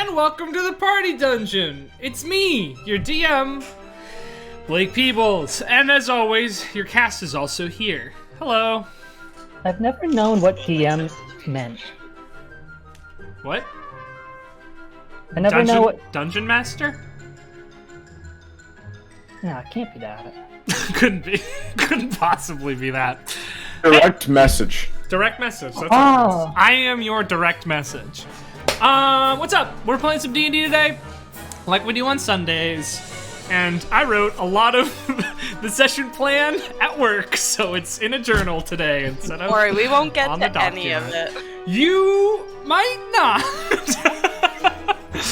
and welcome to the Party Dungeon. It's me, your DM, Blake Peebles, and as always, your cast is also here. Hello. I've never known what DM meant. What? I never know what... Dungeon Master? No, it can't be that. Couldn't be. Couldn't possibly be that. Direct message. Direct message. That's what it is. I am your direct message. What's up? We're playing some D&D today, like we do on Sundays. And I wrote a lot of the session plan at work, so it's in a journal today instead of. Don't worry, we won't get on to the any of document. it. You might not.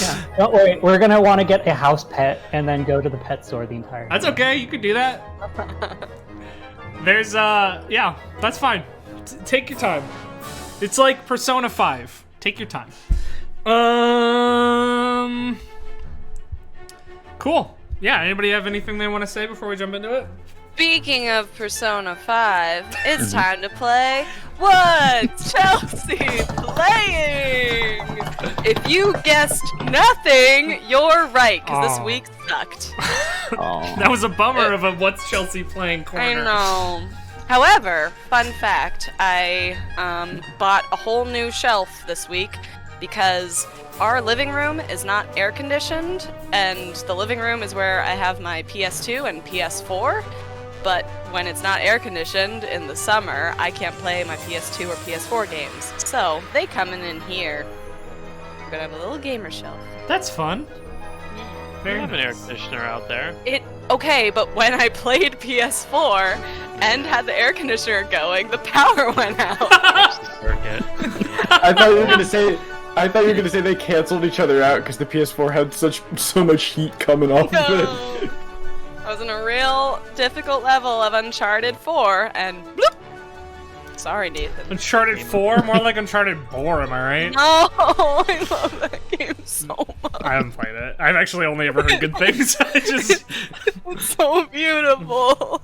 Yeah. Don't worry, we're gonna want to get a house pet and then go to the pet store the entire That's time. okay. You could do that. There's yeah, that's fine. Take your time. It's like Persona 5. Take your time. Cool. Yeah, anybody have anything they want to say before we jump into it? Speaking of Persona 5, it's time to play What's Chelsea Playing? If you guessed nothing, you're right, because this week sucked. That was a bummer of a What's Chelsea Playing corner. I know. However, fun fact, I bought a whole new shelf this week because our living room is not air conditioned, and the living room is where I have my PS2 and PS4. But when it's not air conditioned in the summer, I can't play my PS2 or PS4 games. So they come in here. We're gonna have a little gamer shelf. That's fun. We have an air conditioner out there. Okay, but when I played PS4 and had the air conditioner going, the power went out. I thought you were gonna say they canceled each other out because the PS4 had so much heat coming off of it. I was in a real difficult level of Uncharted 4, and bloop! Sorry, Nathan. Uncharted 4? More like Uncharted 4, am I right? No, I love that game so much. I haven't played it. I've actually only ever heard good things. It's so beautiful.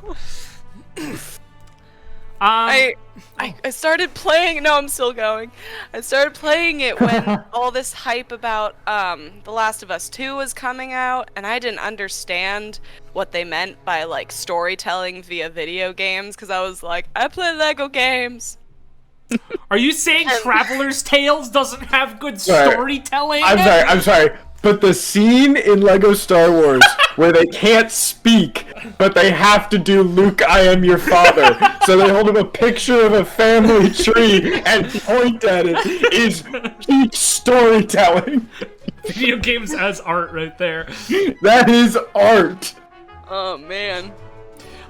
I started playing. No, I'm still going. I started playing it when all this hype about The Last of Us 2 was coming out, and I didn't understand what they meant by like storytelling via video games, because I was like, I play Lego games. Are you saying Traveler's Tales doesn't have good storytelling? I'm sorry. But the scene in Lego Star Wars where they can't speak, but they have to do Luke, I am your father. So they hold up a picture of a family tree and point at it is peak storytelling. Video games as art right there. That is art. Oh, man.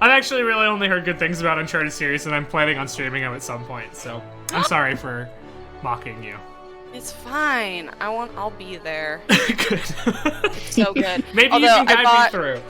I've actually really only heard good things about Uncharted series, and I'm planning on streaming them at some point, so I'm sorry for mocking you. It's fine. I'll be there. Good. It's so good. Maybe you can guide me through.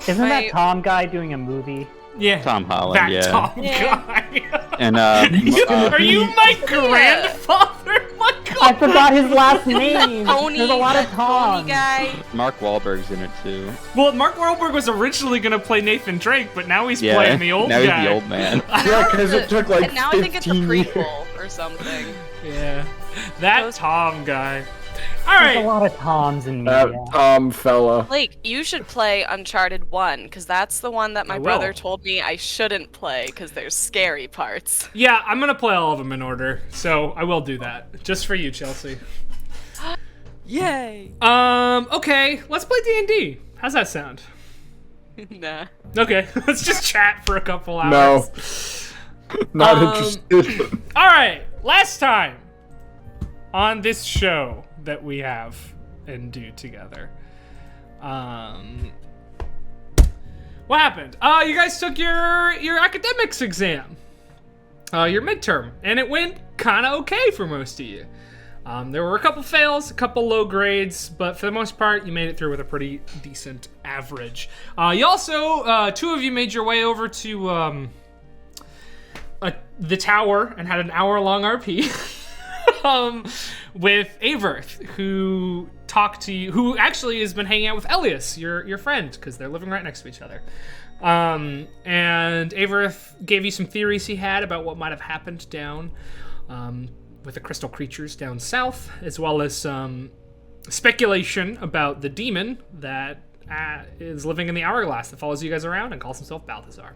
Isn't that Tom guy doing a movie? Yeah. Tom Holland, that yeah. Tom guy. And Are you my grandfather? My God. I forgot his last name. Pony, There's a lot of Toms. Pony guy. Mark Wahlberg's in it too. Well, Mark Wahlberg was originally going to play Nathan Drake, but now he's playing the old now guy. He's the old man. Yeah, because it took like And now I think it's a 15 years. prequel or something. Yeah. That Tom guy. There's a Alright. lot of Toms in That media. Tom fella. Blake, you should play Uncharted 1, because that's the one that my I brother will. told me I shouldn't play, because there's scary parts. Yeah, I'm going to play all of them in order, so I will do that. Just for you, Chelsea. Yay! Okay. Let's play D&D. How's that sound? Nah. Okay, let's just chat for a couple hours. No. Not interested. Alright, last time on this show that we have and do together. What happened? You guys took your academics exam. Your midterm, and it went kind of okay for most of you. There were a couple fails, a couple low grades, but for the most part, you made it through with a pretty decent average. You also, two of you made your way over to the tower and had an hour-long RP with Averth, who talked to you, who actually has been hanging out with Elias, your friend, because they're living right next to each other. And Averth gave you some theories he had about what might have happened down with the crystal creatures down south, as well as some speculation about the demon that is living in the hourglass that follows you guys around and calls himself Balthazar.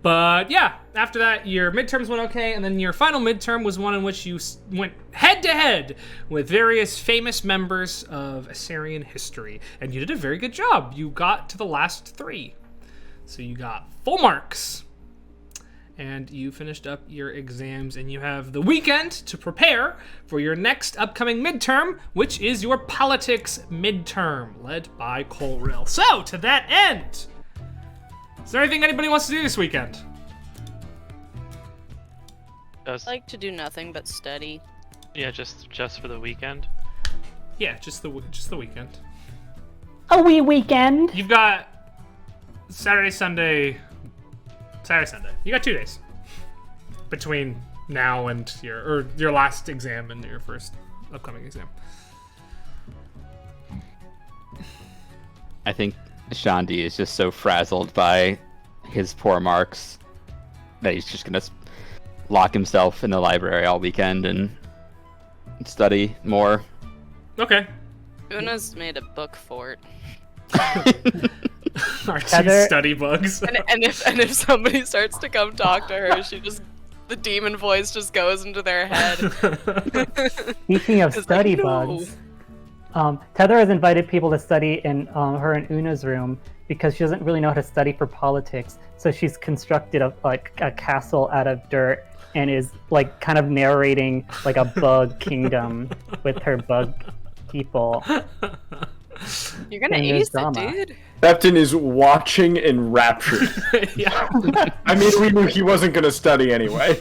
But yeah, after that, your midterms went okay, and then your final midterm was one in which you went head-to-head with various famous members of Assyrian history, and you did a very good job. You got to the last 3. So you got full marks, and you finished up your exams, and you have the weekend to prepare for your next upcoming midterm, which is your politics midterm, led by Colrill. So, to that end, is there anything anybody wants to do this weekend? I'd like to do nothing but study. Yeah, just for the weekend. Yeah, just the weekend. A wee weekend. You've got Saturday, Sunday. You got 2 days between now and your last exam and your first upcoming exam. I think Shandi is just so frazzled by his poor marks that he's just gonna lock himself in the library all weekend and study more. Okay. Una's made a book fort. Our 2 Heather- study bugs. And if somebody starts to come talk to her, the demon voice just goes into their head. Speaking of It's study like, no. bugs, Tether has invited people to study in her and Una's room because she doesn't really know how to study for politics. So she's constructed a castle out of dirt and is like kind of narrating like a bug kingdom with her bug people. You're gonna And there's ace it, drama. dude. Captain is watching enraptured. Yeah. I mean, we knew he wasn't going to study anyway.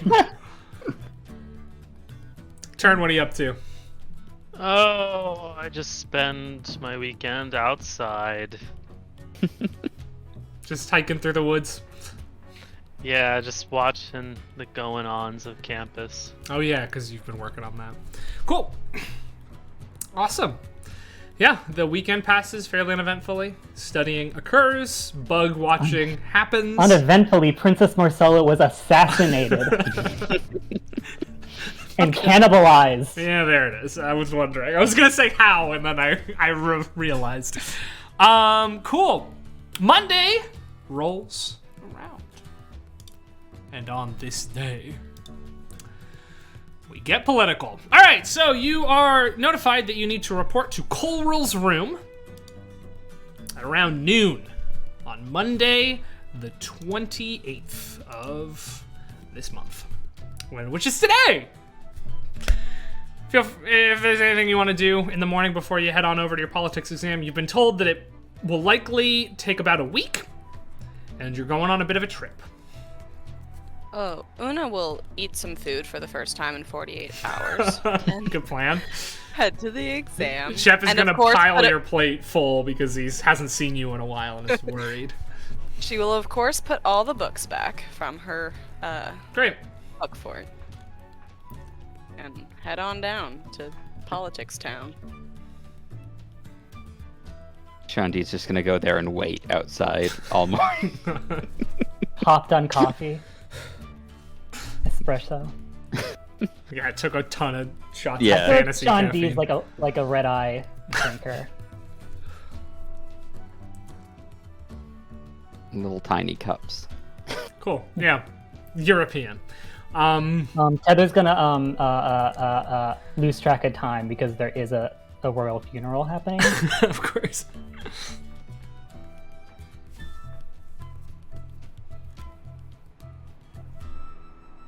Turn, what are you up to? Oh, I just spend my weekend outside. Just hiking through the woods. Yeah, just watching the going-ons of campus. Oh yeah, because you've been working on that. Cool. Awesome. Yeah, the weekend passes fairly uneventfully. Studying occurs. Bug watching happens. Uneventfully, Princess Marcella was assassinated and cannibalized. Yeah, there it is. I was wondering. I was gonna say how, and then I realized. Cool. Monday rolls around, and on this day, we get political. All right, so you are notified that you need to report to Colrill's room at around noon on Monday, the 28th of this month, which is today. If there's anything you want to do in the morning before you head on over to your politics exam, you've been told that it will likely take about a week, and you're going on a bit of a trip. Oh, Una will eat some food for the first time in 48 hours. and Good plan. head to the exam. Chef is And going to of course pile put your plate full because he hasn't seen you in a while and is worried. She will, of course, put all the books back from her Great. book fort. And head on down to Politics Town. Shandi's just gonna go there and wait outside all morning. Hopped on coffee. Espresso. Yeah, I took a ton of shots Yeah. of I feel like fantasy Sean caffeine. D's like a red eye drinker. Little tiny cups. Cool. Yeah. European. Tether's gonna lose track of time because there is a royal funeral happening. Of course.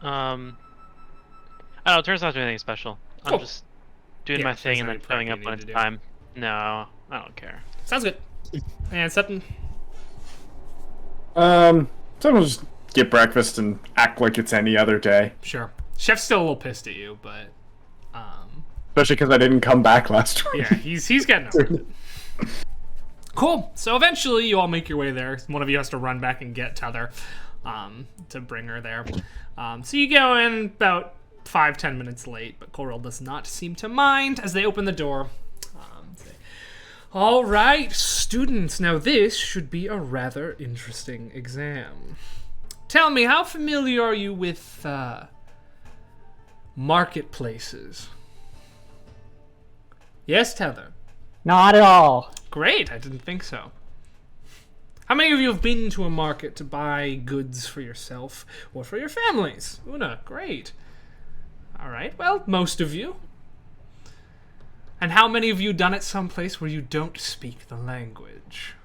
I don't know, it turns out to be anything special. Cool. I'm just doing Yeah, my there's thing and no then prep showing you up need when to it's do. time. No, I don't care. Sounds good. And Sutton? Someone just get breakfast and act like it's any other day. Sure. Chef's still a little pissed at you, but Especially because I didn't come back last week. yeah, he's getting over it. Cool. So eventually you all make your way there. One of you has to run back and get Tether to bring her there. So you go in about 5-10 minutes late, but Coral does not seem to mind as they open the door. Say, all right, students, now this should be a rather interesting exam. Tell me, how familiar are you with marketplaces? Yes, Tether. Not at all. Great, I didn't think so. How many of you have been to a market to buy goods for yourself or for your families? Una, great. All right, well, most of you. And how many of you done it someplace where you don't speak the language?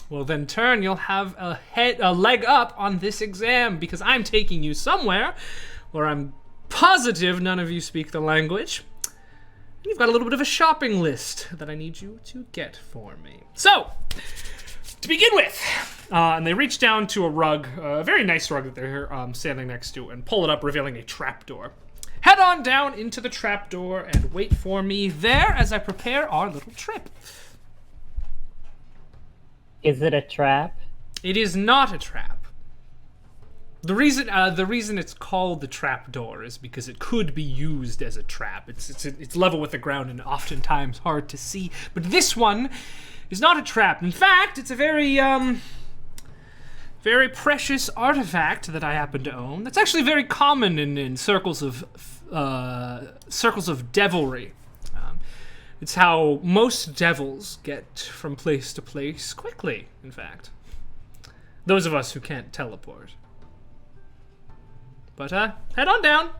Well, then turn, you'll have a leg up on this exam because I'm taking you somewhere where I'm positive none of you speak the language. You've got a little bit of a shopping list that I need you to get for me. So, to begin with, and they reach down to a rug, a very nice rug that they're standing next to, and pull it up, revealing a trapdoor. Head on down into the trapdoor and wait for me there as I prepare our little trip. Is it a trap? It is not a trap. The reason it's called the trapdoor is because it could be used as a trap. It's level with the ground and oftentimes hard to see. But this one is not a trap. In fact, it's a very precious artifact that I happen to own. That's actually very common in circles of devilry. It's how most devils get from place to place quickly, in fact. Those of us who can't teleport. But, head on down.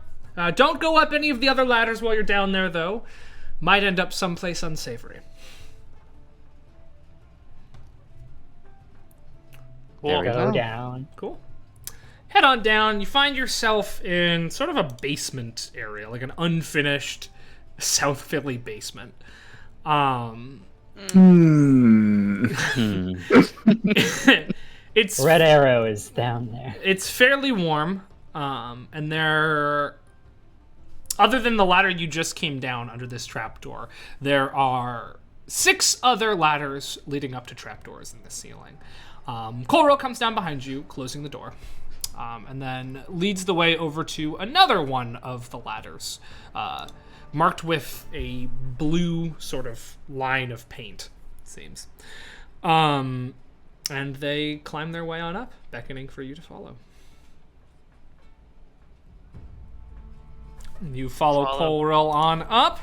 Don't go up any of the other ladders while you're down there, though. Might end up someplace unsavory. There we Go go. down. Cool. Head on down. You find yourself in sort of a basement area, like an unfinished South Philly basement. It's Red Arrow is down there. It's fairly warm, and there, other than the ladder you just came down under this trapdoor, there are 6 other ladders leading up to trapdoors in the ceiling. Colro comes down behind you, closing the door, and then leads the way over to another one of the ladders, marked with a blue sort of line of paint, it seems. And they climb their way on up, beckoning for you to follow. You follow Colrell on up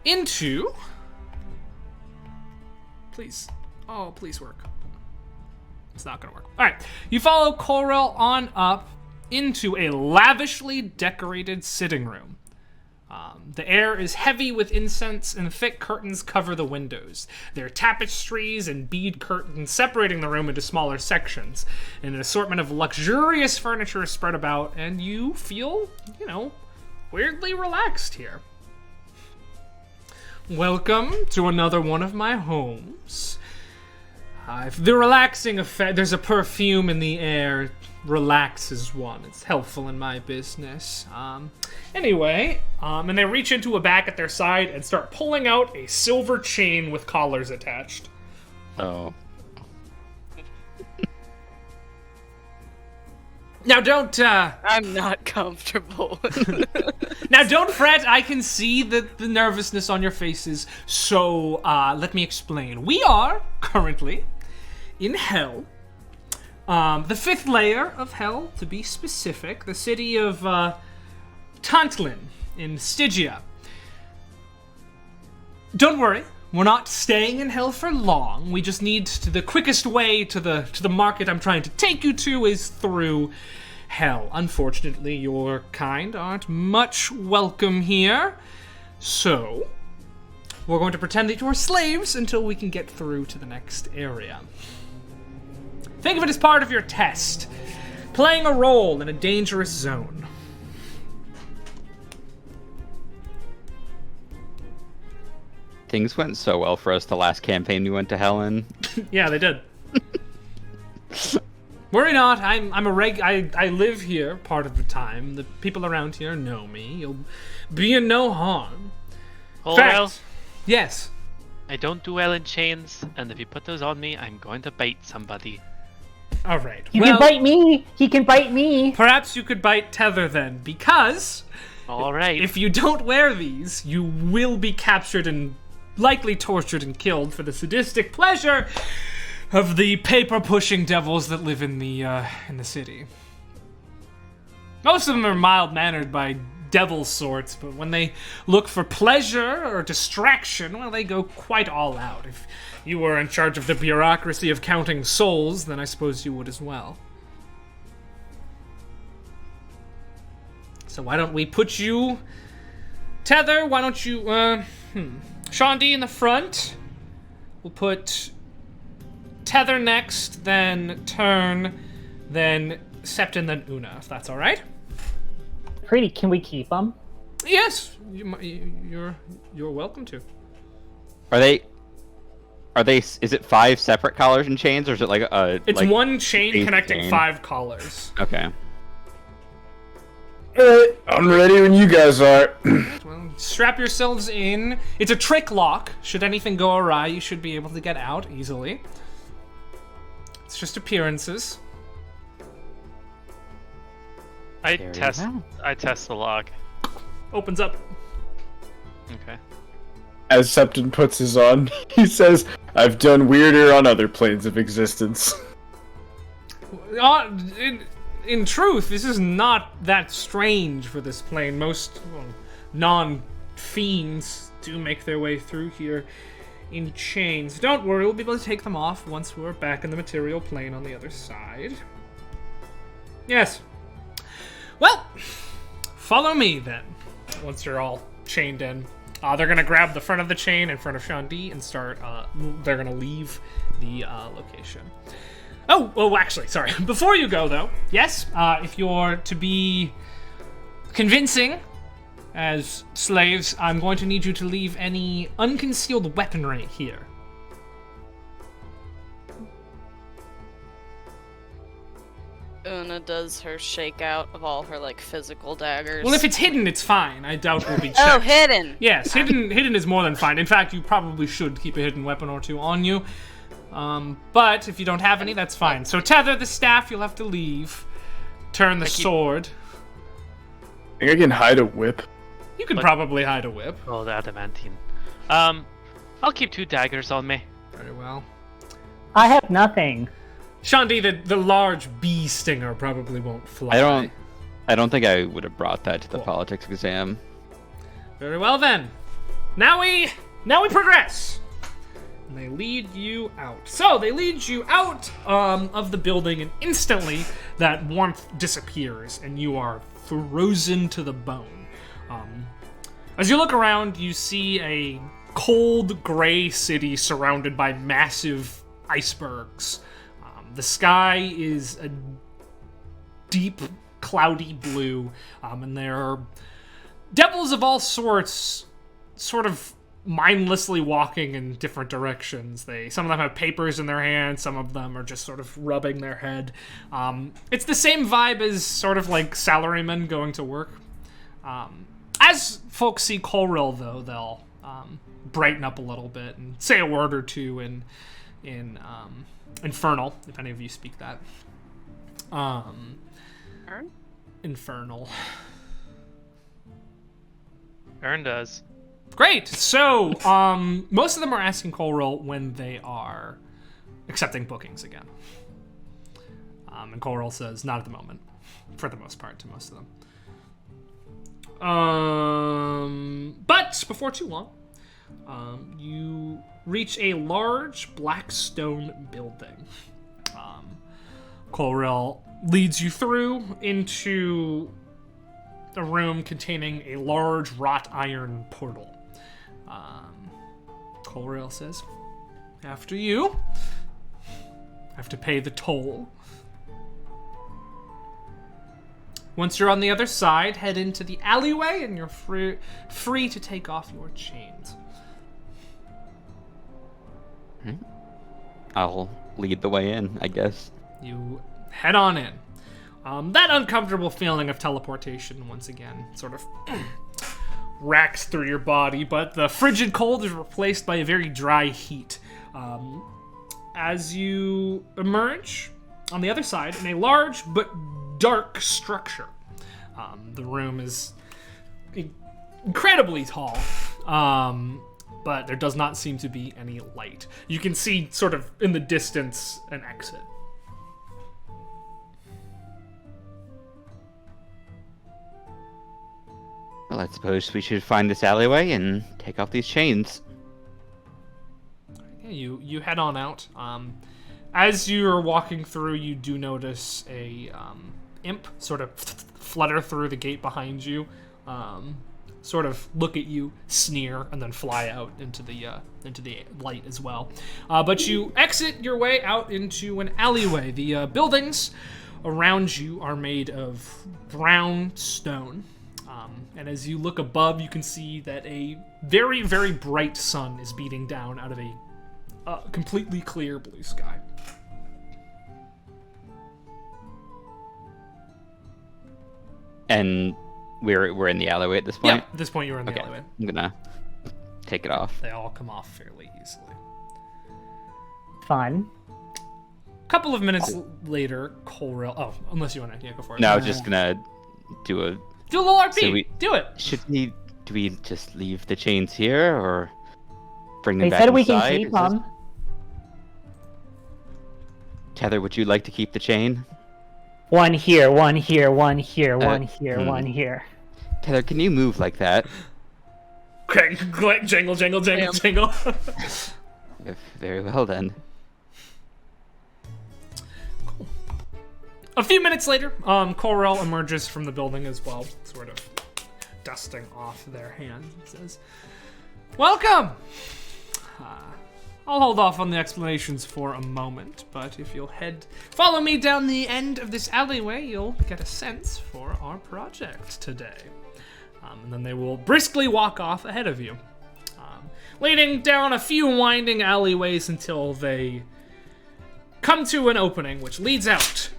into... Please. Oh, please work. It's not going to work. All right. You follow Colrell on up into a lavishly decorated sitting room. The air is heavy with incense and thick curtains cover the windows. There are tapestries and bead curtains separating the room into smaller sections. And an assortment of luxurious furniture is spread about, and you feel, weirdly relaxed here. Welcome to another one of my homes. The relaxing effect, there's a perfume in the air. Relaxes one. It's helpful in my business. Anyway, and they reach into a bag at their side and start pulling out a silver chain with collars attached. Oh. Now don't, I'm not comfortable. Now don't fret, I can see the nervousness on your faces, so let me explain. We are currently in Hell. The 5th layer of Hell, to be specific, the city of Tantlin in Stygia. Don't worry, we're not staying in Hell for long. We just need the quickest way to the market I'm trying to take you to is through Hell. Unfortunately, your kind aren't much welcome here, so we're going to pretend that you're slaves until we can get through to the next area. Think of it as part of your test, playing a role in a dangerous zone. Things went so well for us the last campaign we went to hell in. Yeah, they did. Worry not, I live here part of the time. The people around here know me. You'll be in no harm. Oh, well, Yes. I don't do well in chains, and if you put those on me, I'm going to bite somebody. All right. You can bite me! He can bite me! Perhaps you could bite Tether then, because All right. if you don't wear these, you will be captured and likely tortured and killed for the sadistic pleasure of the paper-pushing devils that live in the city. Most of them are mild-mannered by devil sorts, but when they look for pleasure or distraction, well, they go quite all out. If you were in charge of the bureaucracy of counting souls, then I suppose you would as well. So why don't we put you... Tether, why don't you... Sean D in the front. We'll put Tether next, then Turn, then Septon, then Una, if that's all right. Pretty, can we keep them? Yes, you're welcome to. Are they? Is it 5 separate collars and chains, or is it like a? It's like one chain base connecting chain? 5 collars. Okay. Alright, I'm ready when you guys are. Well, strap yourselves in. It's a trick lock. Should anything go awry, you should be able to get out easily. It's just appearances. I There you test go. the lock. Opens up. Okay. As Septon puts his on, he says, I've done weirder on other planes of existence. In truth, this is not that strange for this plane. Most non-fiends do make their way through here in chains. Don't worry, we'll be able to take them off once we're back in the material plane on the other side. Yes. Well, follow me then. Once you're all chained in. They're gonna grab the front of the chain in front of Sean D and start, they're gonna leave the location. Oh, actually, sorry. Before you go, though, yes, if you're to be convincing as slaves, I'm going to need you to leave any unconcealed weaponry here. Una does her shakeout of all her, like, physical daggers. Well, if it's hidden, it's fine. I doubt we'll be checked. Oh, hidden! Yes, hidden is more than fine. In fact, you probably should keep a hidden weapon or two on you. But if you don't have any, that's fine. So Tether, the staff, you'll have to leave. Turn, the sword. I think I can hide a whip. You could probably hide a whip. Oh, the adamantine. I'll keep 2 daggers on me. Very well. I have nothing. Shandi, the large bee stinger probably won't fly. I don't think I would have brought that to the Cool. politics exam. Very well then. Now we progress. And they lead you out. So they lead you out of the building, and instantly that warmth disappears, and you are frozen to the bone. As you look around, you see a cold gray city surrounded by massive icebergs. The sky is a deep, cloudy blue, and there are devils of all sorts, sort of mindlessly walking in different directions. Some of them have papers in their hands, some of them are just sort of rubbing their head. It's the same vibe as sort of like salarymen going to work. As folks see Colril, though, they'll brighten up a little bit and say a word or two in Infernal, if any of you speak that. Ern? Infernal. Ern does. Great. So, most of them are asking Colril when they are accepting bookings again. And Colril says, not at the moment, for the most part, to most of them. But before too long, you reach a large black stone building. Colril leads you through into a room containing a large wrought iron portal. Colril says, after you, have to pay the toll. Once you're on the other side, head into the alleyway and you're free to take off your chains. I'll lead the way in, I guess. You head on in. That uncomfortable feeling of teleportation, once again, sort of racks through your body, but the frigid cold is replaced by a very dry heat. As you emerge on the other side in a large but dark structure. The room is incredibly tall, but there does not seem to be any light. You can see, sort of in the distance, an exit. Well, I suppose we should find this alleyway and take off these chains. Yeah, you head on out. As you're walking through, you do notice a imp sort of flutter through the gate behind you, sort of look at you, sneer, and then fly out into the light as well. But you exit your way out into an alleyway. The buildings around you are made of brown stone. And as you look above, you can see that a very, very bright sun is beating down out of a completely clear blue sky. And we're in the alleyway at this point? Yeah, at this point you're in the alleyway. I'm gonna take it off. They all come off fairly easily. Fun. A couple of minutes later, Colrail... Oh, unless you want to... Yeah, go for it. No, I was just gonna do a little RP. So do it. Do we just leave the chains here, or bring them They back said inside? we can keep Is this- them. Tether, would you like to keep the chain? One here, one here, one here, one here, one here. Tether, can you move like that? Okay, jangle, jangle, jangle, jangle. Very well then. Cool. A few minutes later, Colrail emerges from the building as well, sort of dusting off their hands and says, "Welcome! I'll hold off on the explanations for a moment, but if you'll follow me down the end of this alleyway, you'll get a sense for our project today." And then they will briskly walk off ahead of you, leading down a few winding alleyways until they come to an opening which leads out.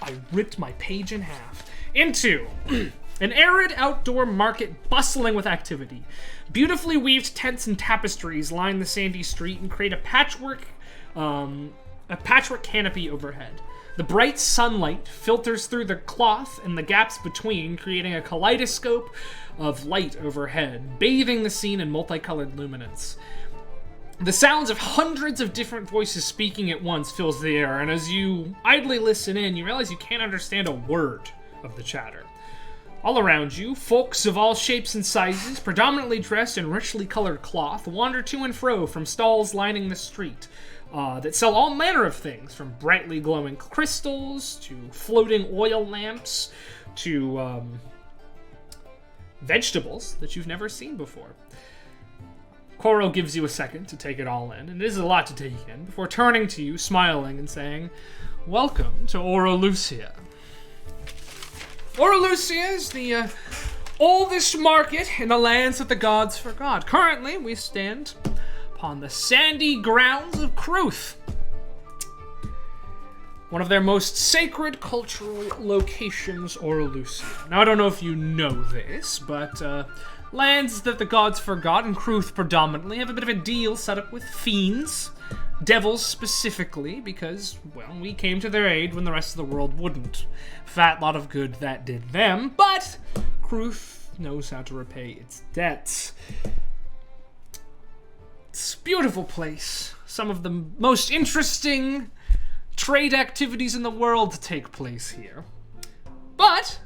I ripped my page in half. Into an arid outdoor market bustling with activity. Beautifully weaved tents and tapestries line the sandy street and create a patchwork canopy overhead. The bright sunlight filters through the cloth and the gaps between, creating a kaleidoscope of light overhead, bathing the scene in multicolored luminance. The sounds of hundreds of different voices speaking at once fills the air, and as you idly listen in, you realize you can't understand a word of the chatter. All around you, folks of all shapes and sizes, predominantly dressed in richly colored cloth, wander to and fro from stalls lining the street that sell all manner of things, from brightly glowing crystals to floating oil lamps to vegetables that you've never seen before. Koro gives you a second to take it all in, and it is a lot to take in, before turning to you, smiling and saying, "Welcome to Orolucia." Orolucia is the oldest market in the lands that the gods forgot. Currently, we stand upon the sandy grounds of Kruuth, one of their most sacred cultural locations, Orolucia. Now, I don't know if you know this, but lands that the gods forgot, and Kruuth predominantly, have a bit of a deal set up with fiends, devils specifically, because, well, we came to their aid when the rest of the world wouldn't. Fat lot of good that did them, but Kruuth knows how to repay its debts. It's a beautiful place. Some of the most interesting trade activities in the world take place here. But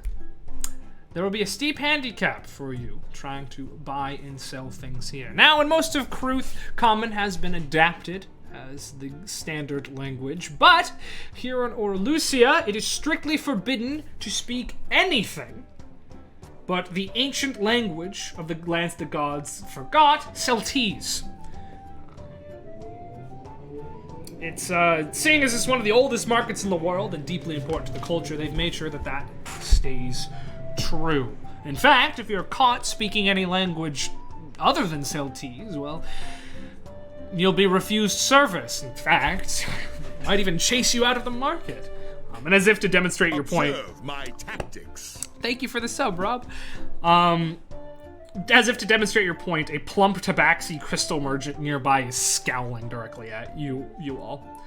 there will be a steep handicap for you trying to buy and sell things here. Now, in most of Kruuth, Common has been adapted as the standard language, but here in Orolucia, it is strictly forbidden to speak anything but the ancient language of the lands the gods forgot, Celtese. It's, seeing as it's one of the oldest markets in the world and deeply important to the culture, they've made sure that that stays true. In fact, if you're caught speaking any language other than Celtese, well, you'll be refused service. In fact, they might even chase you out of the market. And as if to demonstrate your point... Observe my tactics. Thank you for the sub, Rob. As if to demonstrate your point, a plump tabaxi crystal merchant nearby is scowling directly at you all.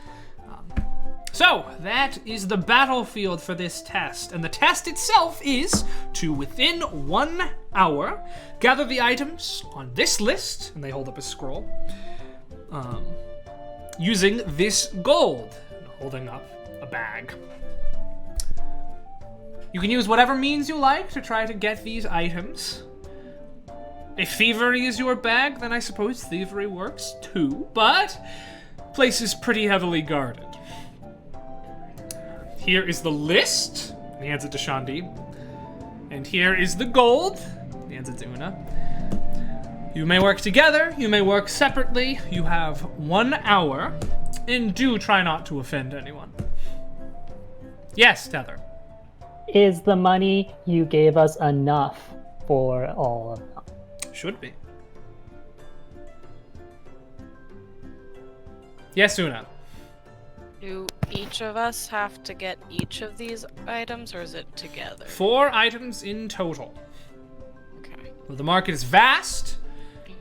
So, that is the battlefield for this test, and the test itself is to, within 1 hour, gather the items on this list, and they hold up a scroll, using this gold, holding up a bag. You can use whatever means you like to try to get these items. if thievery is your bag, then I suppose thievery works too, but place is pretty heavily guarded. Here is the list. He hands it to Shandi. And here is the gold. He hands it to Una. You may work together, you may work separately. You have 1 hour, and do try not to offend anyone. Yes, Tether. Is the money you gave us enough for all of them? Should be. Yes, Una. Do each of us have to get each of these items, or is it together? 4 items in total. Okay. Though the market is vast,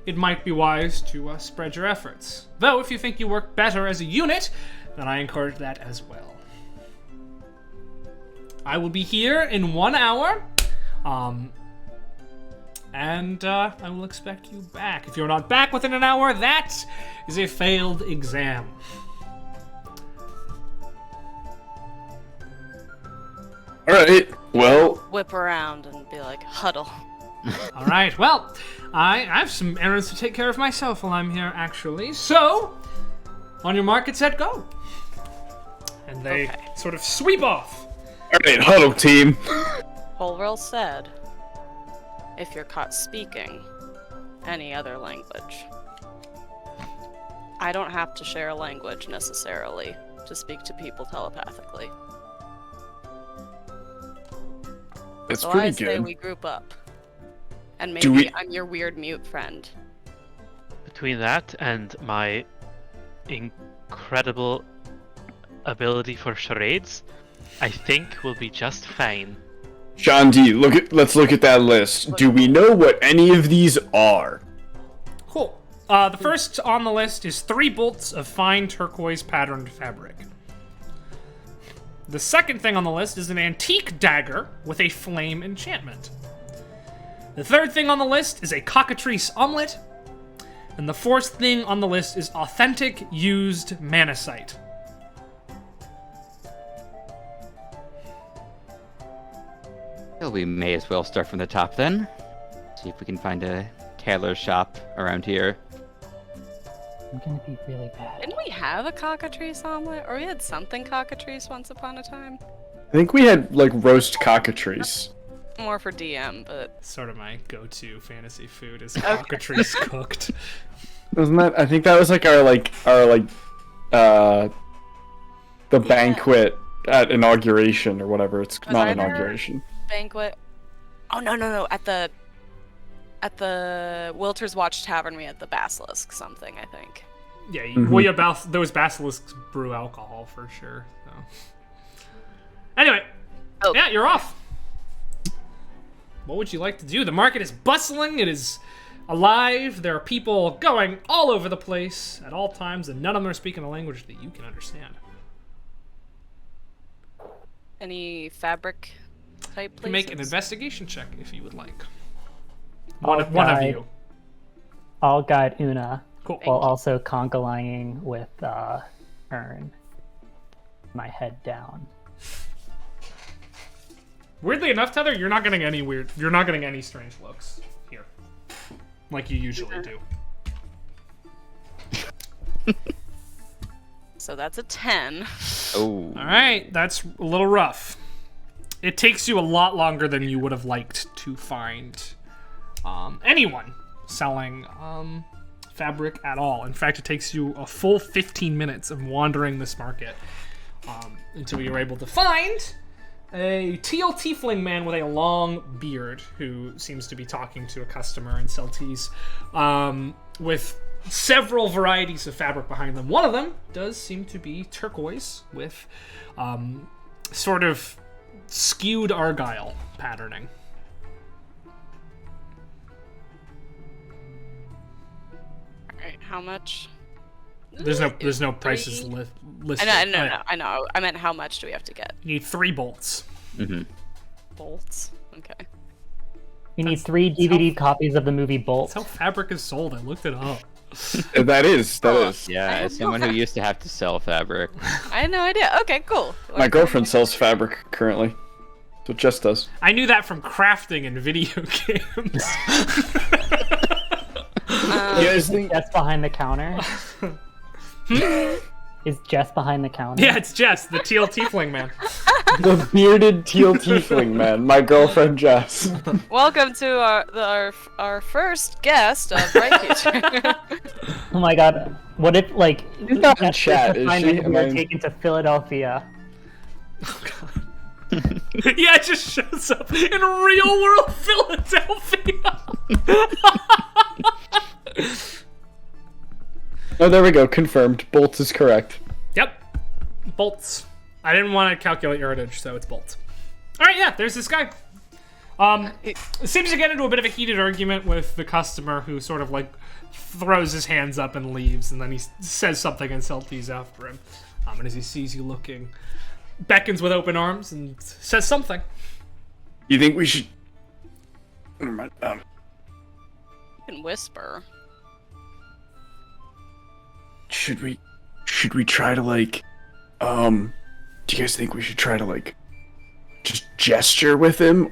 it might be wise to spread your efforts. Though, if you think you work better as a unit, then I encourage that as well. I will be here in 1 hour, and I will expect you back. If you're not back within an hour, that is a failed exam. Alright, well, Whip around and be like, huddle. All right, well, I have some errands to take care of myself while I'm here, actually. So, on your market, set, go. And they Okay. sort of sweep off. alright, huddle team. Holwell said, if you're caught speaking any other language, I don't have to share a language necessarily to speak to people telepathically. That's So pretty I say good. we group up. And Do maybe we- I'm your weird mute friend. Between that and my incredible ability for charades, I think we'll be just fine. Shandi, let's look at that list. Do we know what any of these are? Cool. The first on the list is 3 bolts of fine turquoise patterned fabric. The second thing on the list is an antique dagger with a flame enchantment. The third thing on the list is a cockatrice omelet. And the fourth thing on the list is authentic used manasite. Well, we may as well start from the top then. See if we can find a tailor shop around here. I'm gonna be really bad. Didn't we have a cockatrice omelet? Or we had something cockatrice once upon a time? I think we had, like, roast cockatrice. More for DM, but Sort of my go-to fantasy food is cockatrice cooked. Wasn't that? I think that was, like, the banquet at inauguration or whatever. It's not either- inauguration. banquet. Oh no! At the Wilter's Watch Tavern, we had the basilisk something. I think. Yeah, well, yeah, those basilisks brew alcohol for sure. So. Anyway, Oh. yeah, you're off. What would you like to do? The market is bustling. It is alive. There are people going all over the place at all times, and none of them are speaking a language that you can understand. Any fabric type You places? can make an investigation check if you would like. I'll One of guide- you. I'll guide Una Cool. while also conga lining with Ern. My head down. Weirdly enough, Tether, you're not getting any strange looks here, like you usually do. So that's a 10. Oh. All right, that's a little rough. It takes you a lot longer than you would have liked to find anyone selling fabric at all. In fact, it takes you a full 15 minutes of wandering this market until you're able to find a teal tiefling man with a long beard who seems to be talking to a customer and sell teas with several varieties of fabric behind them. One of them does seem to be turquoise with sort of skewed argyle patterning. Alright, how much? There's no prices Three? listed. I know. I meant how much do we have to get? You need 3 bolts. Bolts? Okay. You need 3 DVD copies of the movie Bolt. That's how fabric is sold. I looked it up. That is. Yeah, as someone who used to have to sell fabric. I had no idea. Okay, cool. My girlfriend sells fabric currently. So Jess does. I knew that from crafting in video games. You guys think Jess behind the counter? Is Jess behind the counter? Yeah, it's Jess, the teal tiefling man. the bearded teal tiefling man, my girlfriend Jess? Welcome to our first guest of Right Future. Oh my god. What if, like, She's not in chat, is we she? were taken to Philadelphia? Oh god. Yeah, it just shows up in real world Philadelphia. Oh, there we go. Confirmed. Bolts is correct. Yep. Bolts. I didn't want to calculate yardage, so it's bolts. Alright, yeah, there's this guy. It seems to get into a bit of a heated argument with the customer who sort of like throws his hands up and leaves, and then he says something and Celti's after him. And as he sees you looking, beckons with open arms and says something. You think we should... Never mind. You can whisper. Should we try to, like... Do you guys think we should try to, like, just gesture with him?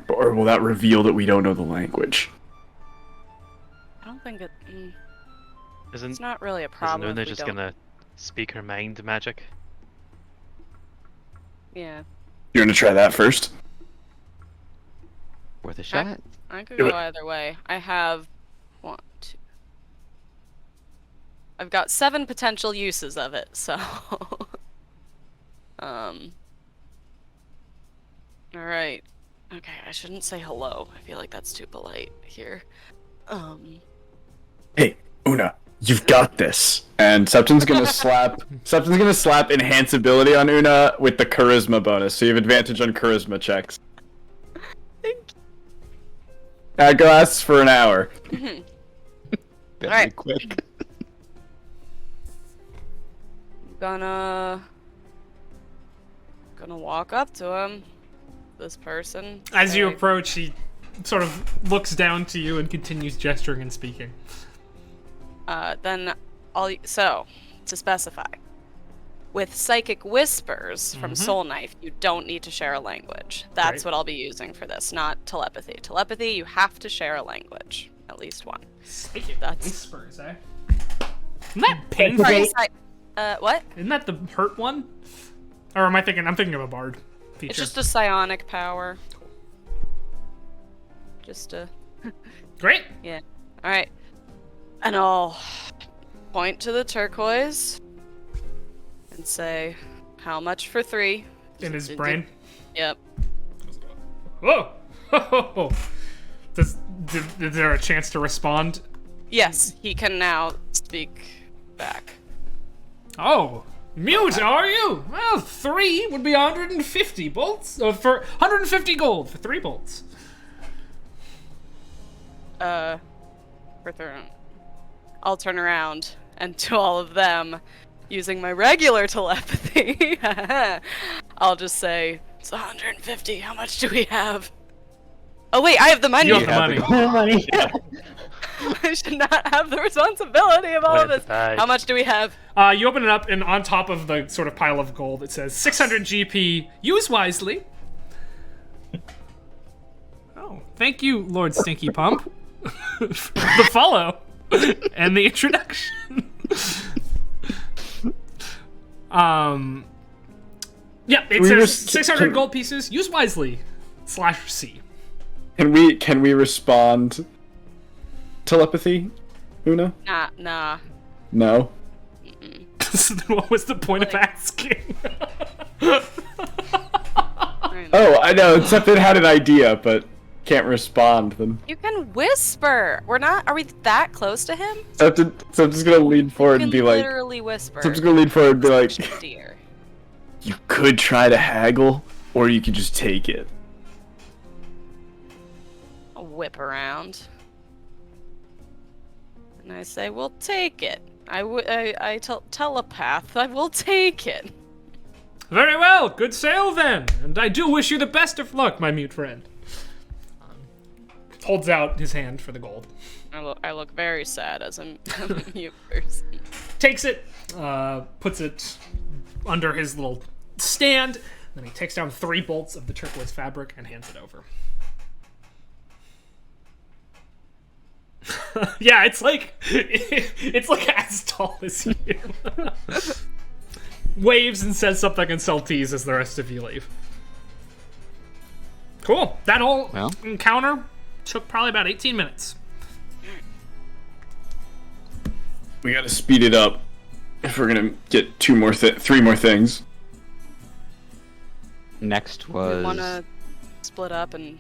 Or will that reveal that we don't know the language? I don't think it. Isn't It's not really a problem. Isn't Una if we just don't- gonna speak her mind magic? Yeah, You want to try that first? Worth a shot. I could Do go it. either way. I have one, two. I've got 7 potential uses of it, so. All right. Okay, I shouldn't say hello. I feel like that's too polite here. Hey, Una, you've got this. And Septon's gonna slap enhance ability on Una with the charisma bonus, so you have advantage on charisma checks. Thank That lasts for an hour. Very Alright. quick. Gonna walk up to him. This person. As you say, approach, he sort of looks down to you and continues gesturing and speaking. Then so to specify, with psychic whispers from Soul Knife, you don't need to share a language. That's Right. what I'll be using for this, not telepathy. Telepathy, you have to share a language, at least one. Psychic That's- whispers, eh? Isn't that painful? Right. What? Isn't that the hurt one? Or am I thinking? I'm thinking of a bard feature. It's just a psionic power. Just a Great. yeah. All right, and I'll point to the turquoise and say, "How much for 3?" In his brain. Yep. Whoa! Is there a chance to respond? Yes, he can now speak back. Oh, mute, are you? Well, 3 would be 150 bolts. For 150 gold for 3 bolts. I'll turn around and to all of them, using my regular telepathy, I'll just say, it's 150, how much do we have? Oh wait, I have the money! You have the money. Money. I should not have the responsibility of all of this. Bye. How much do we have? You open it up, and on top of the sort of pile of gold, it says 600 GP. Use wisely. Oh, thank you, Lord Stinky Pump, for the follow and the introduction. Yeah, it We says just- 600 can- gold pieces. Use wisely. /C. Can we respond telepathy, Una? Nah. No. So then what was the point of asking? Oh, I know. Septon had an idea, but can't respond. Then You can whisper. Are we that close to him? Septon's gonna lean You forward can and be like. literally whisper. Septon's gonna lean forward and be like. Dear. You could try to haggle, or you could just take it. I'll whip around. And I say, we'll take it. I telepath. I will take it. Very well, good sale then, and I do wish you the best of luck, my mute friend. Holds out his hand for the gold. I look very sad as a mute person. Takes it, puts it under his little stand, then he takes down 3 bolts of the turquoise fabric and hands it over. Yeah, it's like as tall as you. Waves and says something and salties as the rest of you leave. Cool. That whole encounter took probably about 18 minutes. We gotta speed it up if we're gonna get three more things. Next We was want to split up and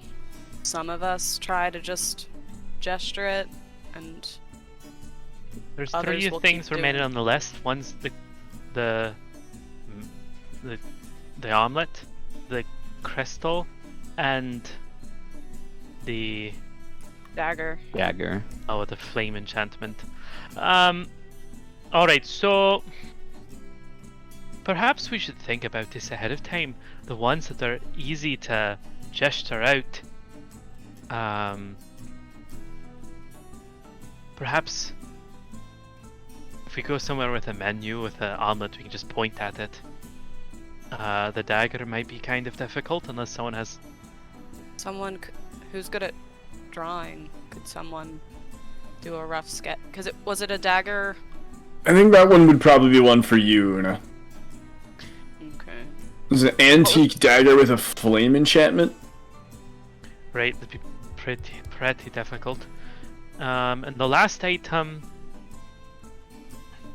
some of us try to just gesture it, and There's Others 3 will things keep remaining doing. on the list. One's the omelet, the crystal, and the dagger. dagger. the flame enchantment. Alright, so perhaps we should think about this ahead of time. The ones that are easy to gesture out. Perhaps if we go somewhere with a menu with an omelet, we can just point at it. The dagger might be kind of difficult unless someone has. Someone who's good at drawing. Could someone do a rough sketch? Because was it a dagger? I think that one would probably be one for you, Una. Okay. It's an antique dagger with a flame enchantment. Right, that'd be pretty difficult. And the last item.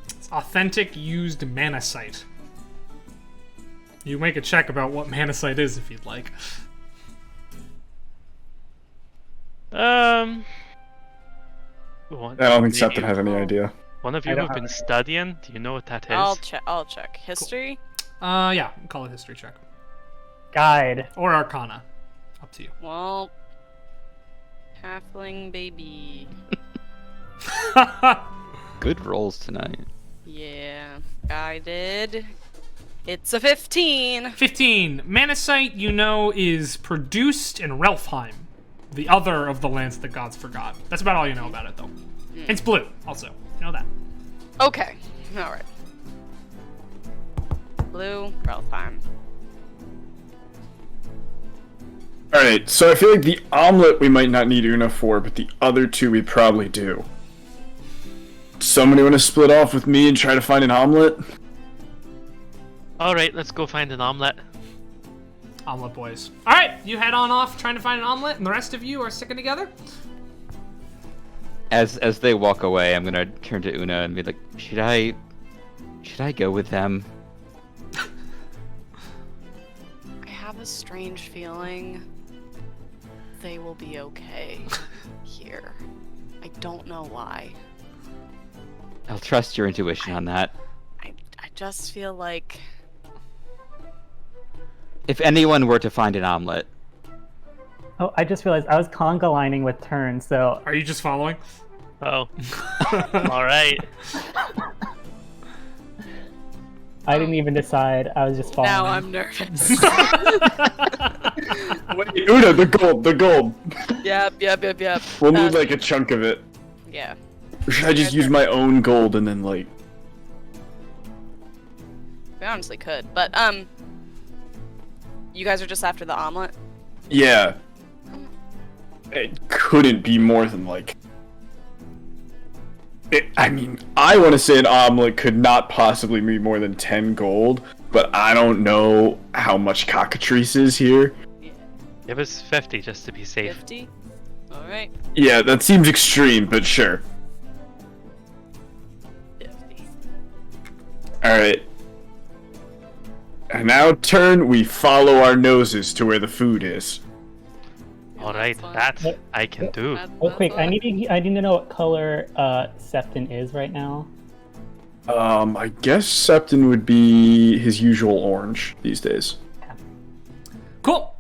It's authentic used manasite. You make a check about what manasite is if you'd like. I I don't think Septon has any idea. One of I you don't who've been have any. studying, do you know what that is? I'll check. History? Yeah, call it history check. Guide. Or arcana. Up to you. Well, halfling baby. Good rolls tonight. Yeah, guided. It's a 15. 15. Manasite, you know, is produced in Relfheim, the other of the lands that gods forgot. That's about all you know about it, though. It's blue, also. You know that. Okay, alright. Blue, Relfheim. Alright, so I feel like the omelet we might not need Una for, but the other two we probably do. Somebody want to split off with me and try to find an omelet? Alright, let's go find an omelet. Omelet boys. Alright, you head on off trying to find an omelet, and the rest of you are sticking together? As they walk away, I'm gonna turn to Una and be like, should I go with them? I have a strange feeling they will be okay here. I don't know why. I'll trust your intuition on that. I just feel like If anyone were to find an omelet, Oh, I just realized I was conga lining with turn, so Are you just following? Oh. Alright. I didn't even decide. I was just following. now I'm nervous. Wait, Una, the gold. Yep. We'll need like a chunk of it. Yeah. Or should I just use my own gold and then like... We honestly could, but you guys are just after the omelet? Yeah. It couldn't be more than like... I mean, I want to say an omelet could not possibly be more than 10 gold, but I don't know how much cockatrice is here. Give us 50 just to be safe. 50? Alright. Yeah, that seems extreme, but sure. 50. Alright. And now we follow our noses to where the food is. Alright, That's fine. that I can do. Real quick, I need to know what color Septon is right now. I guess Septon would be his usual orange these days. Cool.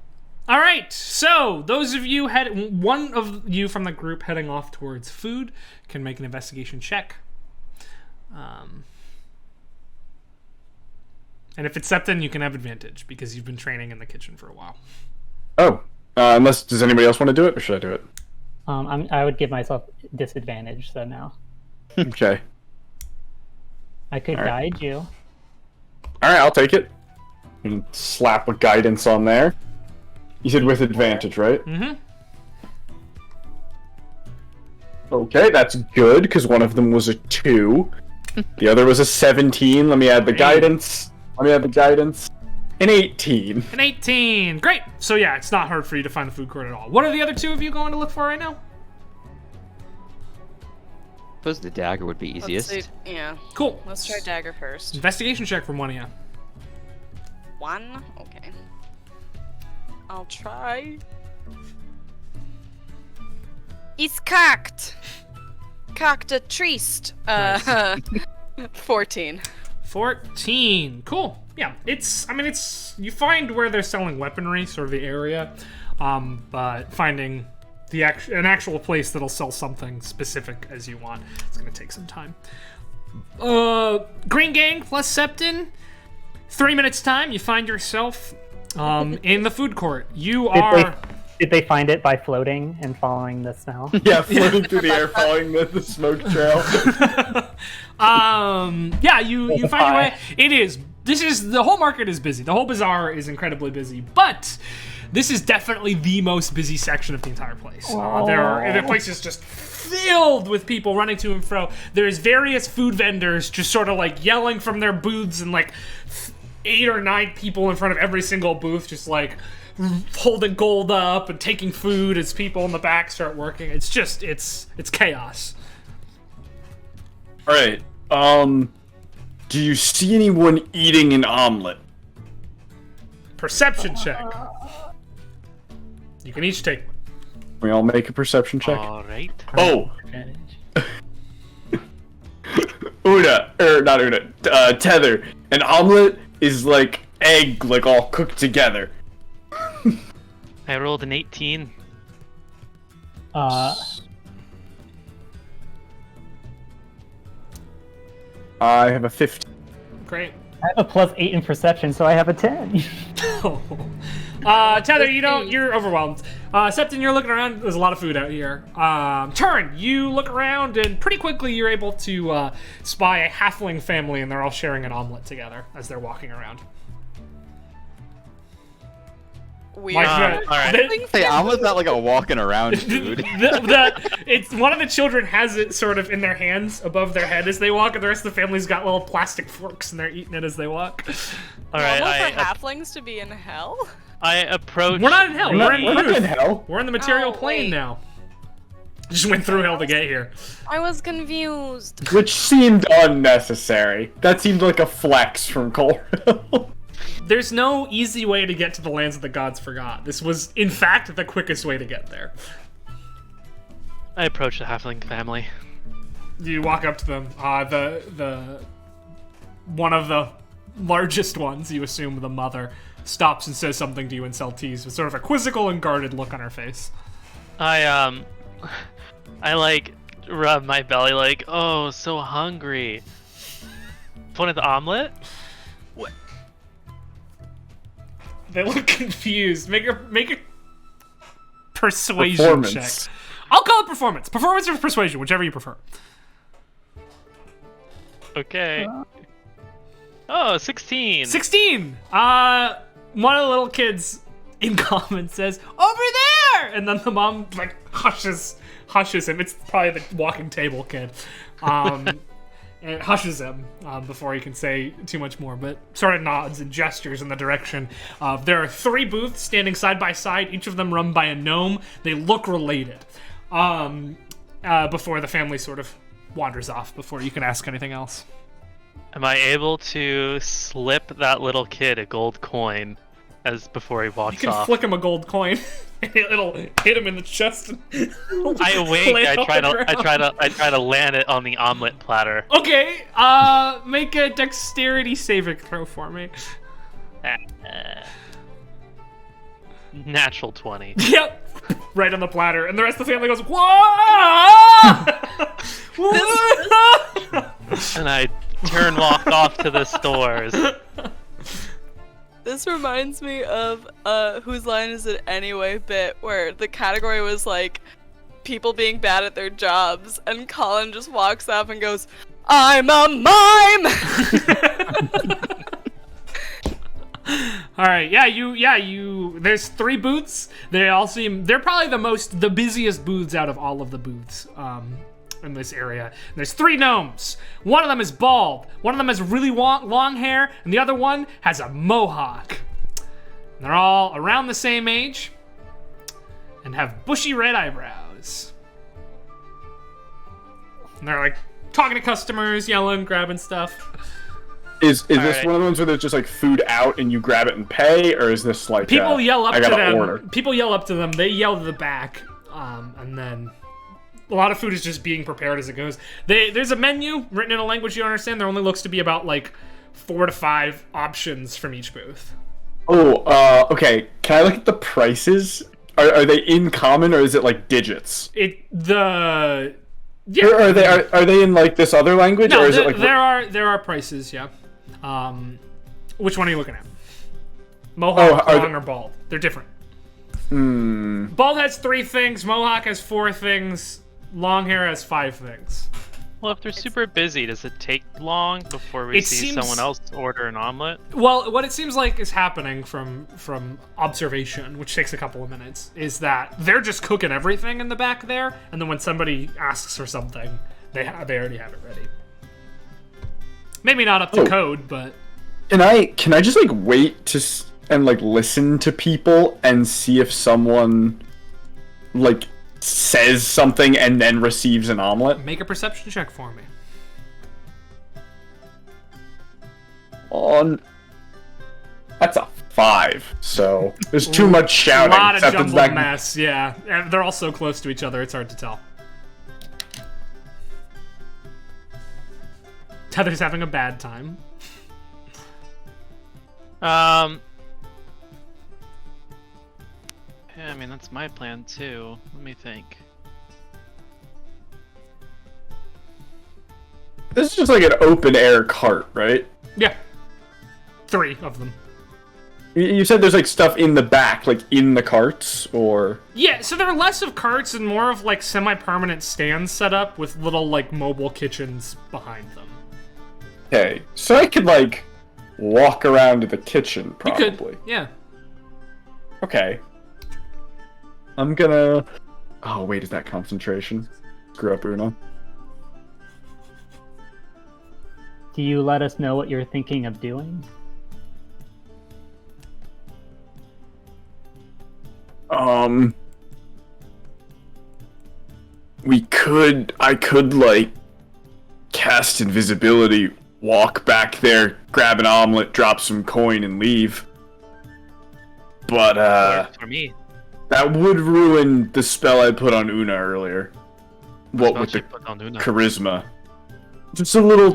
All right. So those of you one of you from the group heading off towards food can make an investigation check. And if it's Septon, you can have advantage because you've been training in the kitchen for a while. Oh, does anybody else want to do it, or should I do it? I would give myself disadvantage, so no. Okay. I could Alright. guide you. Alright, I'll take it. And slap a guidance on there. You said with advantage, right? Mm-hmm. Okay, that's good, because one of them was a 2. The other was a 17. Let me add the guidance. An 18. An 18. Great. So yeah, it's not hard for you to find the food court at all. What are the other 2 of you going to look for right now? I suppose the dagger would be easiest. Let's see. Yeah. Cool. Let's try dagger first. Investigation check from one of you. 1? Okay. I'll try. It's cocked. Cocked a triste. 14. 14. Cool. Yeah, it's you find where they're selling weaponry, sort of the area, but finding an actual place that'll sell something specific as you want, it's gonna take some time. Green Gang plus Septon, 3 minutes time, you find yourself in the food court. You are... Did they find it by floating and following the smell? Yeah, floating through the air, following the smoke trail. Yeah, you find your way. The whole market is busy. The whole bazaar is incredibly busy, but this is definitely the most busy section of the entire place. The place is just filled with people running to and fro. There's various food vendors just sort of like yelling from their booths, and like 8 or 9 people in front of every single booth just like holding gold up and taking food as people in the back start working. It's just, it's chaos. Alright, do you see anyone eating an omelet? Perception check. You can each take one. We all make a perception check? Alright. Oh! Tether. An omelet is like egg, like all cooked together. I rolled an 18. I have a 15. Great. I have a +8 in perception, so I have a 10. Tether, you're overwhelmed. Septon, you're looking around. There's a lot of food out here. Turn, you look around, and pretty quickly you're able to spy a halfling family, and they're all sharing an omelet together as they're walking around. Weird. Alright. Hey, omelet's not like a walking around food. It's one of the children has it sort of in their hands above their head as they walk, and the rest of the family's got little plastic forks and they're eating it as they walk. Alright, Normal for halflings to be in hell? I approach... We're not in hell. We're not in hell. We're in the material plane wait. now. Just went through hell to get here. I was confused. Which seemed unnecessary. That seemed like a flex from Colorado. There's no easy way to get to the lands that the gods forgot. This was, in fact, the quickest way to get there. I approach the halfling family. You walk up to them. The one of the largest ones, you assume the mother, stops and says something to you in Celtese with sort of a quizzical and guarded look on her face. I like rub my belly like, oh, so hungry. Point at the omelet? What? They look confused. Make a persuasion check. I'll call it performance. Performance or persuasion, whichever you prefer. Okay. Oh, 16. 16! One of the little kids in comment says, "Over there!" And then the mom, like, hushes him. It's probably the walking table kid. And it hushes him before he can say too much more, but sort of nods and gestures in the direction of... There are 3 booths standing side by side, each of them run by a gnome. They look related. Before the family sort of wanders off, before you can ask anything else. Am I able to slip that little kid a gold coin as before he walks You can off? flick him a gold coin, and it'll hit him in the chest. And I wink. land I on try the ground. to land it on the omelet platter. Okay, make a dexterity saving throw for me. Natural 20. Yep, right on the platter, and the rest of the family goes, "Whoa!" Whoa! And I walk off to the stores. This reminds me of Whose Line Is It Anyway bit, where the category was like people being bad at their jobs, and Colin just walks up and goes, "I'm a mime!" All right, you. There's 3 booths. They're probably the busiest booths out of all of the booths in this area. There's 3 gnomes. One of them is bald. One of them has really long hair, and the other one has a mohawk. And they're all around the same age and have bushy red eyebrows. And they're like talking to customers, yelling, grabbing stuff. Is this right. one of the ones where there's just like food out and you grab it and pay, or is this like People yell up I to gotta them. order? People yell up to them. They yell to the back, and then a lot of food is just being prepared as it goes. There's a menu written in a language you don't understand. There only looks to be about like 4 to 5 options from each booth. Oh, okay. Can I look at the prices? Are they in common or is it like digits? Yeah. Or are they in like this other language, No, or is it like there are prices. Yeah. Which one are you looking at? Mohawk, long, or bald? They're different. Bald has 3 things. Mohawk has 4 things. Long hair has 5 things. Well, if they're super busy, does it take long before we see someone else order an omelet? Well, what it seems like is happening from observation, which takes a couple of minutes, is that they're just cooking everything in the back there, and then when somebody asks for something, they already have it ready. Maybe not up to code, but Can I just like wait and like listen to people and see if someone like says something and then receives an omelet? make a perception check for me. That's a 5, so there's too much shouting. A lot of except it's jumbled like- mess, yeah. And they're all so close to each other, it's hard to tell. Tether's having a bad time. Yeah, I mean, that's my plan too. Let me think. This is just like an open air cart, right? Yeah. 3 of them. You said there's like stuff in the back, like in the carts, or Yeah, so there are less of carts and more of like semi-permanent stands set up with little like mobile kitchens behind them. okay. So I could like walk around to the kitchen, probably. You could, yeah. Okay. I'm gonna. Oh wait, is that concentration? Screw up, Uno. Do you let us know what you're thinking of doing? I could like cast invisibility, walk back there, grab an omelet, drop some coin, and leave. But Works for me. that would ruin the spell I put on Una earlier. What Spell with the check put on Una. charisma? Just a little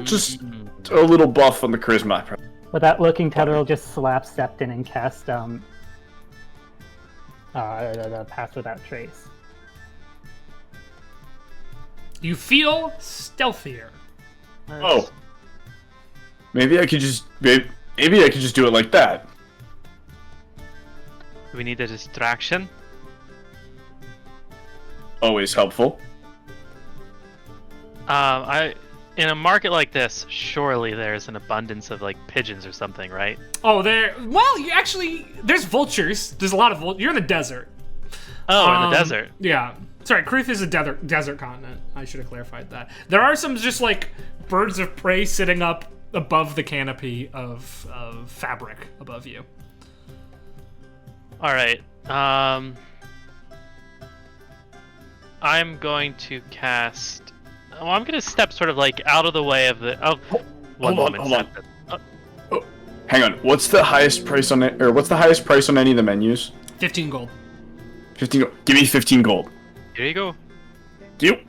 buff on the charisma. Without looking, Tether will just slap Septon and cast the Pass Without Trace. You feel stealthier. Oh, maybe I could just do it like that. We need a distraction. Always helpful. In a market like this, surely there's an abundance of like pigeons or something, right? Oh, there's vultures. There's a lot of vultures. You're in the desert. Oh, in the desert. Yeah. Sorry, Kruth is a desert continent. I should have clarified that. There are some just like birds of prey sitting up above the canopy of fabric above you. All right. I'm going to cast. Well, I'm going to step sort of like out of the way of the. Oh, one moment. Hold on. Hang on. What's the highest price on it? Or what's the highest price on any of the menus? 15 gold. 15 gold. Give me 15 gold. Here you go. Yep.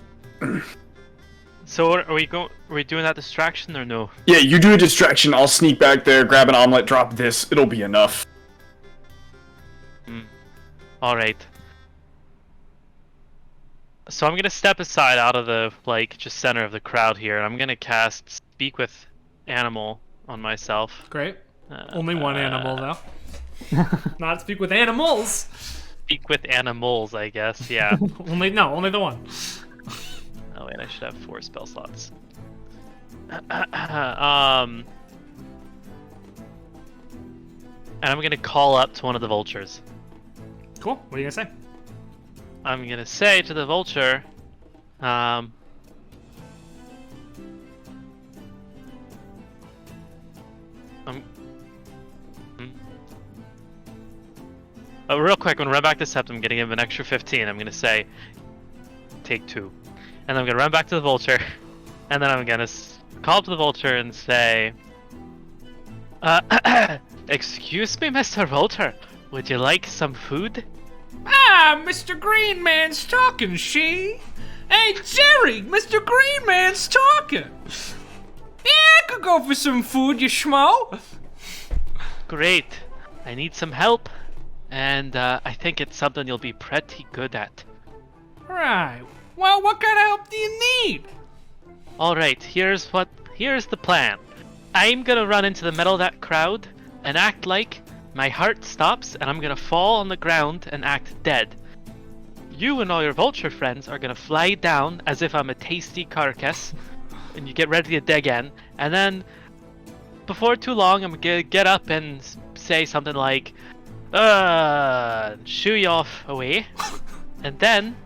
So are we doing that distraction or no? Yeah, you do a distraction. I'll sneak back there, grab an omelet, drop this. It'll be enough. All right. So I'm gonna step aside out of the like just center of the crowd here, and I'm gonna cast Speak with Animal on myself. Great. Only one animal though. Not speak with animals. Speak with animals, I guess. Yeah. only the one. Oh wait, I should have 4 spell slots. and I'm gonna call up to one of the vultures. Cool. What are you gonna say? I'm gonna say to the vulture, Oh, real quick, I'm gonna run back to Sept. I'm gonna give him an extra 15. I'm gonna say, take 2. And I'm gonna run back to the vulture, and then I'm gonna call up to the vulture and say, excuse me, Mr. Vulture, would you like some food? Ah, Mr. Green Man's talking, she. Hey, Jerry, Mr. Green Man's talking. Yeah, I could go for some food, you schmo. Great. I need some help, and I think it's something you'll be pretty good at. Right. Well, what kind of help do you need? Alright, here's the plan. I'm gonna run into the middle of that crowd and act like my heart stops and I'm gonna fall on the ground and act dead. You and all your vulture friends are gonna fly down as if I'm a tasty carcass, and you get ready to dig in, and then before too long I'm gonna get up and say something like, shoo you off away, and then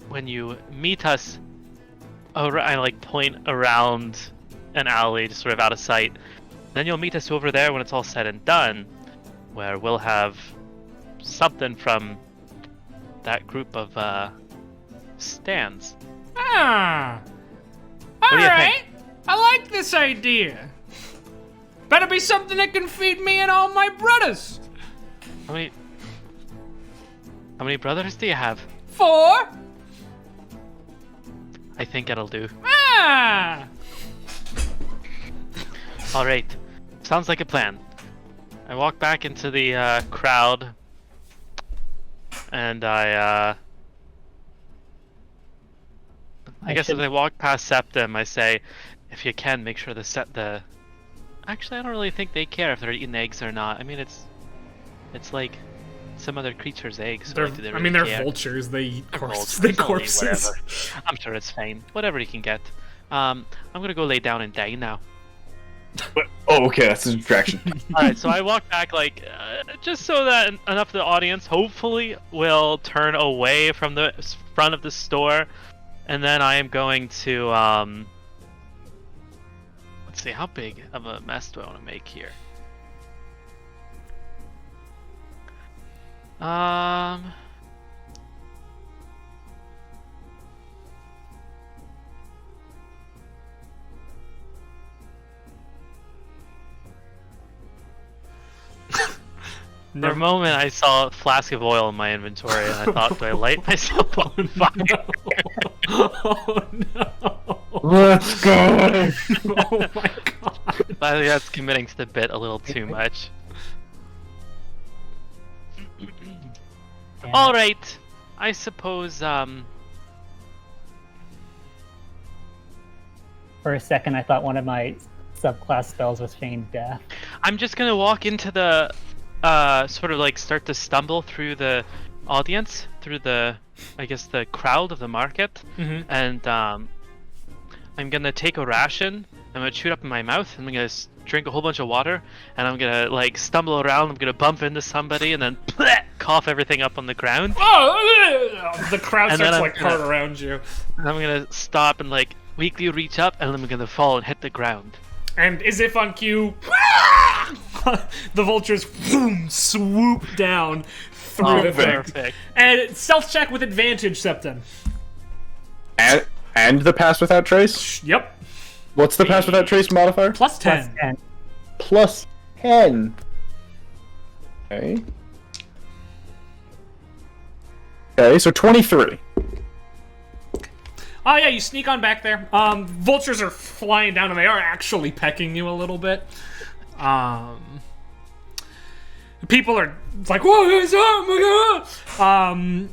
when you meet us, I like point around an alley, just sort of out of sight. Then you'll meet us over there when it's all said and done, where we'll have something from that group of stands. Ah. do you Alright. I like this idea. Better be something that can feed me and all my brothers. How many brothers do you have? 4. I think it'll do. Ah. Alright. Sounds like a plan. I walk back into the crowd, and I guess as I walk past Septim, I say, if you can, make sure the Actually, I don't really think they care if they're eating eggs or not. I mean, it's like some other creature's eggs. So do they really they're care? vultures. They eat corpses. Vultures, They so corpses. whatever. I'm sure it's fine. Whatever you can get. I'm gonna go lay down and die now. Oh, okay, that's a distraction. Alright, so I walk back, like, just so that enough of the audience hopefully will turn away from the front of the store, and then I am going to, let's see, how big of a mess do I want to make here? For a moment, I saw a flask of oil in my inventory, and I thought, do I light myself on fire? Oh no. Let's go! Oh my god. I think that's committing to the bit a little too much. Alright, I suppose, For a second, I thought one of my subclass spells was Feign Death. I'm just gonna walk into the, sort of like start to stumble through the audience, through the, I guess, the crowd of the market, and I'm gonna take a ration, I'm gonna chew it up in my mouth, and I'm gonna drink a whole bunch of water, and I'm gonna like stumble around, I'm gonna bump into somebody, and then cough everything up on the ground. Oh, the crowd And then starts I'm like gonna- hard around you. And I'm gonna stop and like weakly reach up, and then I'm gonna fall and hit the ground. And as if on cue, the vultures boom, swoop down through the thing. Perfect. And stealth check with advantage, Septon. And the pass without trace? Yep. What's the pass without trace modifier? Plus 10. Plus 10. Plus 10. Okay. Okay, so 23. Oh yeah, you sneak on back there. Vultures are flying down and they are actually pecking you a little bit. People are like, "What is up? Oh my god!"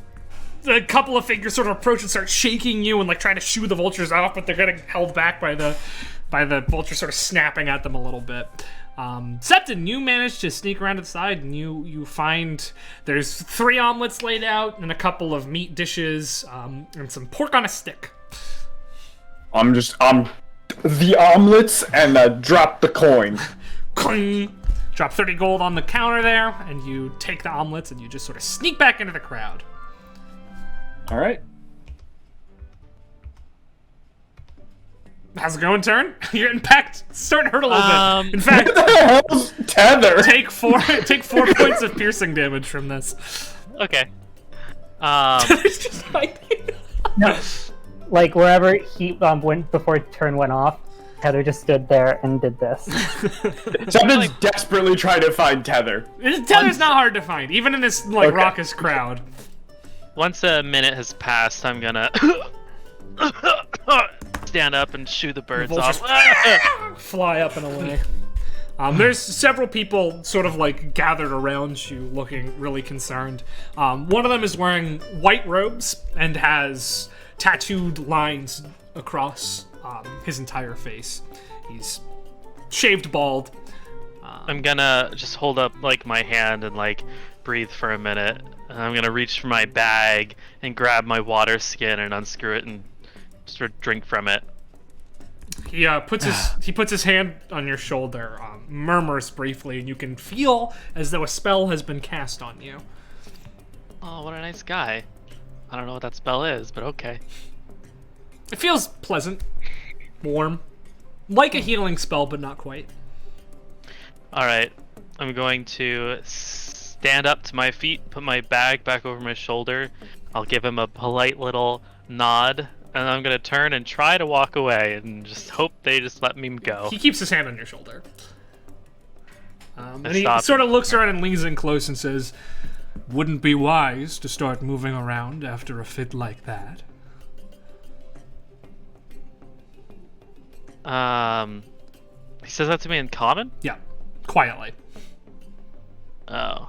A couple of figures sort of approach and start shaking you and like trying to shoo the vultures off, but they're getting held back by the vultures sort of snapping at them a little bit. Septon, you manage to sneak around to the side and you find there's 3 omelets laid out and a couple of meat dishes and some pork on a stick. The omelets and drop the coin. Cling. drop 30 gold on the counter there, and you take the omelets and you just sort of sneak back into the crowd. All right. How's it going, Turn? You're getting packed. It's starting to hurt a little bit. In fact, What the hell's Tether? take 4 points of piercing damage from this. Okay. It's just hiding. No, like wherever he went before turn went off, Heather just stood there and did this. Something's desperately trying to find Tether. Tether's not hard to find, even in this like Okay. raucous crowd. Once a minute has passed, I'm gonna stand up and shoo the birds vultures off. fly up and away. There's several people sort of like gathered around you looking really concerned. One of them is wearing white robes and has tattooed lines across his entire face. He's shaved bald. I'm gonna just hold up like my hand and like breathe for a minute. And I'm gonna reach for my bag and grab my water skin and unscrew it and sort of drink from it. He puts his hand on your shoulder, murmurs briefly, and you can feel as though a spell has been cast on you. Oh, what a nice guy. I don't know what that spell is, but okay. It feels pleasant, warm, like a healing spell, but not quite. Alright, I'm going to stand up to my feet, put my bag back over my shoulder. I'll give him a polite little nod, and I'm gonna turn and try to walk away and just hope they just let me go. He keeps his hand on your shoulder. And he stop. sort of looks around and leans in close and says, "Wouldn't be wise to start moving around after a fit like that." He says that to me in common? Yeah, quietly. Oh.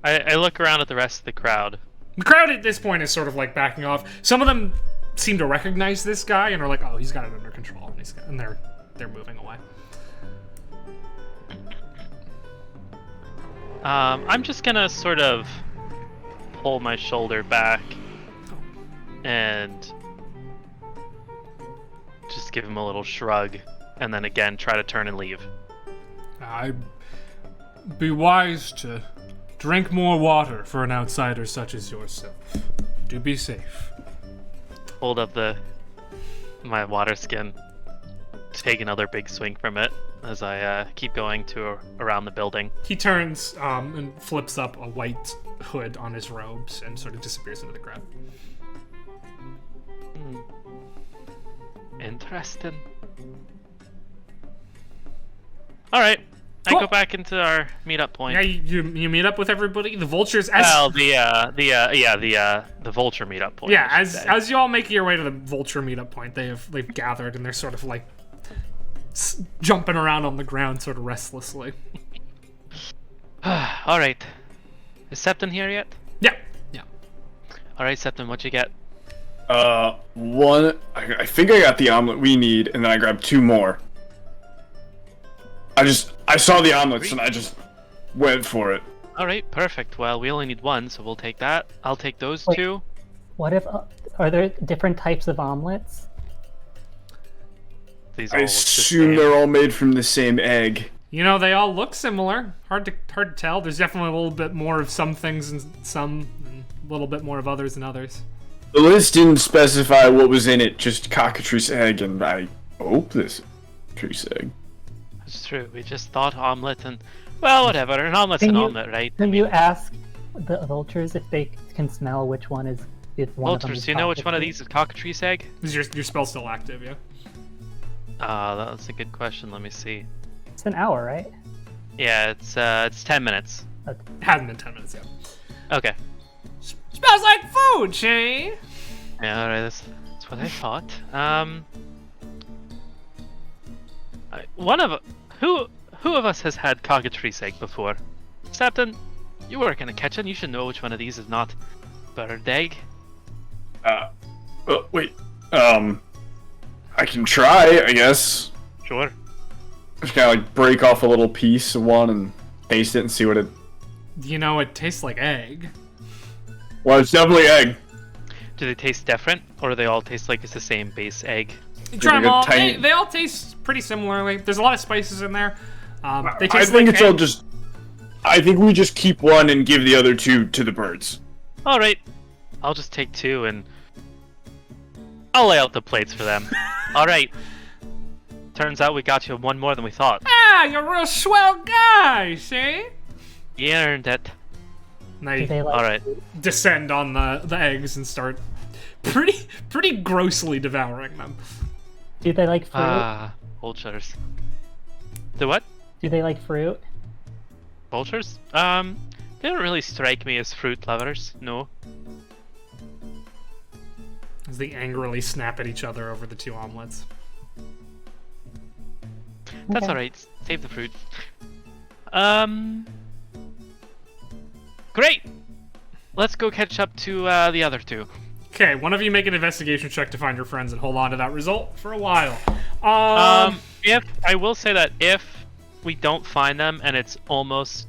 I look around at the rest of the crowd. The crowd at this point is sort of like backing off. Some of them seem to recognize this guy and are like, "Oh, he's got it under control," and they're moving away. I'm just gonna sort of pull my shoulder back and just give him a little shrug, and then again try to turn and leave. I'd be wise to drink more water for an outsider such as yourself. Do be safe. Hold up my water skin, take another big swing from it as I keep going to around the building. He turns and flips up a white hood on his robes and sort of disappears into the crowd. Interesting. All right, Cool. I go back into our meetup point. Yeah, you meet up with everybody. The vultures, as Well, the vulture meetup point. yeah, I should say. as you all make your way to the vulture meetup point, they've gathered and they're sort of like jumping around on the ground, sort of restlessly. All right, is Septon here yet? Yeah. All right, Septon, what you get? One. I think I got the omelet we need, and then I grabbed 2 more. I saw the omelets and I just went for it. All right, perfect. Well, we only need 1, so we'll take that. I'll take those Wait. 2. What if are there different types of omelets? These I all look the assume same. they're all made from the same egg. You know, they all look similar. Hard to tell. There's definitely a little bit more of some things and some, and a little bit more of others than others. The list didn't specify what was in it, just cockatrice egg, and I hope this is cockatrice egg. It's true. We just thought omelet and well, whatever. An omelet's Can an you- omelet, right? Can you ask the vultures if they can smell which one is if one of them Vultures, is do you know which one of cockatrice? these is cockatrice egg? Is your spell still active? Yeah. That's a good question. Let me see. It's an hour, right? Yeah, it's 10 minutes. It hasn't been 10 minutes yet. Okay. Smells like food, Shane. Yeah, all right. That's what I thought. Who of us has had cockatrice egg before? Septon, you work in a kitchen. You should know which one of these is not bird egg. Wait. I can try, I guess. Sure. Just kind of like break off a little piece of one and taste it and see what it. You know, it tastes like egg. Well, it's definitely egg. Do they taste different, or do they all taste like it's the same base egg? You try like them a all. tiny- They all taste pretty similarly. There's a lot of spices in there. They I taste think like it's all just. I think we just keep one and give the other 2 to the birds. All right, I'll just take 2 and I'll lay out the plates for them. All right. Turns out we got you 1 more than we thought. Ah, you're a real swell guy, see? You earned it. And Do they they like All right. descend on the eggs and start pretty grossly devouring them. Do they like fruit? Ah, vultures. The what? Do they like fruit? Vultures? They don't really strike me as fruit lovers. No. As they angrily snap at each other over the 2 omelets. That's Okay. alright. Save the fruit. Great! Let's go catch up to the other 2. Okay, one of you make an investigation check to find your friends and hold on to that result for a while. If I will say that if we don't find them and it's almost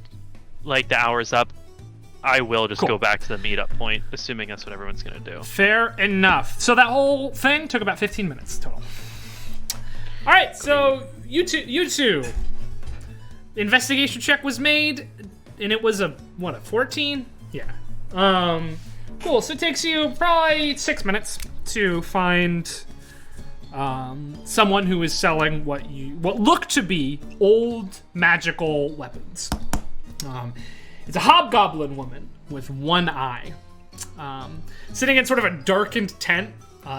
like the hour's up, I will just Cool. go back to the meetup point, assuming that's what everyone's gonna do. Fair enough. So that whole thing took about 15 minutes total. All right, so you two. Investigation check was made, and it was a 14? Yeah. Cool. So it takes you probably 6 minutes to find someone who is selling what look to be old magical weapons. It's a hobgoblin woman with 1 eye, sitting in sort of a darkened tent.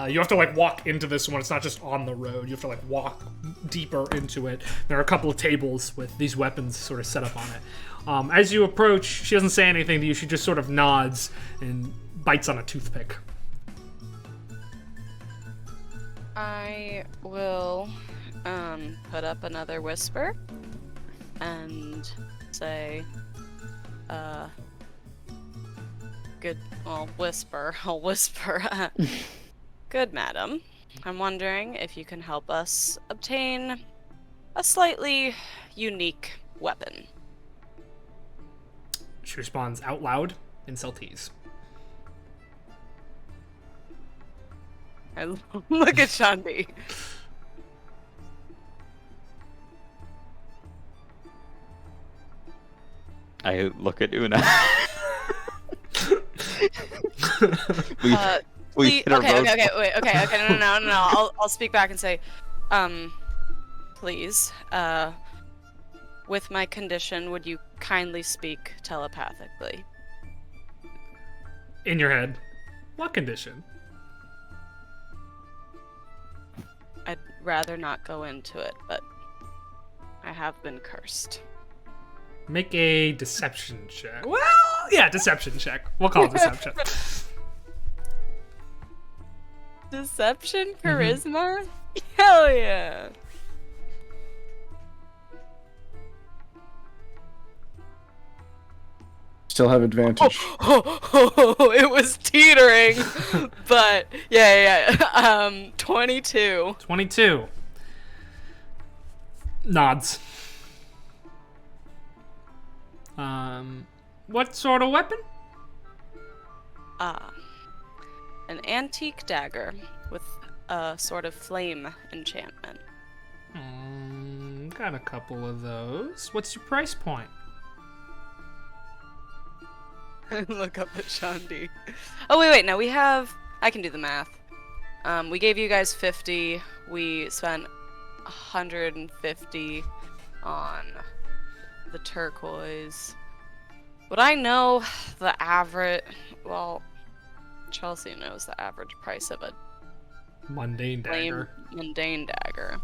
You have to like walk into this one. It's not just on the road. You have to like walk deeper into it. There are a couple of tables with these weapons sort of set up on it. As you approach, she doesn't say anything to you. She just sort of nods and bites on a toothpick. I will put up another whisper and say, good, well, whisper, I'll whisper. Good madam, I'm wondering if you can help us obtain a slightly unique weapon. She responds out loud in Celtese. I look at Shandi. I look at Una. we hit a Okay, road. no. I'll speak back and say, please, with my condition, would you kindly speak telepathically? In your head, what condition? I'd rather not go into it, but I have been cursed. Make a deception check. Well, yeah, deception check. We'll call it deception. Deception? Charisma? Hell yeah! Still have advantage. It was teetering, but yeah. 22. 22. Nods. What sort of weapon? An antique dagger with a sort of flame enchantment. Got a couple of those. What's your price point? Look up at Shandi. Oh, wait, no, we have... I can do the math. We gave you guys 50. We spent 150 on the turquoise. Would I know the average... Well, Chelsea knows the average price of a Mundane dagger. mundane dagger.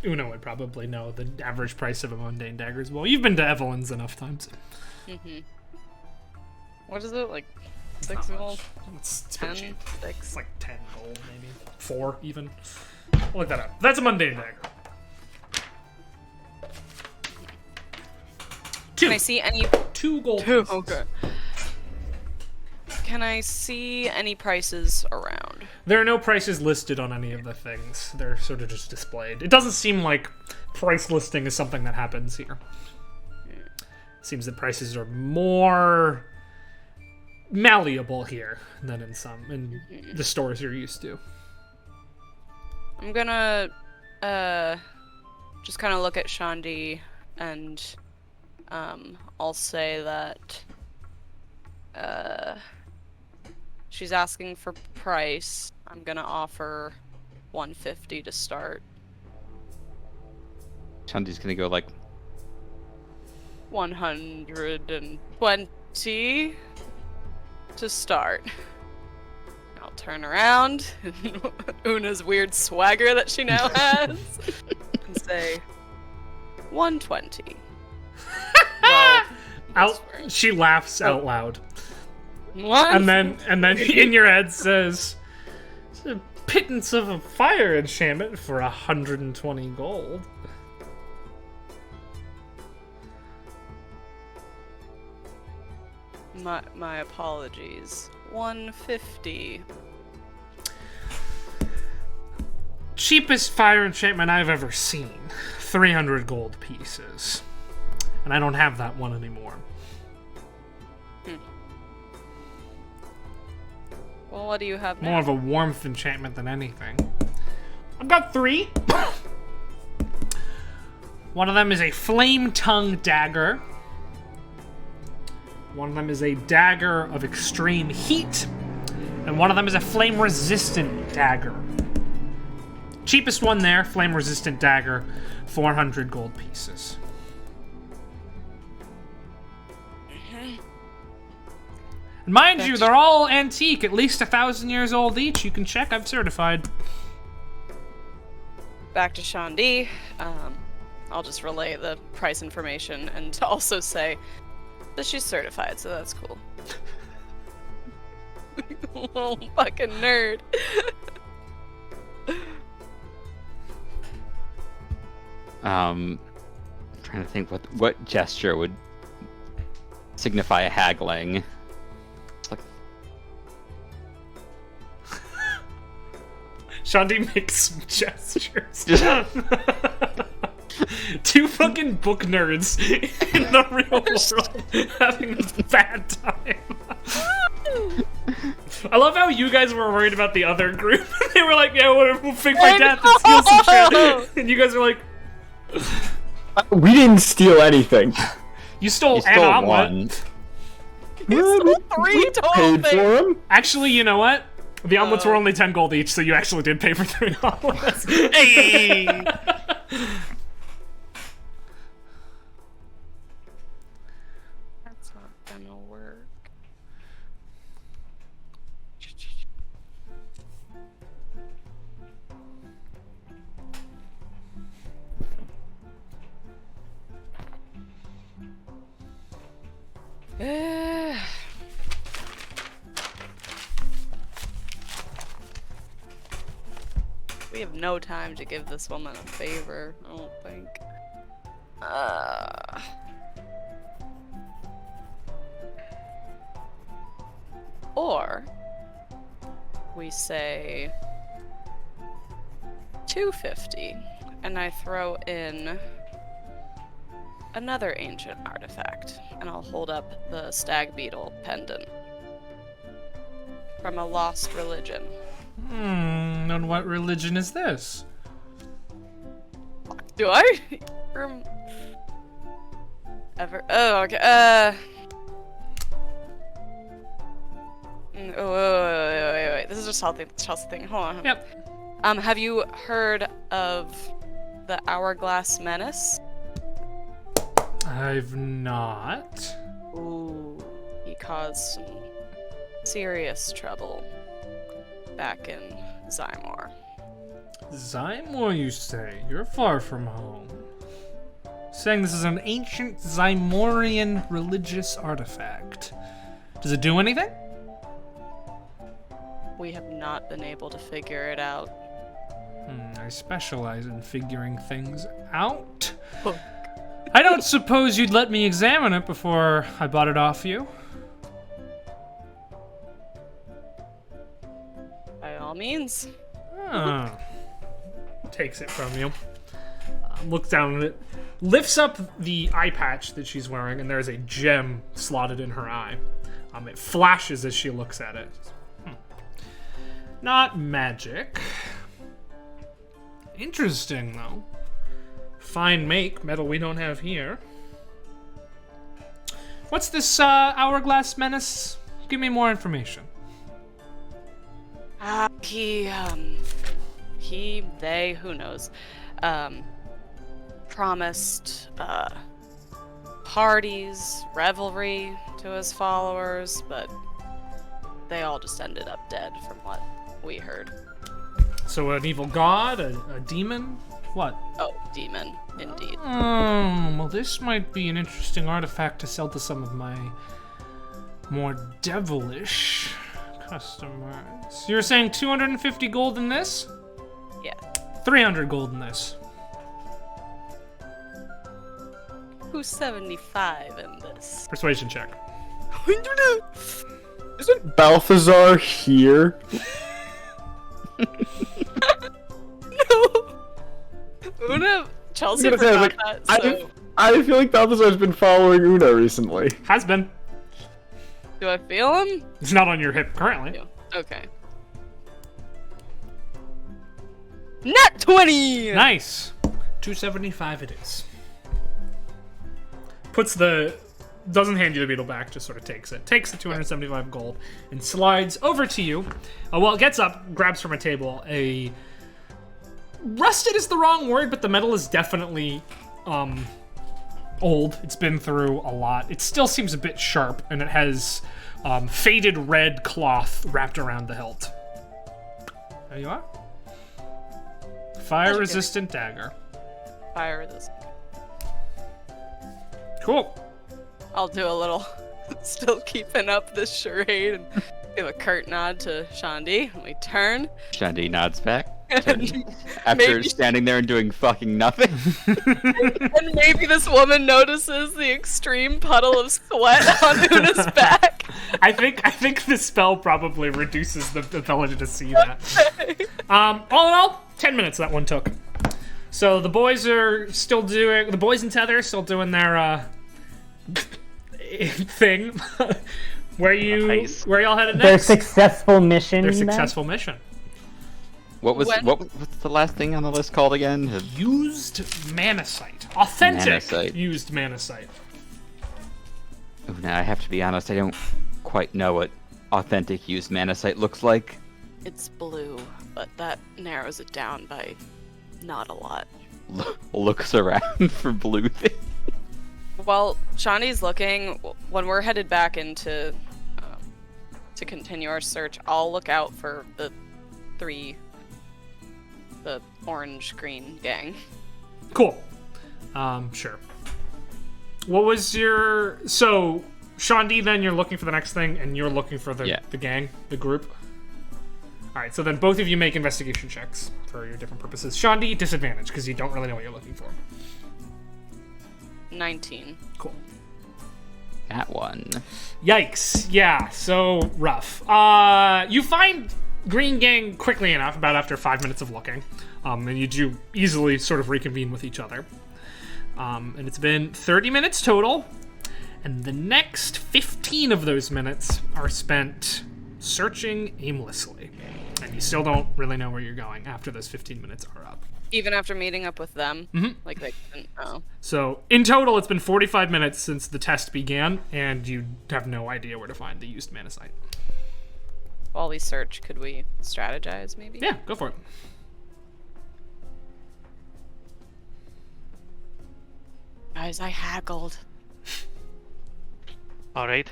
Una would probably know the average price of a mundane dagger as well. You've been to Evelyn's enough times. What is it, like 6 gold? It's 10? pretty cheap. 6? It's like 10 gold, maybe. 4 even. I'll look that up. That's a mundane dagger. 2. Can I see any... 2 gold. Two, pieces. okay. Can I see any prices around? There are no prices listed on any of the things. They're sort of just displayed. It doesn't seem like price listing is something that happens here. It seems that prices are more malleable here than in the stores you're used to. I'm gonna just kind of look at Shandi, and I'll say that she's asking for price. I'm gonna offer 150 to start. Shandi's gonna go like 120 to start. I'll turn around, Una's weird swagger that she now has, and say 120. Well, She laughs out loud. what? And then in your head says, "It's a pittance of a fire enchantment for 120 gold." My apologies. 150. Cheapest fire enchantment I've ever seen. 300 gold pieces. And I don't have that one anymore. Well, what do you have now? More of a warmth enchantment than anything. I've got 3. One of them is a flame tongue dagger. One of them is a dagger of extreme heat. And one of them is a flame resistant dagger. Cheapest one there, flame resistant dagger, 400 gold pieces. And mind you, they're all antique, at least 1,000 years old each. You can check, I've certified. Back to Shandi. I'll just relay the price information and also say that she's certified, so that's cool. Little fucking nerd. trying to think what gesture would signify a haggling. It's like Shandi makes some gestures. 2 fucking book nerds in the real world having a bad time. I love how you guys were worried about the other group. They were like, yeah, we'll fake my death and steal some shit. And you guys were like, We didn't steal anything. you stole you an stole omelet. one. We Three total paid things. for them. Actually, you know what? The omelets were only 10 gold each, so you actually did pay for 3 omelets. Hey! That's not gonna work. We have no time to give this woman a favor, I don't think. Or we say 250, and I throw in another ancient artifact, and I'll hold up the stag beetle pendant from a lost religion. And what religion is this? Do I? Oh, okay. Wait. This is just Chelsea thing. Hold on. Yep. Have you heard of the Hourglass Menace? I've not. Ooh, he caused some serious trouble back in Zymor. Zymor, you say? You're far from home. Saying this is an ancient Zymorian religious artifact. Does it do anything? We have not been able to figure it out. I specialize in figuring things out. I don't suppose you'd let me examine it before I bought it off you? By all means. Takes it from you. Looks down at it. Lifts up the eye patch that she's wearing, and there's a gem slotted in her eye. It flashes as she looks at it. Not magic. Interesting, though. fine make, metal we don't have here. What's this hourglass menace? Give me more information. They, who knows, promised, parties, revelry to his followers, but they all just ended up dead from what we heard. So an evil god, a demon? What? Oh, demon, indeed. Well, this might be an interesting artifact to sell to some of my more devilish customers. You're saying 250 gold in this? Yeah. 300 gold in this. Who's 75 in this? Persuasion check. Isn't Balthazar here? Una, Chelsea I was gonna say, forgot like, that, so I feel like Balthazar's been following Una recently. Has been. do I feel him? It's not on your hip currently. Yeah. Okay. Nat 20! Nice. 275 it is. Doesn't hand you the beetle back, just sort of takes it. Takes the 275 gold and slides over to you. Well, it gets up, grabs from a table rusted is the wrong word, but the metal is definitely old. It's been through a lot. It still seems a bit sharp, and it has faded red cloth wrapped around the hilt. There you are. Fire-resistant dagger. Fire resistant. Cool. I'll do a little, still keeping up this charade and give a curt nod to Shandi. And we turn. Shandi nods back. And After maybe, standing there and doing fucking nothing. and maybe this woman notices the extreme puddle of sweat on Una's back. I think the spell probably reduces the ability to see that. All in all, 10 minutes that one took. So the boys and Tether are still doing their thing. Where y'all headed Their next? successful mission. Their you meant? successful mission. What's the last thing on the list called again? Used manasite. Authentic Manasite. used manasite. Oh, now I have to be honest, I don't quite know what authentic used manasite looks like. It's blue, but that narrows it down by not a lot. Looks around for blue things. While Shawnee's looking, when we're headed back into to continue our search, I'll look out for the orange-green gang. Cool. Sure. What was your... So, Shandi, then you're looking for the next thing, and you're looking for the gang, the group? Alright, so then both of you make investigation checks for your different purposes. Shandi, disadvantage, because you don't really know what you're looking for. 19. Cool. That one. Yikes. Yeah, so rough. You find Green Gang quickly enough, about after 5 minutes of looking. And you do easily sort of reconvene with each other. And it's been 30 minutes total. And the next 15 of those minutes are spent searching aimlessly. And you still don't really know where you're going after those 15 minutes are up. Even after meeting up with them? Mm-hmm. Like, they couldn't... Oh. So, in total, it's been 45 minutes since the test began, and you have no idea where to find the used manasite. While we search, could we strategize, maybe? Yeah, go for it. Guys, I haggled. Alright,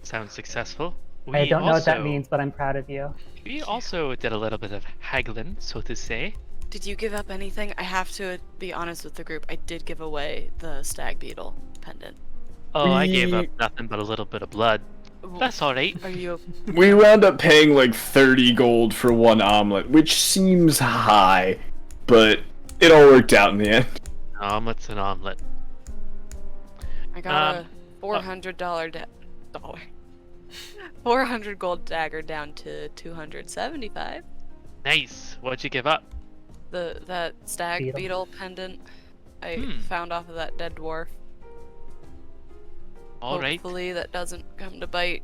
sounds successful. I don't know what that means, but I'm proud of you. We also did a little bit of haggling, so to say. Did you give up anything? I have to be honest with the group. I did give away the stag beetle pendant. Oh, I gave up nothing but a little bit of blood. That's alright. Are you... We wound up paying like 30 gold for one omelet, which seems high, but it all worked out in the end. Omelet's an omelet. I got a $400 400 gold dagger down to 275. Nice. What'd you give up? That stag beetle pendant I found off of that dead dwarf. Alright. Hopefully that doesn't come to bite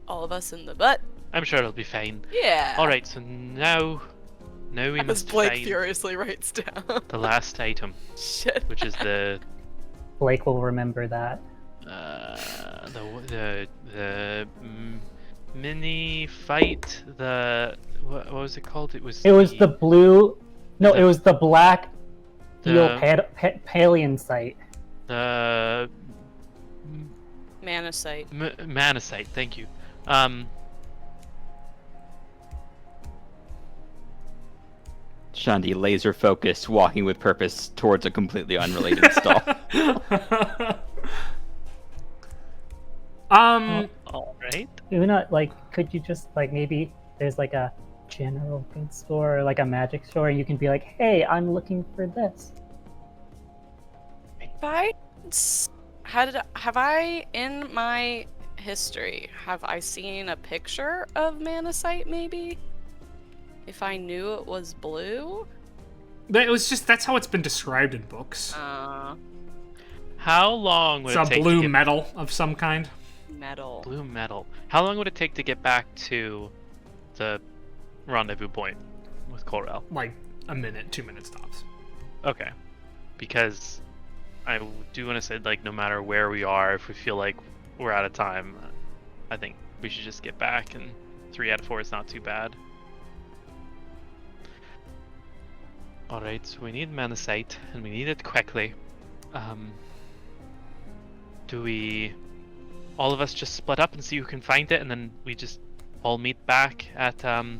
all of us in the butt. I'm sure it'll be fine. Yeah. Alright, so now Now we As must Blake find furiously writes down. the last item, Shit. which is the Blake will remember that. mini fight. What was it called? It was The blue. No, the- it was the black steel the- Palian site. the Manasite. Manasite. Thank you. Shandi, laser focused, walking with purpose towards a completely unrelated stall. All right. Una, like, could you just like maybe there's like a general goods store or like a magic store, and you can be like, "Hey, I'm looking for this." Have I in my history have I seen a picture of Manasite maybe? If I knew it was blue? It was just that's how it's been described in books. How long would It's it a take blue to get metal of some kind. Metal. blue metal? How long would it take to get back to the rendezvous point with Corel? Like a minute, 2 minutes tops. Okay, because I do want to say, like, no matter where we are, if we feel like we're out of time, I think we should just get back, and 3 out of 4 is not too bad. Alright, so we need Manasite, and we need it quickly. Do we all of us just split up and see who can find it, and then we just all meet back at the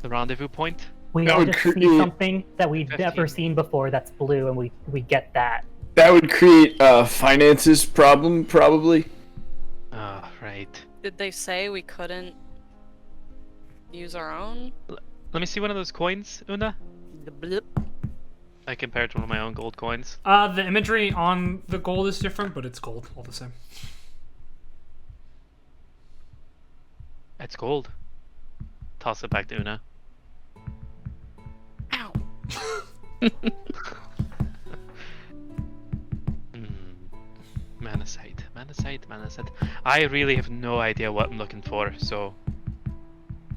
rendezvous point? We That all would just see create- something that we've 15. never seen before that's blue, and we get that. That would create a finances problem, probably. Oh, right. Did they say we couldn't use our own? Let me see one of those coins, Una. The blip. I compared to one of my own gold coins. The imagery on the gold is different, but it's gold all the same. It's gold. Toss it back to Una. Ow. Manasite. I really have no idea what I'm looking for, so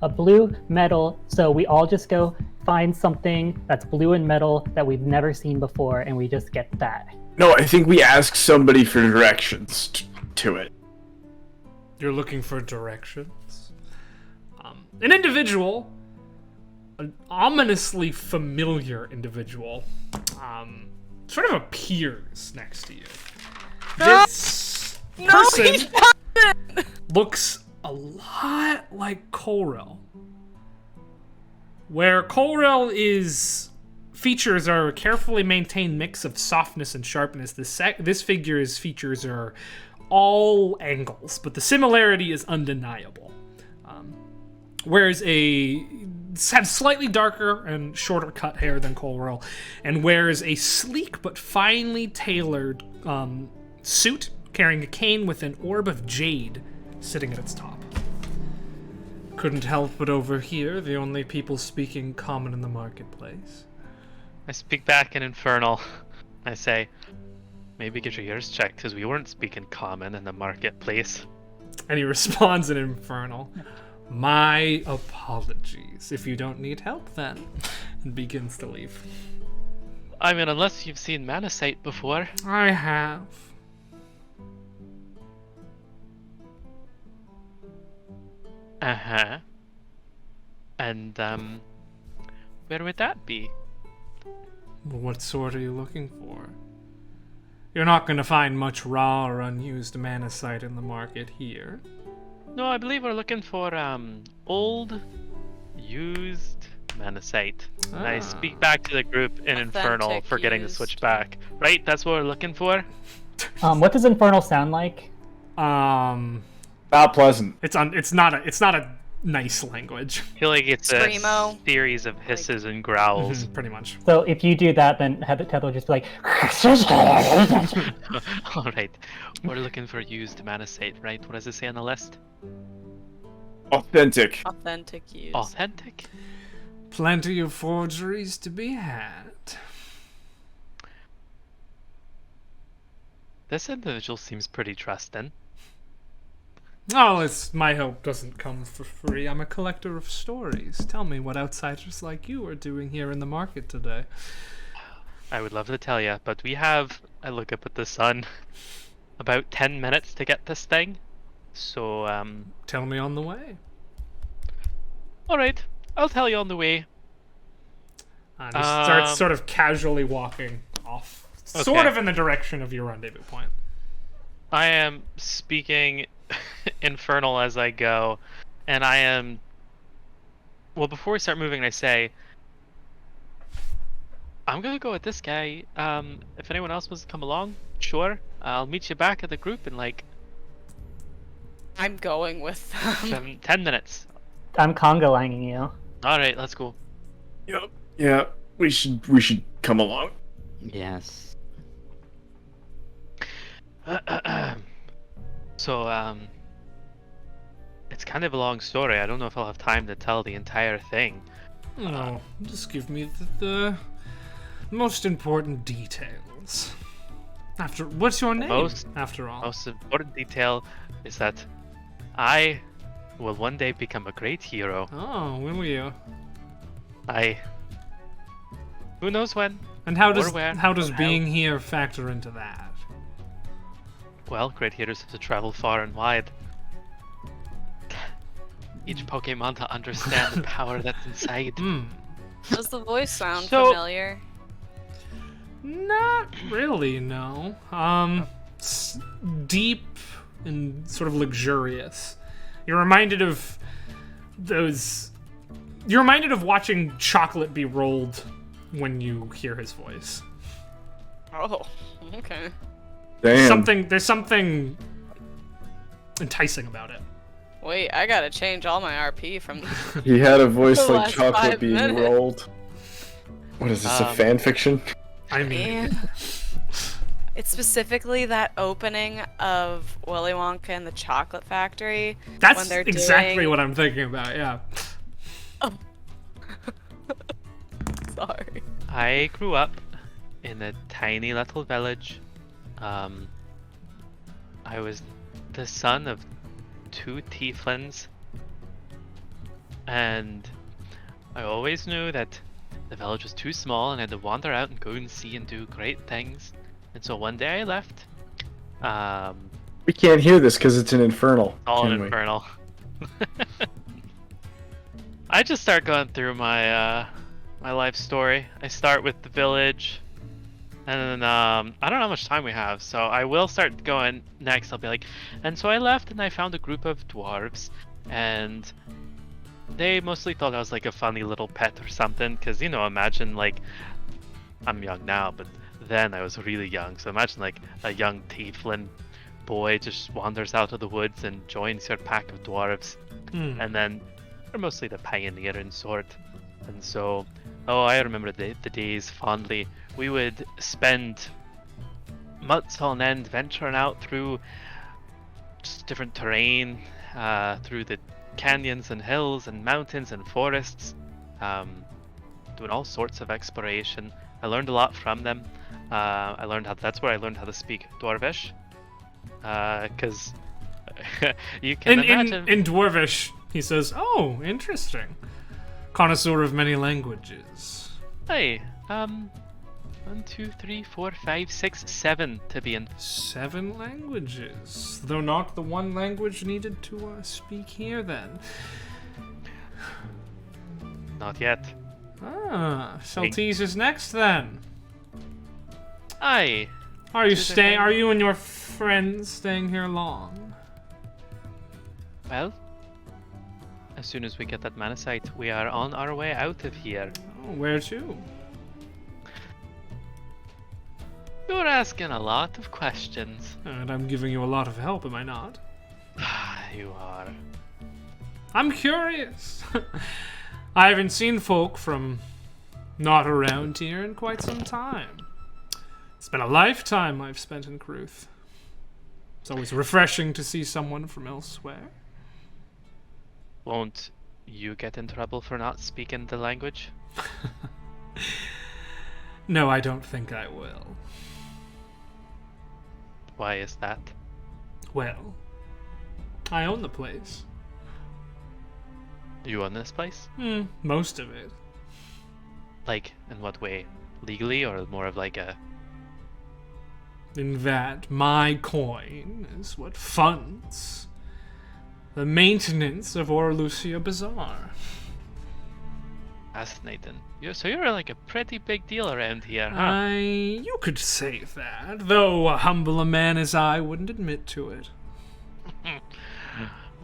A blue metal, so we all just go find something that's blue and metal that we've never seen before, and we just get that. No, I think we ask somebody for directions to it. You're looking for directions. An individual, an ominously familiar individual, sort of appears next to you. This person looks a lot like Corel. Where Corel features are a carefully maintained mix of softness and sharpness. This figure's features are all angles, but the similarity is undeniable. Whereas has slightly darker and shorter cut hair than Corel, and wears a sleek but finely tailored suit, carrying a cane with an orb of jade sitting at its top. Couldn't help but overhear the only people speaking common in the marketplace. I speak back in Infernal. I say, maybe get your ears checked, because we weren't speaking common in the marketplace. And he responds in Infernal, "My apologies. If you don't need help, then," and begins to leave. I mean, unless you've seen Manasite before. I have. Uh-huh. And, where would that be? What sort are you looking for? You're not going to find much raw or unused manasite in the market here. No, I believe we're looking for, old, used Manasite. I Ah. speak back to the group in Infernal, Authentic forgetting to used. switch back. Right? That's what we're looking for? What does Infernal sound like? Not pleasant. It's not a nice language. I feel like it's a Screamo. series of hisses and growls. Pretty much. So if you do that, then Tether will just be like, Alright, we're looking for used Manasite, right? What does it say on the list? Authentic. Authentic use. Authentic? Plenty of forgeries to be had. This individual seems pretty trusting. Oh, my help doesn't come for free. I'm a collector of stories. Tell me what outsiders like you are doing here in the market today. I would love to tell you, but we have, I look up at the sun, about 10 minutes to get this thing. So, Tell me on the way. alright, I'll tell you on the way. And he starts sort of casually walking off, sort Okay. of in the direction of your rendezvous point. I am speaking infernal as I go, and I am... Well, before we start moving, I say, I'm gonna go with this guy. If anyone else wants to come along, sure. I'll meet you back at the group in like I'm going with them. 10 minutes. I'm conga lining you. Alright, let's go. Yep. Yeah, we should come along. Yes. So, it's kind of a long story. I don't know if I'll have time to tell the entire thing. No, just give me the most important details. What's your name, after all? Most important detail is that I will one day become a great hero. Oh, will you? Who knows when? And how Or does where, how does or how. being here factor into that? Well, great heroes have to travel far and wide. Each Pokemon to understand the power that's inside. Does the voice sound So- familiar? Not really, no. Deep and sort of luxurious. You're reminded of those. You're reminded of watching chocolate be rolled when you hear his voice. Oh, okay. Damn. There's something enticing about it. Wait, I gotta change all my RP from. He had a voice The like last chocolate 5 being minutes. rolled. What is this, a fan fiction? I mean, And it's specifically that opening of Willy Wonka and the Chocolate Factory. that's when they're exactly doing... what I'm thinking about. Yeah. Sorry. I grew up in a tiny little village. I was the son of 2 tieflings, and I always knew that the village was too small and I had to wander out and go and see and do great things. And so one day I left. We can't hear this because it's an infernal. All can an we? infernal. I just start going through my my life story. I start with the village, and then I don't know how much time we have, so I will start going next. I'll be like, and so I left and I found a group of dwarves, and they mostly thought I was like a funny little pet or something, because, you know, imagine like, I'm young now, but then I was really young, so imagine like a young tiefling boy just wanders out of the woods and joins your pack of dwarves, and then they're mostly the pioneering sort, and so, oh, I remember the days fondly. We would spend months on end venturing out through just different terrain, through the canyons and hills and mountains and forests, doing all sorts of exploration. I learned a lot from them. That's where I learned how to speak Dwarvish, because you can imagine. In Dwarvish, he says, "Oh, interesting. Connoisseur of many languages." Hey, 1, 2, 3, 4, 5, 6, 7 to be in. 7 languages, though not the one language needed to speak here. Then, Not yet. Saltese is next. Then, Aye. are you Choose a staying? Are language. you and your friends staying here long? Well, as soon as we get that manasite, we are on our way out of here. Oh, where to? You're asking a lot of questions. And I'm giving you a lot of help, am I not? You are. I'm curious. I haven't seen folk from not around here in quite some time. It's been a lifetime I've spent in Kruth. It's always refreshing to see someone from elsewhere. Won't you get in trouble for not speaking the language? No, I don't think I will. Why is that? Well, I own the place. You own this place? Most of it. Like, in what way? Legally, or more of like a... In that my coin is what funds the maintenance of Kruuthian Bazaar. Fascinating. So you're like a pretty big deal around here, huh? You could say that, though humble a man as I wouldn't admit to it.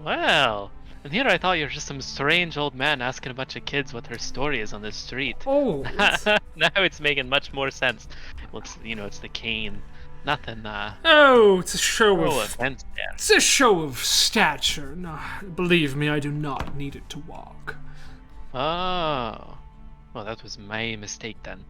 Well, and here I thought you were just some strange old man asking a bunch of kids what their story is on the street. Oh, Now it's making much more sense. Well, it's the cane. Nothing, it's a show no of offense there. it's a show of stature. No, believe me, I do not need it to walk. Oh. Well, that was my mistake then.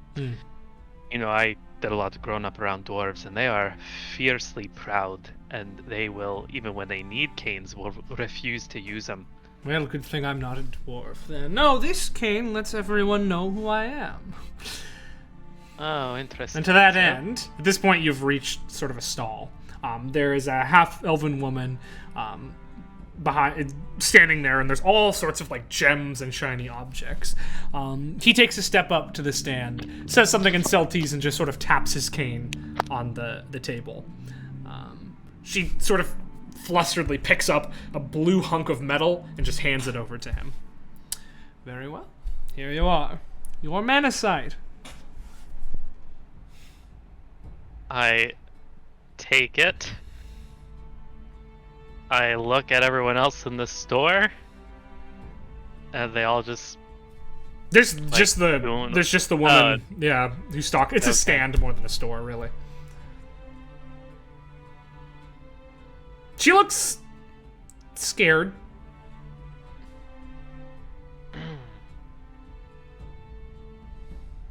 I did a lot growing up around dwarves, and they are fiercely proud, and they will, even when they need canes, will refuse to use them. Well, good thing I'm not a dwarf then. No, this cane lets everyone know who I am. Oh, interesting. And to that end, at this point you've reached sort of a stall. There is a half-elven woman standing there, and there's all sorts of like gems and shiny objects. He takes a step up to the stand, says something in Celtese, and just sort of taps his cane on the table. She sort of flusteredly picks up a blue hunk of metal and just hands it over to him. Very well. Here you are. Your manasite. I take it. I look at everyone else in the store, and they all just... There's just the woman, who's stalking. It's a Okay. stand more than a store, really. She looks scared.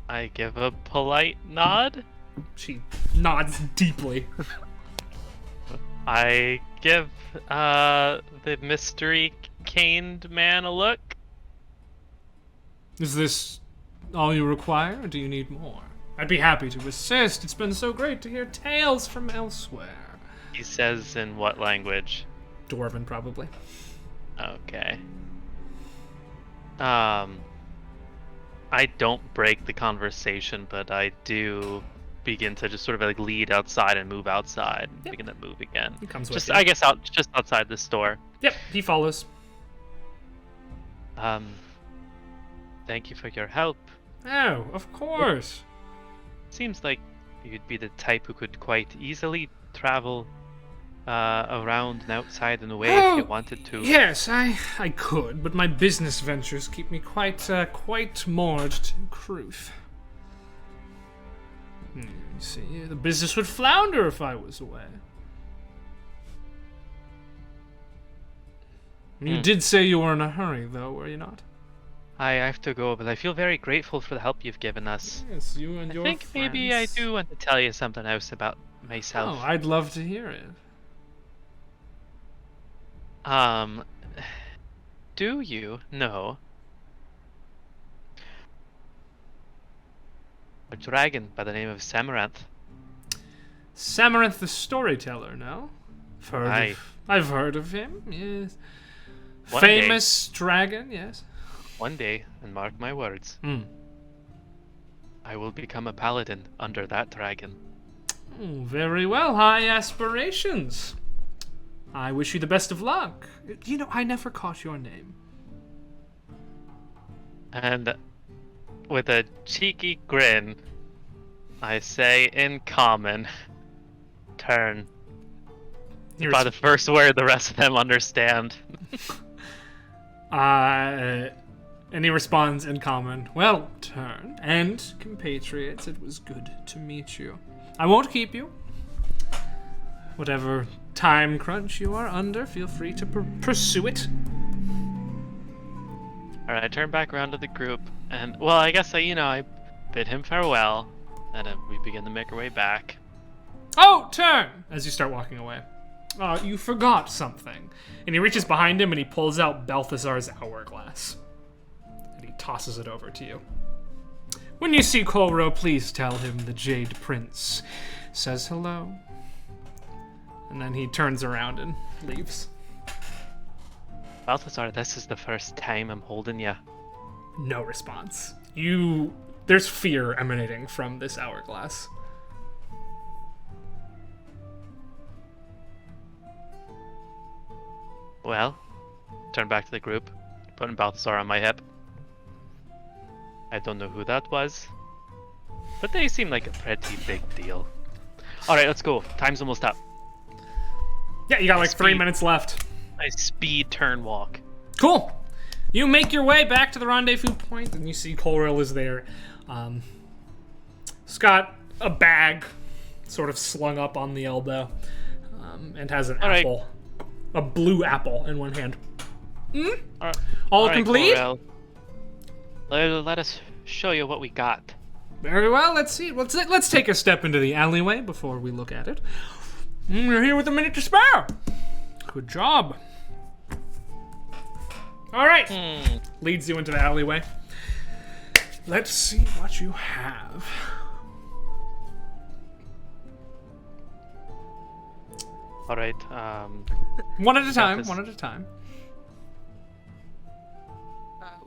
I give a polite nod. She nods deeply. I give the mystery caned man a look. Is this all you require, or do you need more? I'd be happy to assist. It's been so great to hear tales from elsewhere. He says in what language? Dwarven, probably. Okay. I don't break the conversation, but I do begin to just sort of like lead outside and move outside. Yep. Begin to move again. He comes with Just you. I guess just outside the store. Yep, he follows. Thank you for your help. Oh, of course. Seems like you'd be the type who could quite easily travel around and outside and away if you wanted to. Yes, I could, but my business ventures keep me quite moored to Kruth. You see, the business would flounder if I was away. You did say you were in a hurry, though, were you not? I have to go, but I feel very grateful for the help you've given us. Yes, you and I your think friends. maybe I do want to tell you something else about myself. Oh, I'd love to hear it. Do you know a dragon by the name of Samaranth? Samaranth the Storyteller, no? Aye. I've heard of him, yes. One Famous dragon, yes. One day, and mark my words, Hmm. I will become a paladin under that dragon. Oh, very well, high aspirations. I wish you the best of luck. You know, I never caught your name. And with a cheeky grin, I say in common, turn. By the first word, the rest of them understand. And he responds in common, well, turn. And, compatriots, it was good to meet you. I won't keep you. Whatever time crunch you are under, feel free to pursue it. Alright, I turn back around to the group, and, well, I guess I bid him farewell, and we begin to make our way back. Oh, turn! As you start walking away. You forgot something. And he reaches behind him and he pulls out Balthazar's hourglass. And he tosses it over to you. When you see Kolro, please tell him the Jade Prince says hello. And then he turns around and leaves. Balthazar, this is the first time I'm holding you. No response. There's fear emanating from this hourglass. Well, turn back to the group, putting Balthazar on my hip. I don't know who that was, but they seem like a pretty big deal. Alright, let's go. Time's almost up. Yeah, you got like 3 Speed. minutes left. I speed turn walk. Cool. You make your way back to the rendezvous point, and you see Colrell is there. He's got a bag sort of slung up on the elbow, and has an Alright. apple. A blue apple in one hand. Alright, All complete? Corel. Let us show you what we got. Very well, let's see. Let's take a step into the alleyway before we look at it. You're here with a minute to spare. Good job. All right. Leads you into the alleyway. Let's see what you have. Alright, One at a time. this- One at a time.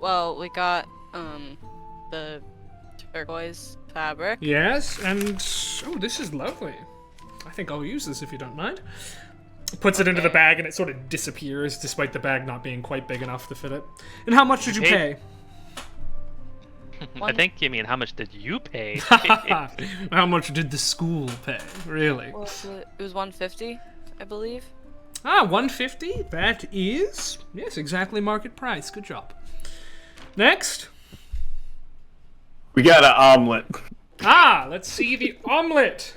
Well, we got the turquoise fabric. Yes, and oh, this is lovely. I think I'll use this if you don't mind. Puts it into the bag and it sort of disappears, despite the bag not being quite big enough to fit it. And how much did you pay? I think you mean how much did you pay? How much did the school pay? Really? What was it? It was 150, I believe. Ah, 150. That is, yes, exactly market price. Good job. Next. We got an omelet. Ah, let's see the omelet.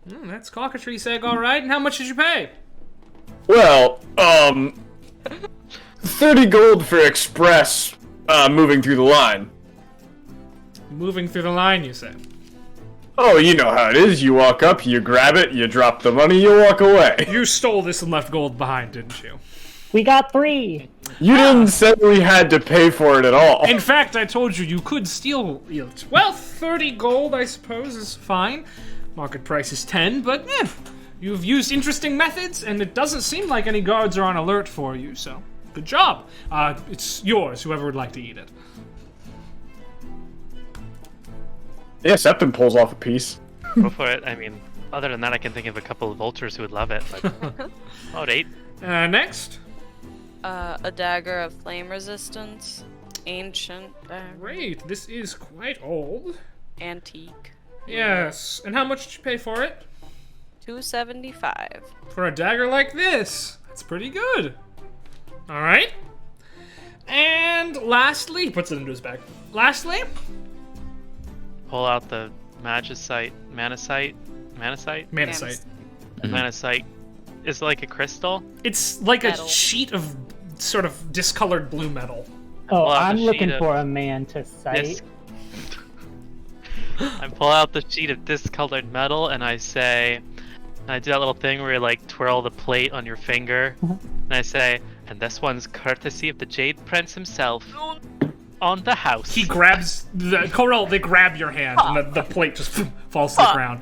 That's cockatrice egg, all right. And how much did you pay? Well, 30 gold for express moving through the line. Moving through the line, you say. Oh, you know how it is. You walk up, you grab it, you drop the money, you walk away. You stole this and left gold behind, didn't you? We got 3. You didn't say we had to pay for it at all. In fact, I told you you could steal it. Well, 30 gold, I suppose, is fine. Market price is 10, but you've used interesting methods, and it doesn't seem like any guards are on alert for you, so good job. It's yours, whoever would like to eat it. Yeah, Septim pulls off a piece. Go for it. I mean, other than that, I can think of a couple of vultures who would love it. But... Alright. Next. A dagger of flame resistance. Ancient dagger. Great, this is quite old. Antique. Yes, and how much did you pay for it? 275. For a dagger like this. That's pretty good. All right. And lastly, he puts it into his bag. Lastly, Pull out the Magicite, Manasite. Manasite. Manasite is like a crystal. It's like Metal. a sheet of sort of discolored blue metal. Oh, Well, I'm the looking sheet of for a man to sight. This. I pull out the sheet of discolored metal and I say, and I do that little thing where you like twirl the plate on your finger, and I say, and this one's courtesy of the Jade Prince himself on the house. He grabs the Corel. They grab your hand, and the plate just falls to the ground.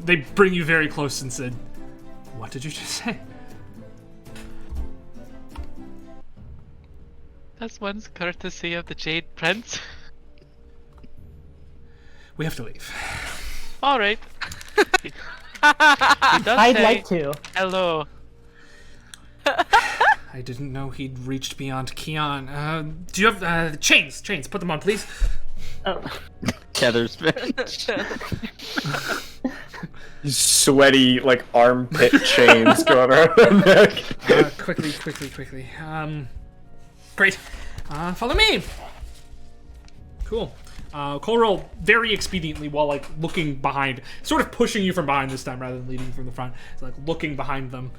They bring you very close and said, "What did you just say?" This one's courtesy of the Jade Prince. We have to leave. All right. He does I'd say like to. hello. I didn't know he'd reached beyond Keon. Do you have chains? Chains. Put them on, please. Oh. Tether's finished. Sweaty, like, armpit chains going around her neck. Quickly. Great. Follow me. Cool. Colrell very expediently, while like looking behind, sort of pushing you from behind this time rather than leading you from the front. It's like looking behind them.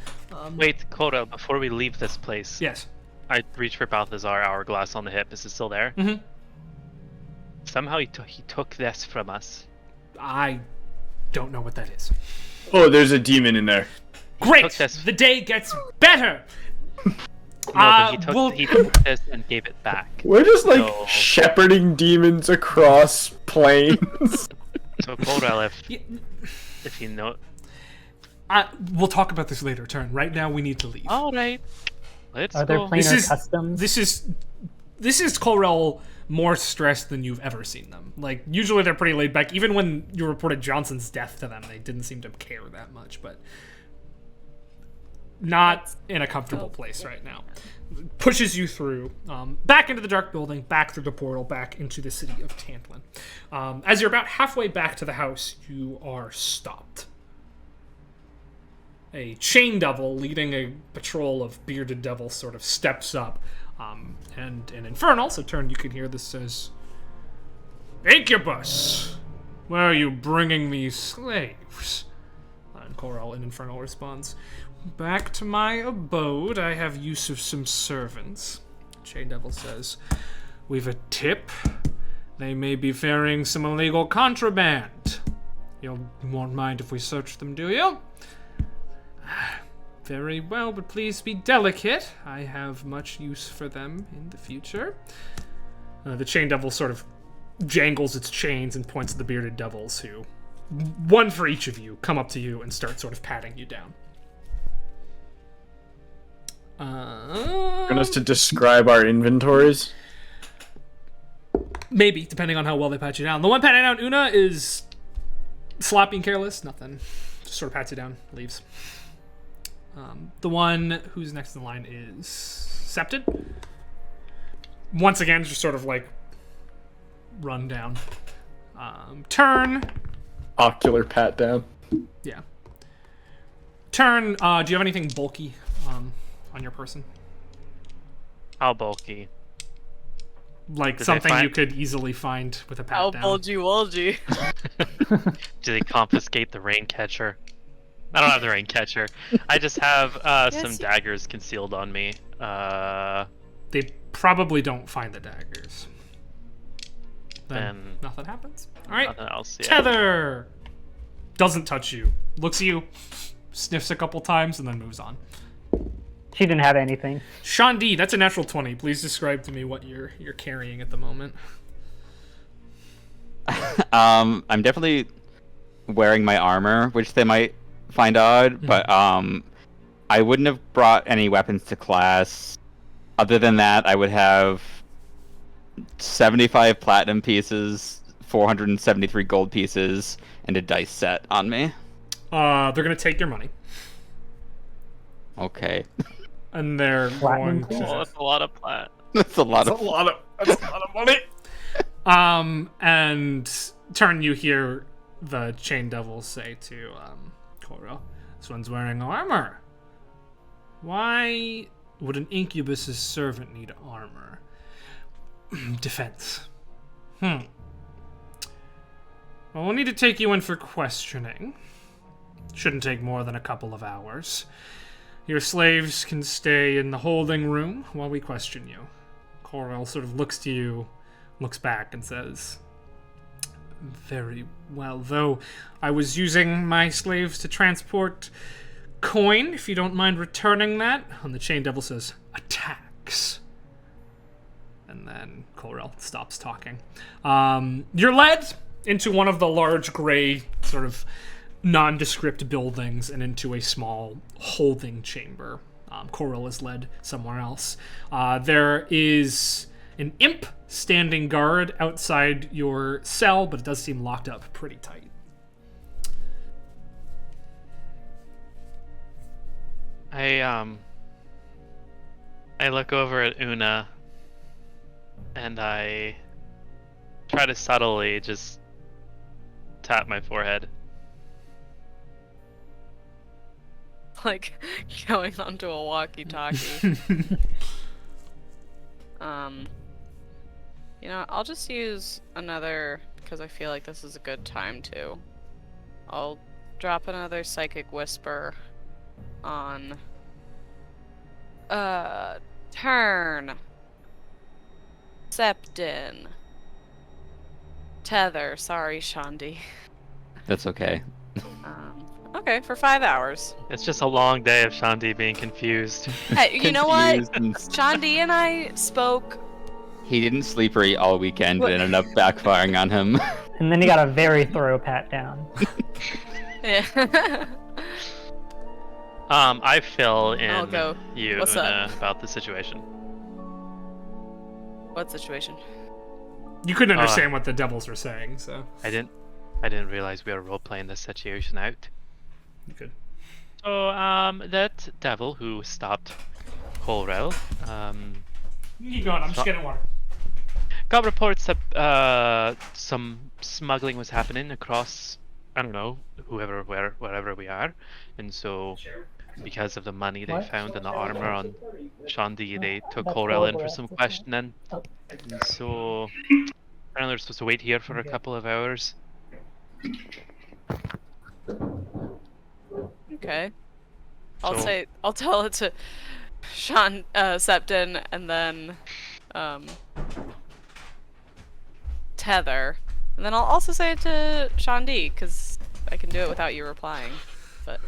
Wait, Cora, before we leave this place, Yes. I reach for Balthazar, hourglass on the hip. Is it still there? Mhm. Somehow he took this from us. I don't know what that is. Oh, there's a demon in there. Great. took this. The day gets better. No, but he we'll- took this and gave it back. We're just like No. shepherding demons across plains. So Cora, Yeah, if you know, we'll talk about this later. Turn. Right now, we need to leave. all right. Let's Are there go. planar customs? This is Corel more stressed than you've ever seen them. Like, usually they're pretty laid back. Even when you reported Johnson's death to them, they didn't seem to care that much, but not in a comfortable place right now. Pushes you through, back into the dark building, back through the portal, back into the city of Tantlin. As you're about halfway back to the house, you are stopped. A chain devil leading a patrol of bearded devils sort of steps up, and an infernal, so turn, you can hear this, says, "Incubus, where are you bringing these slaves?" And Corel in infernal responds, "Back to my abode. I have use of some servants." Chain devil says, "We've a tip. They may be ferrying some illegal contraband. You won't mind if we search them, do you?" "Very well, but please be delicate. I have much use for them in the future." The chain devil sort of jangles its chains and points to the bearded devils, who, one for each of you, come up to you and start sort of patting you down. Want us to describe our inventories? Maybe, depending on how well they pat you down. The one patting down Una is sloppy and careless. Nothing. Just sort of pats you down, leaves. The one who's next in line is Septed. Once again, just sort of like run down. Turn. Ocular pat down. Yeah. Turn. Do you have anything bulky on your person? How bulky? Like Did they something find- you could easily find with a pat How down. bulgy. Do they confiscate the rain catcher? I don't have the rain catcher. I just have some daggers concealed on me. They probably don't find the daggers. Then Nothing happens. All right. nothing else. Yeah. Tether doesn't touch you. Looks at you, sniffs a couple times, and then moves on. She didn't have anything. Sean D, that's a natural 20. Please describe to me what you're carrying at the moment. I'm definitely wearing my armor, which they might find odd, but I wouldn't have brought any weapons to class. Other than that, I would have 75 platinum pieces, 473 gold pieces, and a dice set on me. They're gonna take your money, Okay. and they're Platinum going Oh, to. that's a lot of plat. That's a lot of... That's a lot of money. And turn, you hear the chain devil say to Corel, "This one's wearing armor. Why would an incubus's servant need armor?" "Defense. Well, we'll need to take you in for questioning. Shouldn't take more than a couple of hours. Your slaves can stay in the holding room while we question you." Corel sort of looks to you, looks back, and says, "Very well, though I was using my slaves to transport coin, if you don't mind returning that." And the chain devil says, "Attacks." And then Corel stops talking. You're led into one of the large gray sort of nondescript buildings and into a small holding chamber. Corel is led somewhere else. There is an imp standing guard outside your cell, but it does seem locked up pretty tight. I look over at Una and I try to subtly just tap my forehead. Like going onto a walkie-talkie. You know, I'll just use another, because I feel like this is a good time to. I'll drop another psychic whisper on Turn, Septin, Tether, sorry Shandi. That's okay. Okay, for 5 hours. It's just a long day of Shandi being confused. Hey, you know what? Confused and Shandi and I spoke. He didn't sleep or eat all weekend. It ended up backfiring on him. And then he got a very thorough pat down. Yeah. I fill in I'll go. you What's up? about the situation. What situation? You couldn't understand what the devils were saying, so I didn't realize we were role playing this situation out. you could. So that devil who stopped Colrell, You keep going. I'm just getting water. got reports that some smuggling was happening across, I don't know, wherever we are, and so because of the money they found in the armor on Shandi, they took Colrell in for some questioning. And so I know they're supposed to wait here for a couple of hours. Okay. So- I'll tell it to Sean Septon and then Tether. And then I'll also say it to Shandi, because I can do it without you replying. But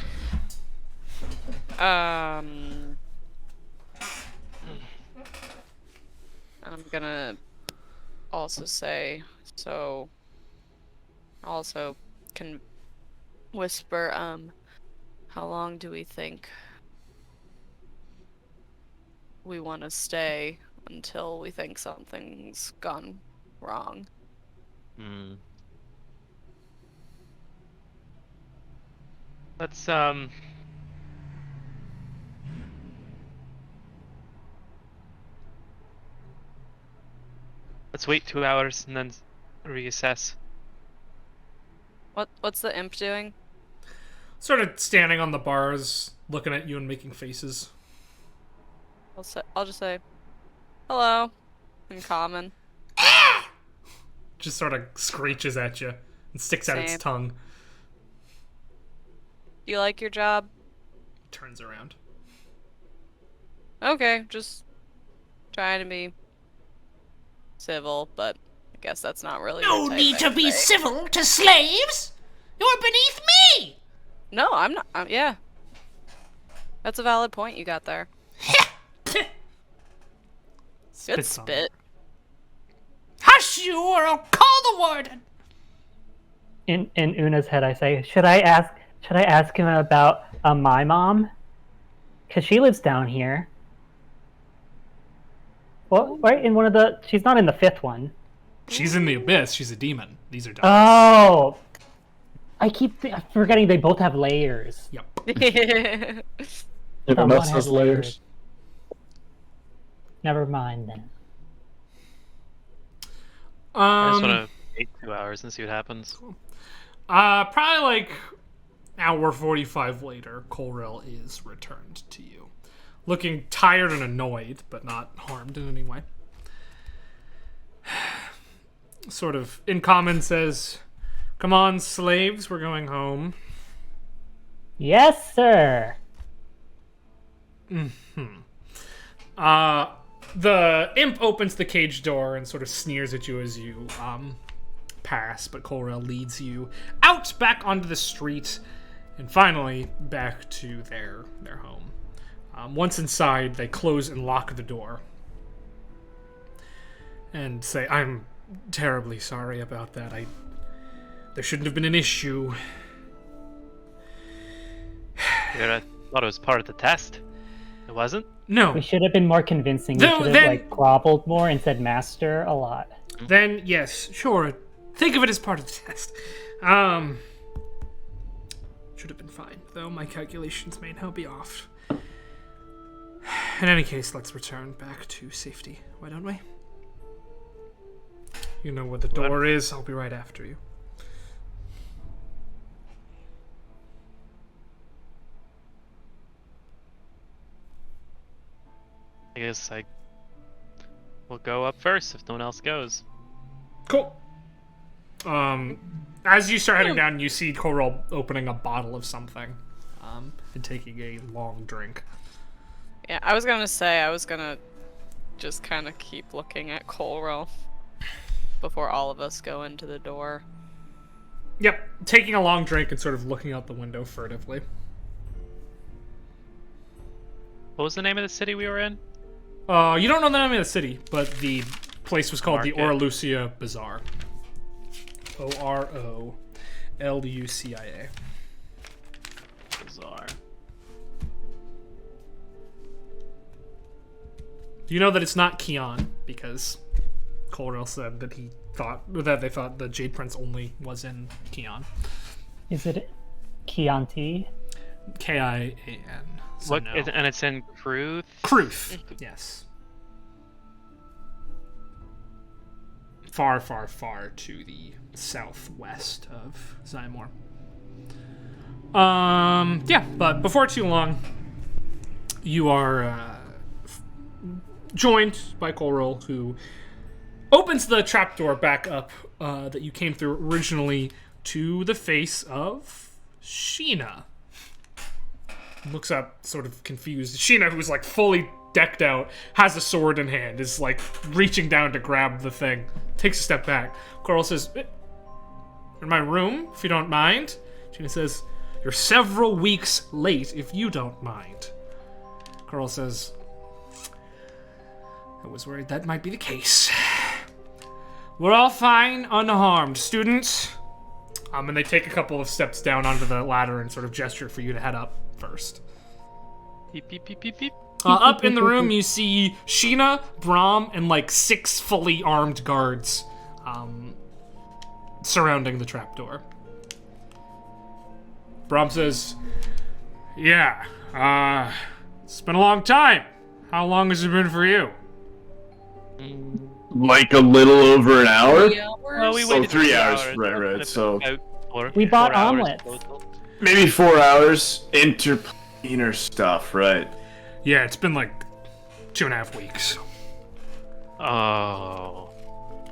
I'm gonna also say, so also can whisper, how long do we think we want to stay until we think something's gone wrong? Hmm. Let's wait 2 hours and then reassess. What's the imp doing? Sort of standing on the bars, looking at you and making faces. I'll just say, hello, in common. Just sort of screeches at you and sticks out its Same. tongue. Do you like your job? Turns around. Okay, just trying to be civil, but I guess that's not really No your type need to be anyway. civil to slaves. You're beneath me. No, I'm not. Yeah. That's a valid point you got there. Good Spits on it. spit. Hush you, or I'll call the warden. In Una's head, I say, should I ask him about my mom? Because she lives down here. Well, right in one of the. She's not in the fifth one. She's in the abyss. She's a demon. These are devils. Oh, I keep forgetting they both have layers. Yep. Everyone Someone else has layers. Never mind then. I just want to wait 2 hours and see what happens. Probably like hour 45 later, Colrell is returned to you. Looking tired and annoyed, but not harmed in any way. Sort of in common says, "Come on, slaves, we're going home." Yes, sir. The imp opens the cage door and sort of sneers at you as you pass, but Colrell leads you out back onto the street and finally back to their home. Once inside, they close and lock the door and say, "I'm terribly sorry about that. There shouldn't have been an issue." I thought it was part of the test. It wasn't? We No. should have been more convincing. We No, should have then- like groveled more and said master a lot. Then, yes, sure. Think of it as part of the test. Should have been fine, though my calculations may now be off. In any case, let's return back to safety. Why don't we? You know where the door is. I'll be right after you. I guess I will go up first if no one else goes. Cool. As you start heading down, you see Colrell opening a bottle of something, and taking a long drink. Yeah, I was gonna just kind of keep looking at Colrell before all of us go into the door. Yep, taking a long drink and sort of looking out the window furtively. What was the name of the city we were in? You don't know the name of the city, but the place was called the Market. Orlucia Bazaar. Orolucia. Bizarre. You know that it's not Keon, because Colrell said that they thought the Jade Prince only was in Keon. Is it Chianti? Kian. So What? no. And it's in Kruth. Kruth. Yes. Far, far, far to the southwest of Zymor. Yeah, but before too long, you are joined by Colrell, who opens the trapdoor back up that you came through originally to the face of Sheena. Looks up, sort of confused. Sheena, who's like fully decked out, has a sword in hand, is like reaching down to grab the thing, takes a step back. Colrell says, "In my room, if you don't mind." Sheena says, "You're several weeks late, if you don't mind." Colrell says, "I was worried that might be the case. We're all fine, unharmed, students." And they take a couple of steps down onto the ladder and sort of gesture for you to head up first. Beep, beep, beep, beep, beep. Up in the room, you see Sheena, Brahm, and like 6 fully armed guards surrounding the trapdoor. Brahm says, "Yeah, it's been a long time. How long has it been for you?" Like a little over an hour? 3 hours? Well, we Oh, waited 3 3 hours, hours. right, so- We bought 4 hours omelets. total. Maybe 4 hours. Interplanar stuff, right? Yeah, it's been like 2.5 weeks. Oh.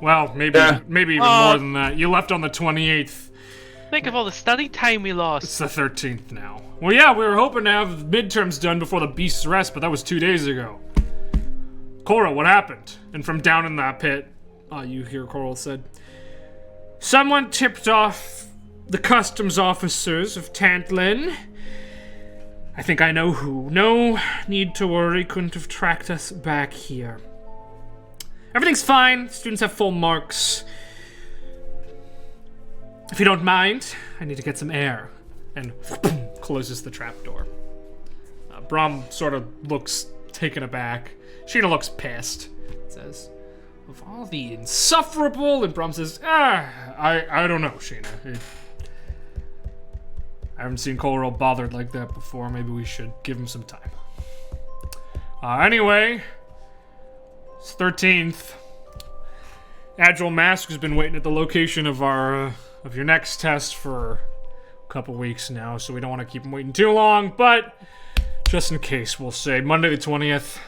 Well, maybe Yeah. maybe even more than that. You left on the 28th. Think of all the study time we It's lost. the 13th now. Well, yeah, we were hoping to have midterms done before the Beast's Rest, but that was 2 days ago. Cora, what happened? And from down in that pit, you hear Coral said, "Someone tipped off the customs officers of Tantlin. I think I know who. No need to worry, couldn't have tracked us back here. Everything's fine, students have full marks. If you don't mind, I need to get some air." And closes the trapdoor. Brahm sort of looks taken aback. Sheena looks pissed. Says, "Of all the insufferable," and Brahm says, I don't know, Sheena. I haven't seen Colrell bothered like that before. Maybe we should give him some time. Anyway, it's 13th. Agile Mask has been waiting at the location of of your next test for a couple weeks now, so we don't want to keep him waiting too long, but just in case, we'll say Monday the 20th.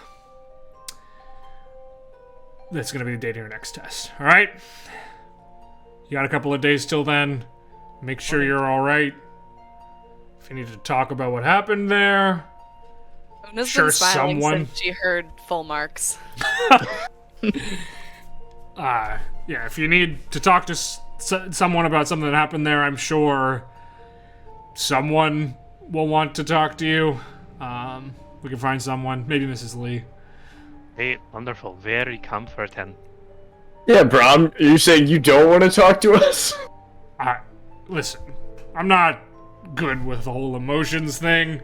That's going to be the date of your next test, alright? You got a couple of days till then. Make sure you're alright. If you need to talk about what happened there. Una's Sure, been smiling someone- since she heard full marks. Yeah, if you need to talk to someone about something that happened there, I'm sure someone will want to talk to you. We can find someone. Maybe Mrs. Lee. Hey, wonderful. Very comforting. Yeah, Brahm, are you saying you don't want to talk to us? Listen, I'm not good with the whole emotions thing.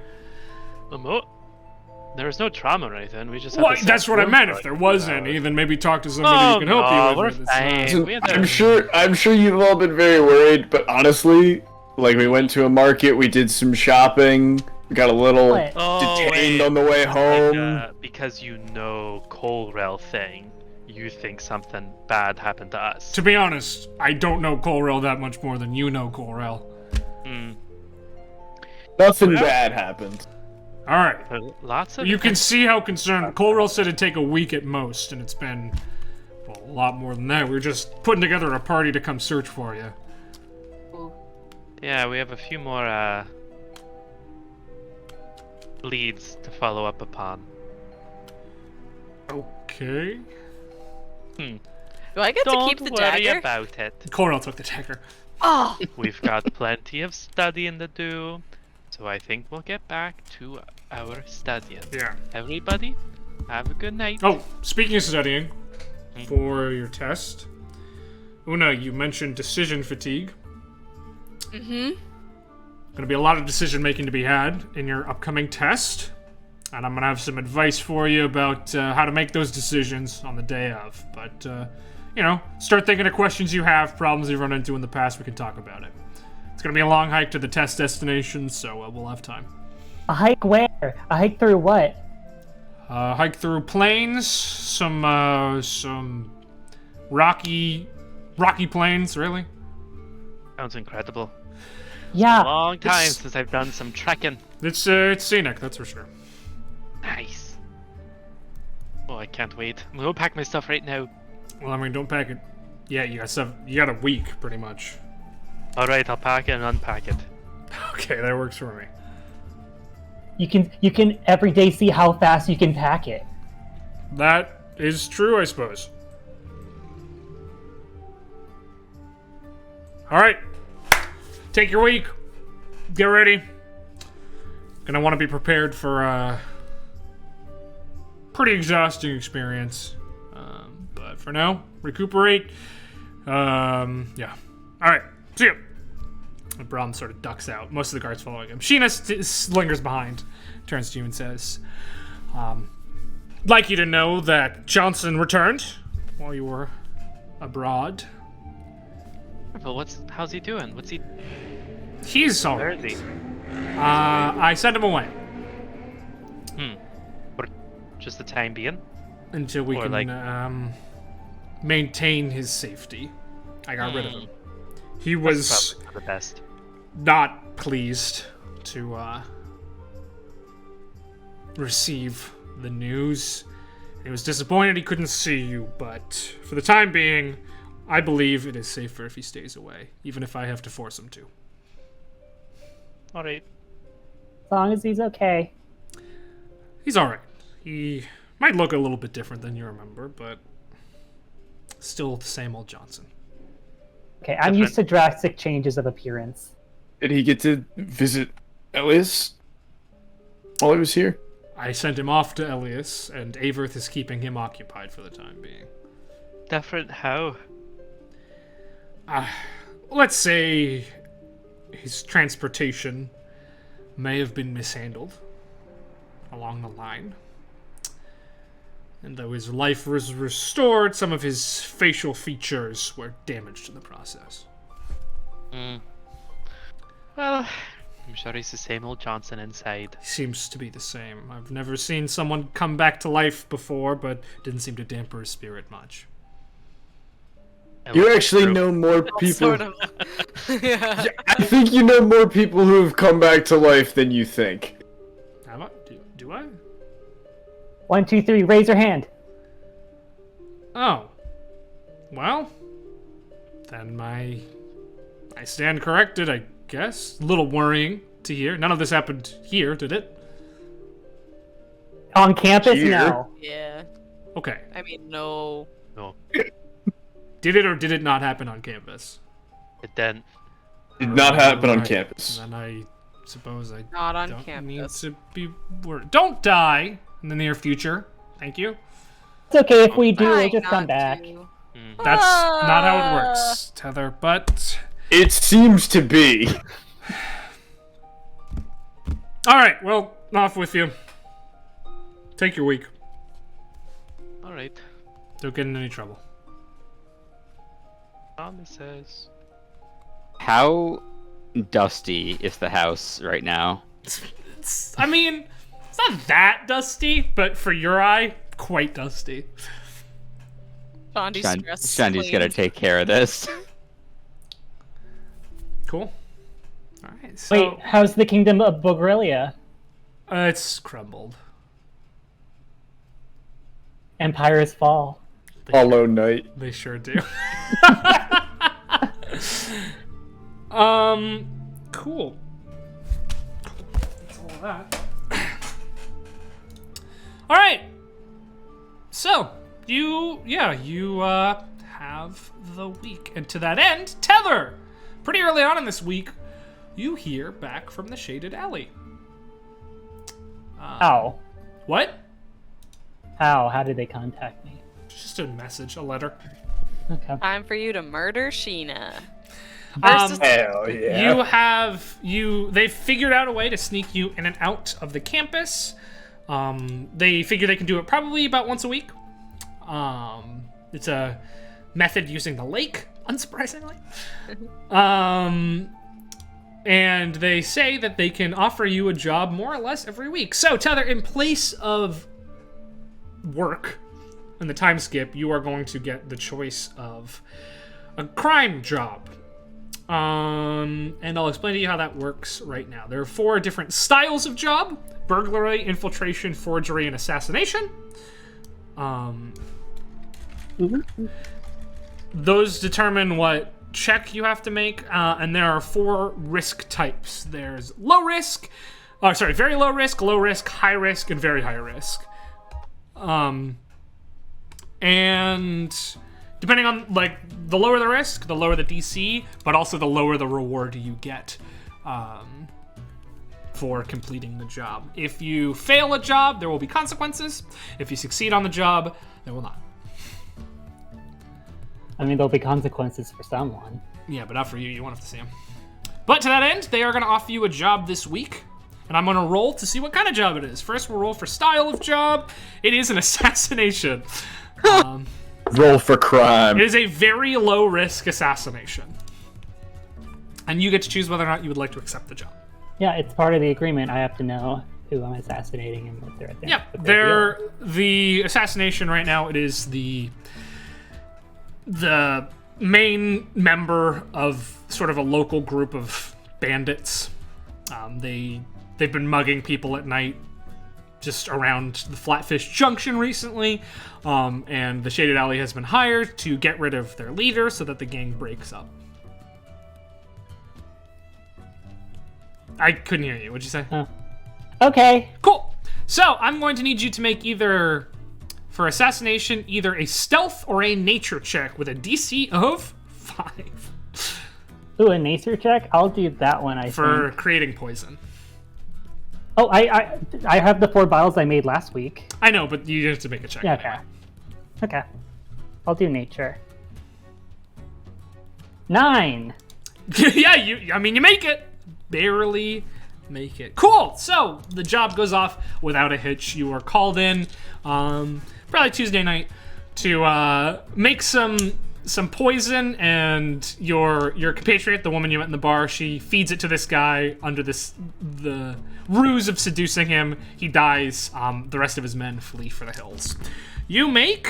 There was no trauma or anything. We just had Well, to that's what I room meant. for If like there 2 was hours. any, then maybe talk to somebody who can help you we're with it. It's not- fine. We had I'm sure you've all been very worried, but honestly, like, we went to a market, we did some shopping, we got a little What? detained on the way home. Because you know Colrell thing, you think something bad happened to us. To be honest, I don't know Colrell that much more than you know Colrell. Nothing bad happened. All right. Lots of You can see how concerned. Colrell said it'd take a week at most, and it's been, well, a lot more than that. We were just putting together a party to come search for you. Yeah, we have a few more leads to follow up upon. Okay. Do I get Don't to keep the worry dagger? about it. Colrell took the dagger. Oh, We've got plenty of studying to do, so I think we'll get back to our studying. Yeah. Everybody, have a good night. Oh, speaking of studying, for your test, Una, you mentioned decision fatigue. mm-hmm. Gonna be a lot of decision making to be had in your upcoming test. And I'm gonna have some advice for you about how to make those decisions on the day of. But, start thinking of questions you have, problems you've run into in the past, we can talk about it. It's gonna be a long hike to the test destination, so we'll have time. A hike where? A hike through what? Hike through plains, some rocky plains, really. Sounds incredible. Yeah. Long time since I've done some trekking. It's scenic, that's for sure. Nice. Oh, I can't wait. I'm gonna pack my stuff right now. Well, I mean, don't pack it. Yeah, you got a week, pretty much. Alright, I'll pack it and unpack it. Okay, that works for me. You can every day see how fast you can pack it. That is true, I suppose. Alright. Take your week. Get ready. Gonna want to be prepared for a pretty exhausting experience. But for now, recuperate. Yeah. Alright, see ya. And Brahm sort of ducks out. Most of the guards following him. Sheena lingers behind, turns to you and says, like you to know that Johnson returned while you were abroad. Well, how's he doing? He's Where alright. is he? I sent him away. For just the time being? Until we Or, can like- maintain his safety. I got rid of him. He was Probably for the best. not pleased to receive the news. He was disappointed he couldn't see you, but for the time being, I believe it is safer if he stays away, even if I have to force him to. Alright. As long as he's okay. He's alright. He might look a little bit different than you remember, but still the same old Johnson. Okay, I'm used to drastic changes of appearance. Did he get to visit Elias while he was here? I sent him off to Elias, and Averth is keeping him occupied for the time being. Different how? Let's say his transportation may have been mishandled along the line. And though his life was restored, some of his facial features were damaged in the process. Well, I'm sure he's the same old Johnson inside. He seems to be the same. I've never seen someone come back to life before, but didn't seem to damper his spirit much. You actually know more people. Sort of. Yeah. I think you know more people who have come back to life than you think. Have I? Do I? 1, 2, 3, raise your hand. Oh. Well, then I stand corrected, I guess. A little worrying to hear. None of this happened here, did it? On campus? Here? No. Yeah. Okay. I mean, no. No, Did it or did it not happen on campus? it didn't. Did not happen on Right. campus. Then I suppose I Not on don't campus. need to be worried. Don't die in the near future. Thank you. It's okay if we do, we'll Trying just come not back. to. That's not how it works, Tether, but... It seems to be. Alright, well, off with you. Take your week. Alright. Don't get in any trouble. Promises. How dusty is the house right now? I mean, it's not that dusty, but for your eye, quite dusty. Shandy's stress. Shandy's gonna take care of this. Cool. Alright, so... Wait, how's the kingdom of Bogrelia? It's crumbled. Empires fall. Hollow Knight. They sure do. Cool. That's all of that. All right. So, you have the week. And to that end, Tether, pretty early on in this week, you hear back from the Shaded Alley. How? What? How did they contact me? Just a message, a letter. Okay. Time for you to murder Sheena. Um, Hell yeah. They've figured out a way to sneak you in and out of the campus. They figure they can do it probably about once a week. It's a method using the lake, unsurprisingly. And they say that they can offer you a job more or less every week. So, Tether, in place of work and the time skip, you are going to get the choice of a crime job. And I'll explain to you how that works right now. There are 4 different styles of job: burglary, infiltration, forgery, and assassination. Those determine what check you have to make, and there are 4 risk types. There's very low risk, high risk, and very high risk. And depending on, like, the lower the risk, the lower the DC, but also the lower the reward you get for completing the job. If you fail a job, there will be consequences. If you succeed on the job, there will not. I mean, there'll be consequences for someone. Yeah, but not for you. You won't have to see them. But to that end, they are going to offer you a job this week. And I'm going to roll to see what kind of job it is. First, we'll roll for style of job. It is an assassination. Roll for crime. It is a very low-risk assassination. And you get to choose whether or not you would like to accept the job. Yeah, it's part of the agreement. I have to know who I'm assassinating and what they're doing. Yeah, the assassination right now, it is the main member of sort of a local group of bandits. They've been mugging people at night just around the Flatfish Junction recently, and the Shaded Alley has been hired to get rid of their leader so that the gang breaks up. I couldn't hear you. What'd you say? Okay. Cool. So I'm going to need you to make for assassination, either a stealth or a nature check with a DC of 5. Ooh, a nature check? I'll do that one, I think. For creating poison. Oh, I have the 4 bottles I made last week. I know, but you have to make a check. Yeah, anyway. Okay. I'll do nature. 9! Yeah, you make it. Barely make it. Cool! So, the job goes off without a hitch. You are called in, probably Tuesday night, to make some poison, and your compatriot, the woman you met in the bar, she feeds it to this guy under the ruse of seducing him. He dies. The rest of his men flee for the hills. You make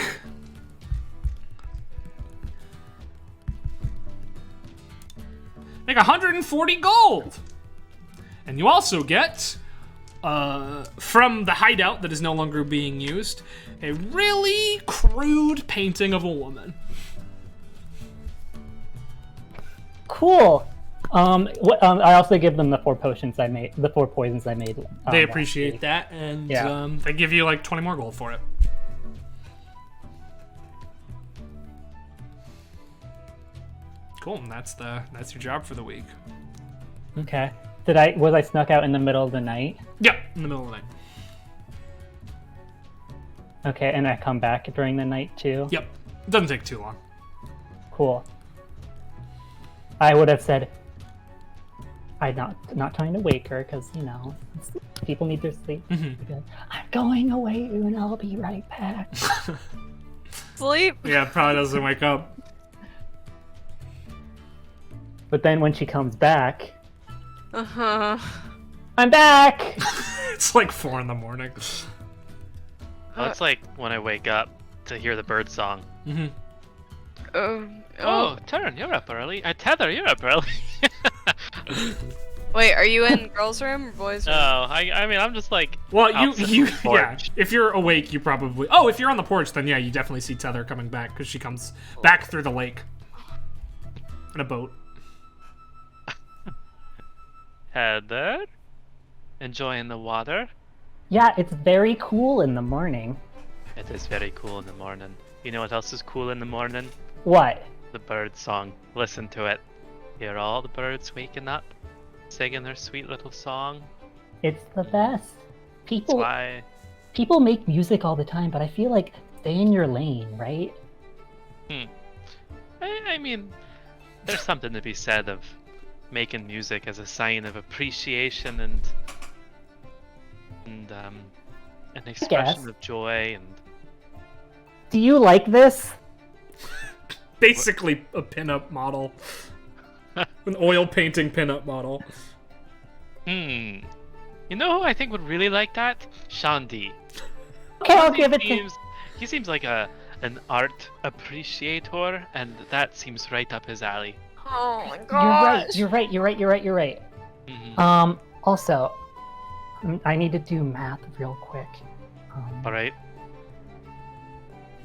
140 gold. And you also get, from the hideout that is no longer being used, a really crude painting of a woman. Cool. I also give them the 4 potions I made, the 4 poisons I made. They appreciate that, and they give you like 20 more gold for it. Cool, and that's your job for the week. Okay. Was I snuck out in the middle of the night? Yep, in the middle of the night. Okay, and I come back during the night too? Yep. It doesn't take too long. Cool. I would have said, I'm not trying to wake her, because, people need their sleep. Mm-hmm. I'm going away, and I'll be right back. Sleep? Yeah, probably doesn't wake up. But then when she comes back... Uh-huh. I'm back! It's like 4 in the morning. Oh, it's like when I wake up to hear the bird song. Mm-hmm. Oh, Turn, you're up early. Tether, you're up early. Wait, are you in girls' room or boys' room? No, I mean, I'm just like... Well, you outside the porch. yeah. If you're awake, you probably... Oh, if you're on the porch, then yeah, you definitely see Tether coming back, because she comes back through the lake. In a boat. Heather? Enjoying the water? Yeah, it's very cool in the morning. It is very cool in the morning. You know what else is cool in the morning? What? The bird song. Listen to it. Hear all the birds waking up, singing their sweet little song. It's the best. That's why... People make music all the time, but I feel like stay in your lane, right? I mean, there's something to be said of making music as a sign of appreciation and an expression of joy and. Do you like this? Basically a pinup model. An oil painting pinup model. You know who I think would really like that? Shandi. Okay, I'll give it to. He seems like an art appreciator, and that seems right up his alley. Oh my god. You're right. Mm-hmm. Also, I need to do math real quick. All right.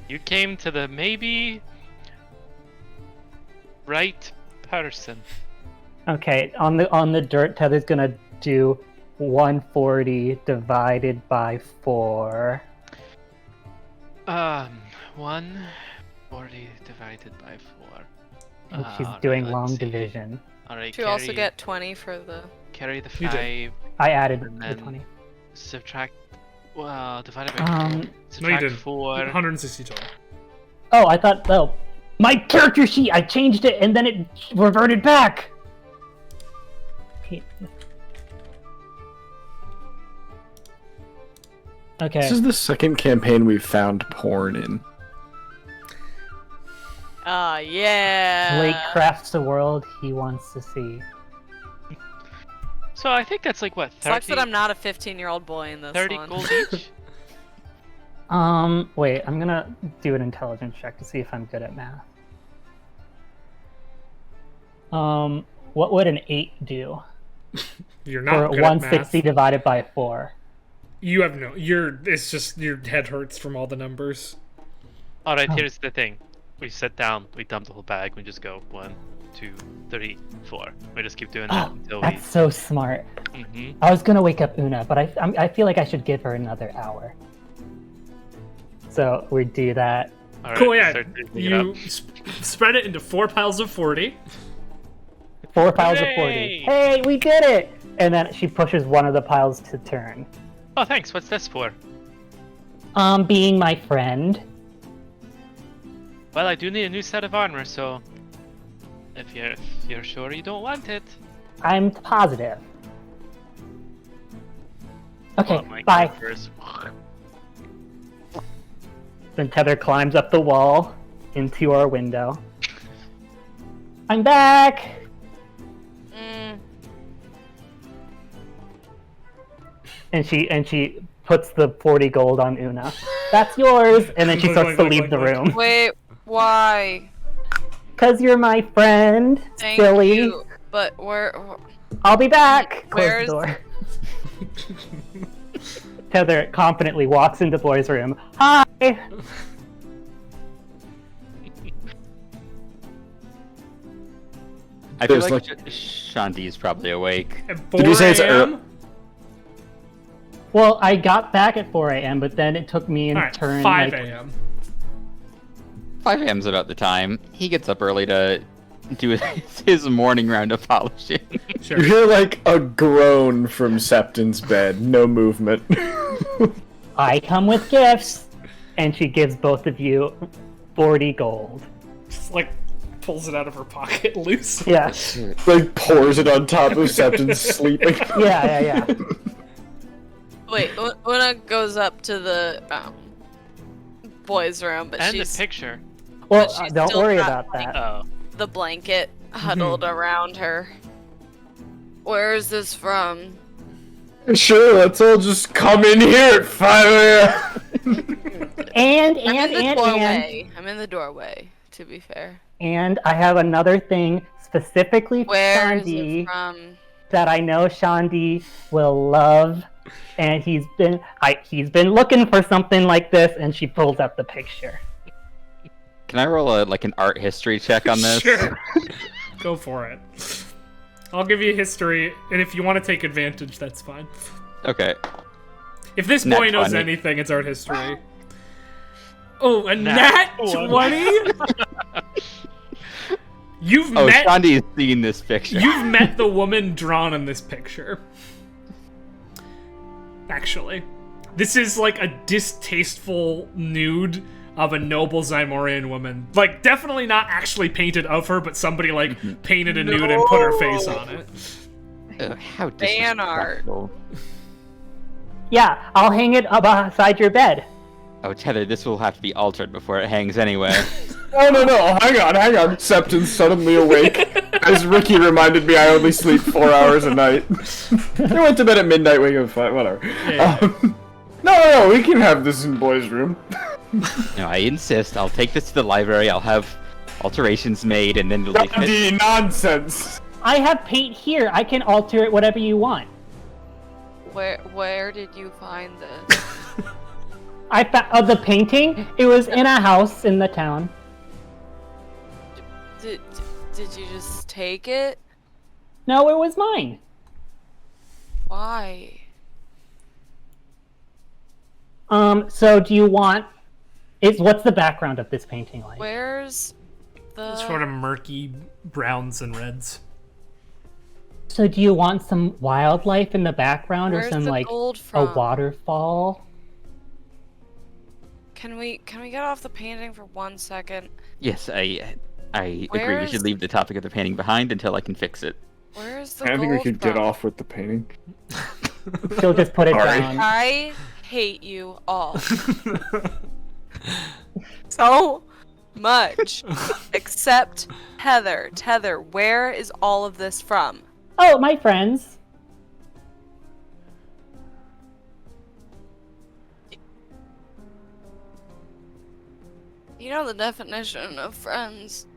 You came to the maybe right person. Okay, on the dirt, Tether's gonna do 140 divided by 4. 140 divided by 4. And she's Alright, doing let's long see. division. Alright, You also get 20 for the... carry the You 5, did. I added And the then- 20. subtract, well, divided by 4. No, you Subtract didn't. 4. 160 total. Oh, I thought, my character sheet, I changed it and then it reverted back! Okay. This is the second campaign we've found porn in. Oh, yeah. Blake crafts a world he wants to see. So I think that's like what, 30, Sucks that I'm not a 15-year-old boy in this 30 one. gold each? Wait, I'm gonna do an intelligence check to see if I'm good at math. What would an 8 do? You're For not good 160 at math. divided by 4. You have no. It's just your head hurts from all the numbers. Alright, Oh. here's the thing. We sit down, we dump the whole bag, we just go 1, 2, 3, 4. We just keep doing that Oh, until that's so smart. we. I was gonna wake up Una, but I feel like I should give her another hour. So we do that. Alright, Cool, yeah. start digging it You up. spread it into 4 piles of 40. 4 piles of 40. Hooray! Hey, we did it! And then she pushes one of the piles to turn. Oh, thanks. What's this for? Being my friend. Well, I do need a new set of armor, so if you're sure you don't want it. I'm positive. Okay, Oh my bye. God, first. Then Tether climbs up the wall into our window. I'm back! Mm, And she puts the 40 gold on Una. That's yours! And then she starts to leave the room. wait, why? Cause you're my friend, Thank silly. you. But where... I'll be back! Close Where's- the door. Tether confidently walks into Boy's room. Hi! I feel There's like Shandi's probably awake. At 4 Did you say it's a.m.? Well, I got back at 4 a.m., but then it took me in Alright, turn 5 like, a.m. 5 a.m.'s about the time. He gets up early to do his morning round of polishing. Sure. You hear like a groan from Septon's bed, no movement. I come with gifts, and she gives both of you 40 gold. Just like pulls it out of her pocket loose. Yeah, Like pours it on top of Septon's sleeping. yeah. Wait, Una goes up to the boys' room, but And she's the picture. Well, she's don't still worry not about that. Oh. the blanket huddled around her. Where is this from? Sure, let's all just come in here at 5 a.m. And I'm in the doorway. I'm in the doorway, to be fair. And I have another thing specifically for Where is Shandi it from? that I know Shandi will love. And he's been looking for something like this, and she pulls up the picture. Can I roll an art history check on this? Sure. Go for it. I'll give you history, and if you want to take advantage, that's fine. Okay. If this Nat boy knows 20. anything, it's art history. Oh, a Nat nat 20. 20? You've Oh, met Shandi's seen this picture. You've met the woman drawn in this picture. Actually. This is like a distasteful nude of a noble Zymorian woman. Like, definitely not actually painted of her, but somebody, like, painted a nude and put her face on it. How Fan art. disrespectful. Yeah, I'll hang it beside your bed. Oh, Tether, this will have to be altered before it hangs anyway. Oh, no, hang on. Septon's suddenly awake. As Ricky reminded me, I only sleep 4 hours a night. I went to bed at midnight, wake up at 5, whatever. No, we can have this in boys' room. No, I insist. I'll take this to the library, I'll have alterations made, and then it'll be fit. Nonsense. I have paint here. I can alter it whatever you want. Where did you find this? I found the painting. It was in a house in the town. Did you just take it? No, it was mine. Why? So do you want... What's the background of this painting like? Where's the... Sort of murky browns and reds. So do you want some wildlife in the background, Where's or some the like gold a from? waterfall? Can we get off the painting for 1 second? Yes, I agree. We Where's- should leave the topic of the painting behind until I can fix it. Where's the I gold think we could get from? off with the painting. She'll just put it Sorry. down. I hate you all so much. Except Heather. Tether, where is all of this from? Oh, my friends. You know the definition of friends.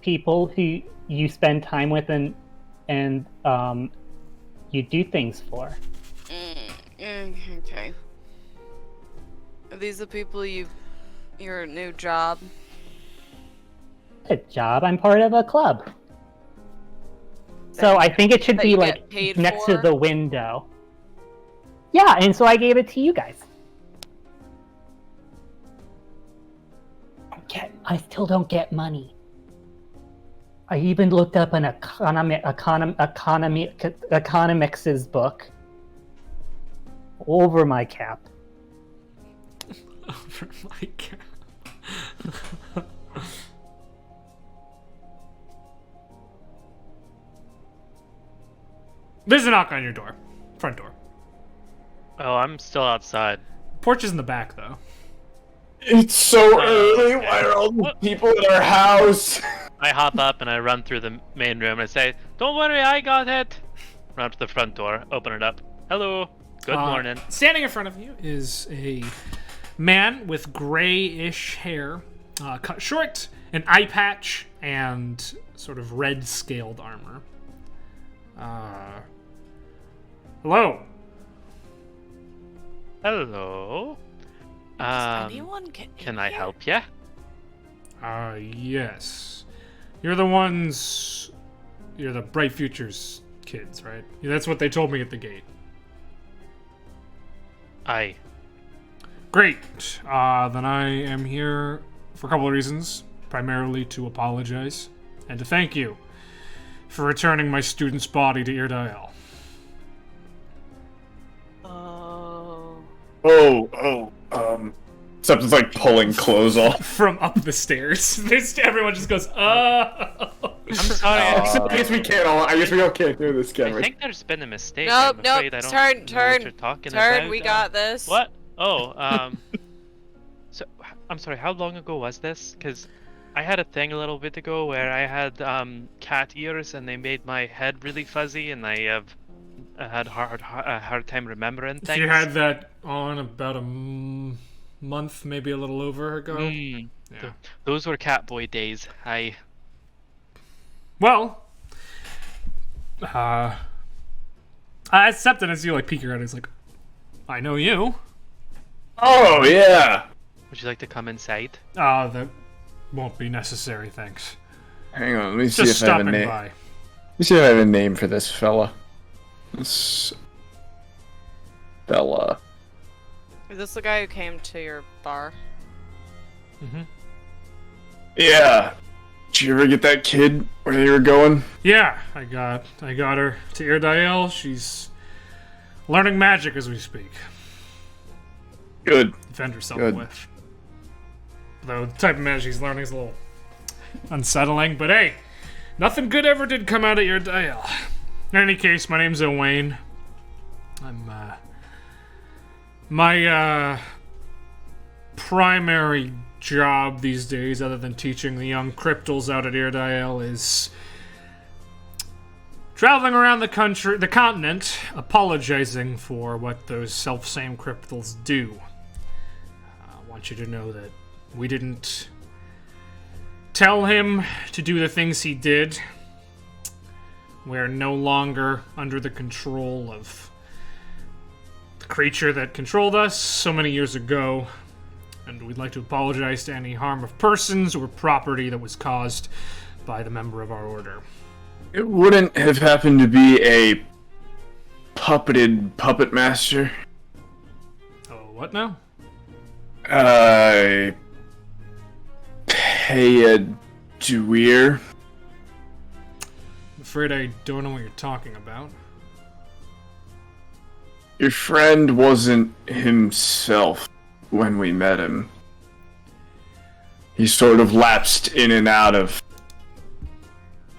People who you spend time with and you do things for. Okay. Are these the people your new job? A job. I'm part of a club. So I think it should that be you like get paid next for? to the window. Yeah, and so I gave it to you guys. I still don't get money. I even looked up an economics' book over my cap. Over my cap. There's a knock on your door. Front door. Oh, I'm still outside. Porch is in the back, though. It's so early. Why are all the people in our house? I hop up and I run through the main room and I say, "Don't worry, I got it." Run up to the front door, open it up. Hello. Good morning. Standing in front of you is a man with grayish hair, cut short, an eye patch, and sort of red scaled armor. Hello. Hello. Does anyone get in Can I here? help ya? Yes. You're the Bright Futures kids, right? Yeah, that's what they told me at the gate. Aye. Great. Then I am here for a couple of reasons. Primarily to apologize and to thank you for returning my student's body to Irdael. Something's like pulling clothes off. From up the stairs. Everyone just goes, I'm sorry. I guess we can't all. I guess we all can't do this, I can we? think there's been a mistake. Nope, I'm nope. afraid I don't know what you're talking about. We got this. What? Oh, so I'm sorry. How long ago was this? Because I had a thing a little bit ago where I had cat ears and they made my head really fuzzy, and I had a hard time remembering things. You had that on about a month, maybe a little over ago. Yeah. Those were Catboy days. Well, Septon, as you like peek your head, is like, I know you. Oh yeah. Would you like to come inside? That won't be necessary, thanks. Hang on, let me see Just if I have a stopping name. by. Let me see if I have a name for this fella. This fella. Is this the guy who came to your bar? Mm-hmm. Yeah. Did you ever get that kid where they were going? Yeah, I got her to Irdael. She's learning magic as we speak. Good. Defend herself Good. with. Though the type of magic she's learning is a little unsettling, but hey, nothing good ever did come out of Irdael. In any case, my name's Owain. My primary job these days, other than teaching the young cryptals out at Irdael, is traveling around the continent, apologizing for what those self-same cryptals do. I want you to know that we didn't tell him to do the things he did. We're no longer under the control of the creature that controlled us so many years ago, and we'd like to apologize to any harm of persons or property that was caused by the member of our order. It wouldn't have happened to be a puppeted puppet master? Oh, what now? Pay a duer? I'm afraid I don't know what you're talking about. Your friend wasn't himself when we met him. He sort of lapsed in and out of...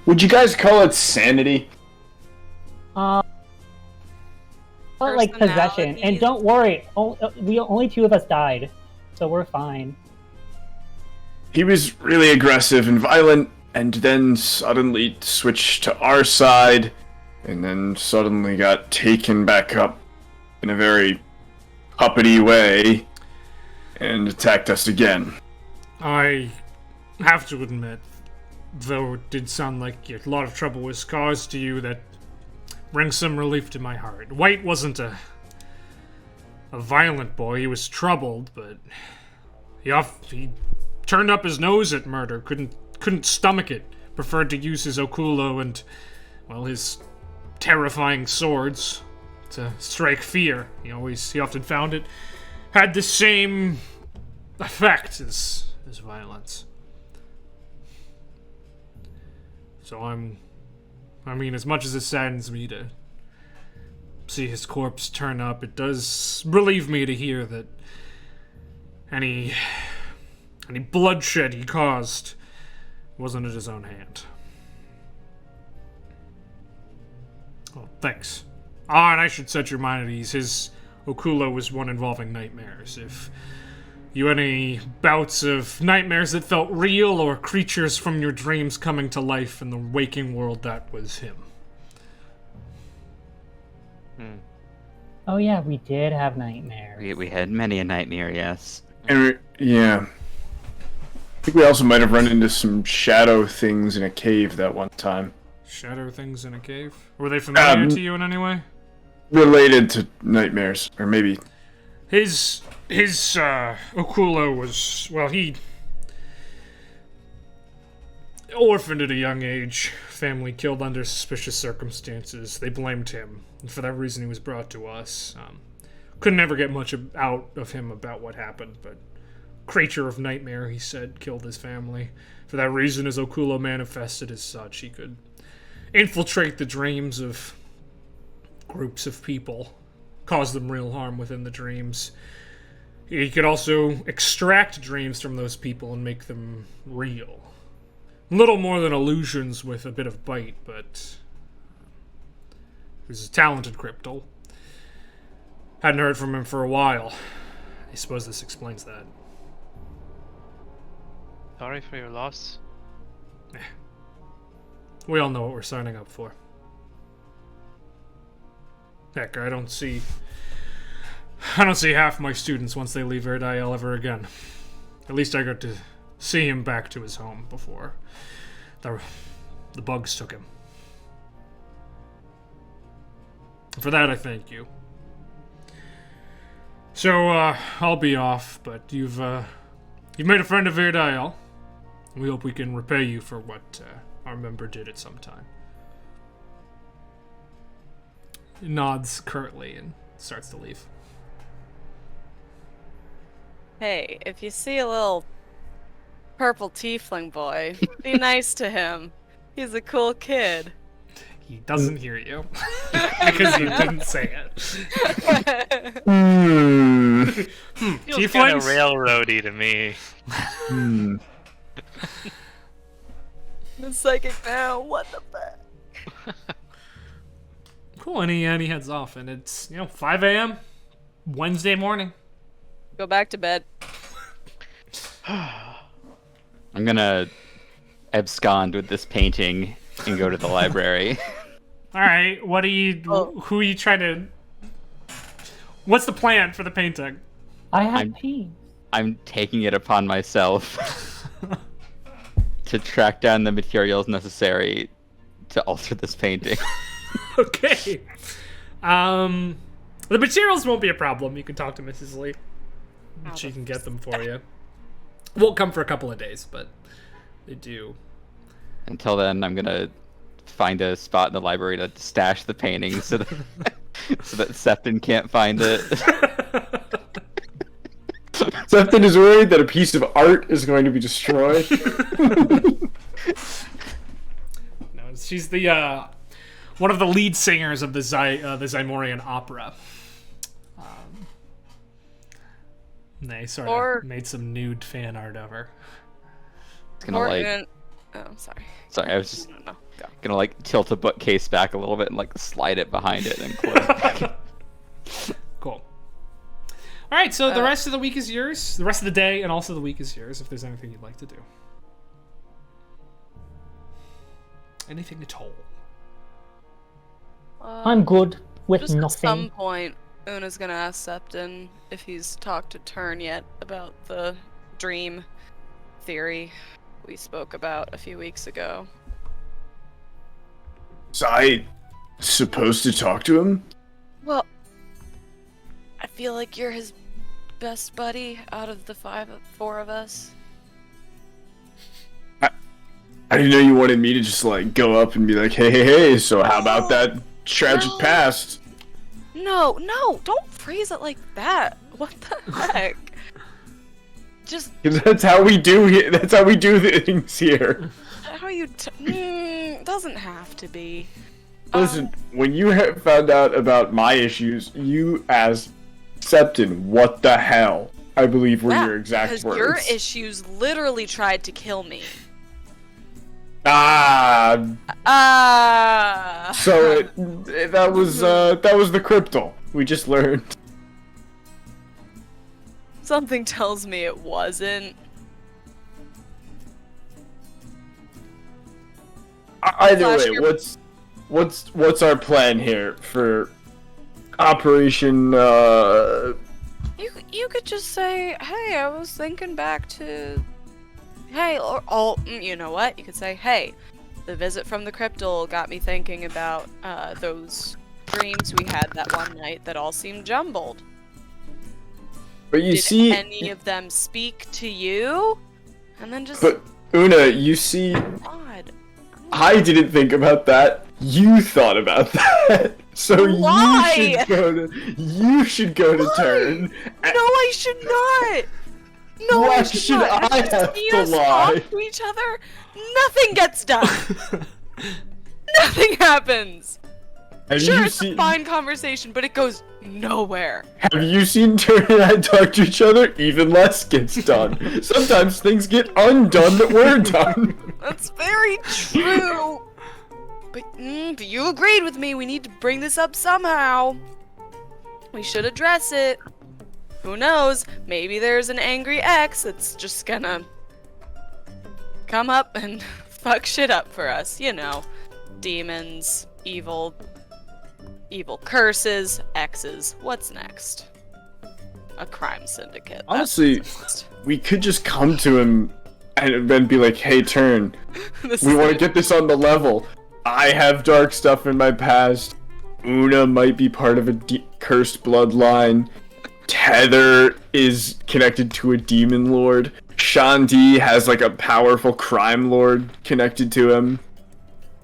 Would you guys call it sanity? Like possession. And don't worry, only 2 of us died, so we're fine. He was really aggressive and violent, and then suddenly switched to our side, and then suddenly got taken back up in a very puppety way, and attacked us again. I have to admit, though it did sound like a lot of trouble was caused to you, that brings some relief to my heart. White wasn't a violent boy. He was troubled, but he turned up his nose at murder. Couldn't stomach it. Preferred to use his okulo and, well, his terrifying swords to strike fear. He often found it had the same effect as violence. So I mean, as much as it saddens me to see his corpse turn up, it does relieve me to hear that any bloodshed he caused wasn't at his own hand. Oh, thanks. And I should set your mind at ease. His okulo was one involving nightmares. If you had any bouts of nightmares that felt real, or creatures from your dreams coming to life in the waking world, that was him. Oh yeah, we did have nightmares. We had many a nightmare, yes. And yeah. I think we also might have run into some shadow things in a cave that one time. Shadow things in a cave? Were they familiar to you in any way? Related to nightmares, or maybe... His okulo was, well, he orphaned at a young age. Family killed under suspicious circumstances. They blamed him, and for that reason he was brought to us. Couldn't ever get much out of him about what happened, but creature of nightmare, he said, killed his family. For that reason, his okulo manifested as such. He could infiltrate the dreams of groups of people, cause them real harm within the dreams. He could also extract dreams from those people and make them real. Little more than illusions with a bit of bite, but he's a talented cryptal. Hadn't heard from him for a while. I suppose this explains that. Sorry for your loss. We all know what we're signing up for. Heck, I don't see half my students once they leave Irdael ever again. At least I got to see him back to his home before the bugs took him. For that, I thank you. So, I'll be off, but you've made a friend of Irdael. We hope we can repay you for what our member did at some time. He nods curtly and starts to leave. Hey, if you see a little purple tiefling boy, be nice to him. He's a cool kid. He doesn't hear you because you didn't say it. Feels kind of railroady to me. The psychic now, what the fuck? Cool, and he heads off, and it's 5 a.m. Wednesday morning. Go back to bed. I'm gonna abscond with this painting and go to the library. All right. What are you? Oh. Who are you trying to? What's the plan for the painting? I have pain. I'm taking it upon myself to track down the materials necessary to alter this painting. Okay. The materials won't be a problem. You can talk to Mrs. Lee. She can get them for you. Won't come for a couple of days, but they do. Until then, I'm gonna find a spot in the library to stash the painting so that so that Septon can't find it. Septon is worried that a piece of art is going to be destroyed. No, she's the one of the lead singers of the Zymorian opera. They sort of made some nude fan art of her. It's gonna like. Oh, sorry. Sorry, I was just No, go. gonna like tilt a bookcase back a little bit and like slide it behind it and close it back. Cool. All right, so the rest of the week is yours. The rest of the day and also the week is yours. If there's anything you'd like to do, anything at all. I'm good with Just nothing. at some point, Una's gonna ask Septon if he's talked to Turn yet about the dream theory we spoke about a few weeks ago. So I supposed to talk to him? Well, I feel like you're his best buddy out of the four of us. I didn't know you wanted me to just like go up and be like, hey, so how about that tragic past? No, don't phrase it like that. What the heck? Just 'Cause that's how we do. That's how we do things here. how you doesn't have to be. Listen, when you found out about my issues, you asked Septon, "What the hell?" I believe were your exact because words. your issues literally tried to kill me. So that was the cryptal. We just learned. Something tells me it wasn't. Either Flash, way, you're- what's our plan here for Operation? You could just say, hey, I was thinking back to... Hey, or you know what? You could say, hey, the visit from the cryptal got me thinking about those dreams we had that one night that all seemed jumbled. But you Did see, any of them speak to you? And then just... but Una, you see, God. I didn't think about that. You thought about that. So Why? you should go to Turn. No, I should not! No, Why I should should not! I Have you have seen to us lie? talk to each other? Nothing gets done! Nothing happens! Have Sure, you it's a seen? fine conversation, but it goes nowhere. Have you seen Turn and I talk to each other? Even less gets done. Sometimes things get undone that were done. That's very true! But you agreed with me, we need to bring this up somehow. We should address it. Who knows, maybe there's an angry ex that's just gonna come up and fuck shit up for us, you know. Demons, evil curses, exes. What's next? A crime syndicate. That's Honestly, what's next. we could just come to him and then be like, hey, Turn, This we is want to it. get this on the level. I have dark stuff in my past. Una might be part of a cursed bloodline. Tether is connected to a demon lord. Shandi has like a powerful crime lord connected to him.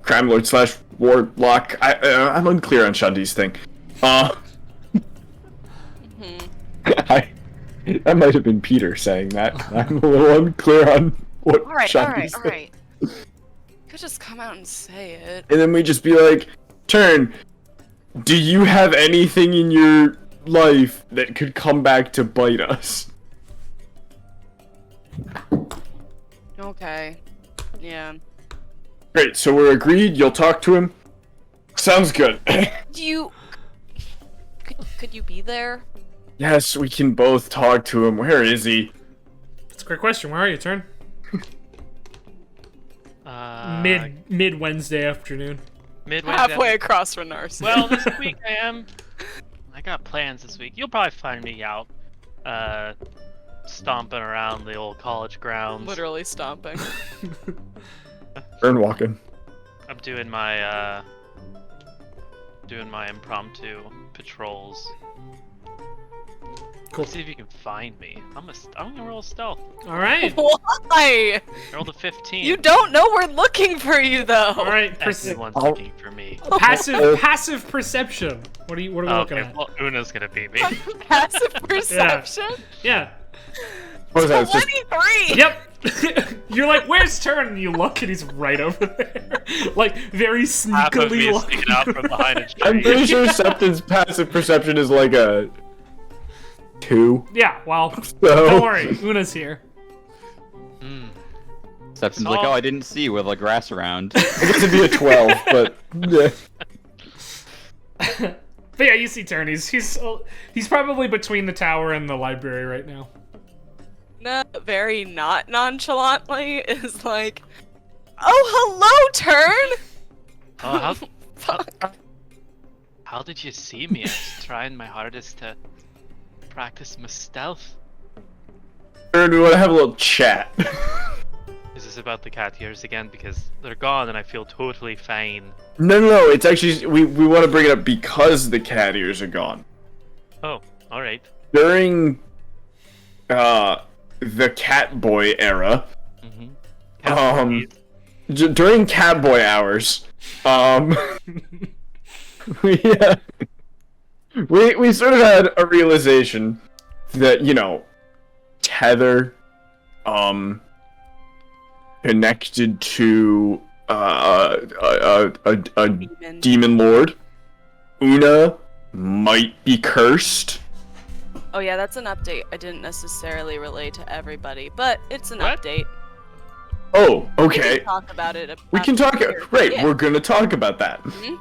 Crime lord / warlock. I'm unclear on Shandi's thing. That might have been Peter saying that. I'm a little unclear on what Shandi's thing. Alright. Could just come out and say it. And then we just be like, Turn, do you have anything in your life that could come back to bite us? Okay. Yeah. Great, so we're agreed, you'll talk to him? Sounds good. Do you... Could you be there? Yes, we can both talk to him. Where is he? That's a great question. Where are you, Turn? Mid Wednesday afternoon. Midway. Halfway across from Narcissus. Well, this week I am. I got plans this week. You'll probably find me out, stomping around the old college grounds. Literally stomping. Burn walking. I'm doing my impromptu patrols. Cool. See if you can find me. I'm gonna roll stealth. All right. Why? Rolled a 15. You don't know we're looking for you, though. All right. Everyone's looking for me. Passive perception. What are we looking at? Well, Una's gonna beat me. Passive perception? Yeah. What was that? It's just 23! Yep. You're like, where's Turn? And you look, and he's right over there. Like, very Half of me sneakily is looking. sticking out from behind a tree. I'm pretty sure Septon's passive perception is like a 2. Yeah, well, So don't worry. Una's here. Septon's like, oh, I didn't see with the grass around. I guess it'd be a 12, but yeah. But yeah, you see Turn. He's probably between the tower and the library right now. No, very not nonchalantly is like, oh, hello, Turn! Oh, how did you see me? I was trying my hardest to practice my stealth. Turn, we want to have a little chat. Is this about the cat ears again? Because they're gone and I feel totally fine. No, it's actually, we want to bring it up because the cat ears are gone. Oh, alright. During, the Catboy era, during Catboy hours, we sort of had a realization that, you know, Tether, connected to a demon lord. Una might be cursed. Oh yeah, that's an update. I didn't necessarily relay to everybody, but it's an What? update. Oh, We okay. can talk about it. We can talk. Right, Yeah. we're gonna talk about that. Mhm.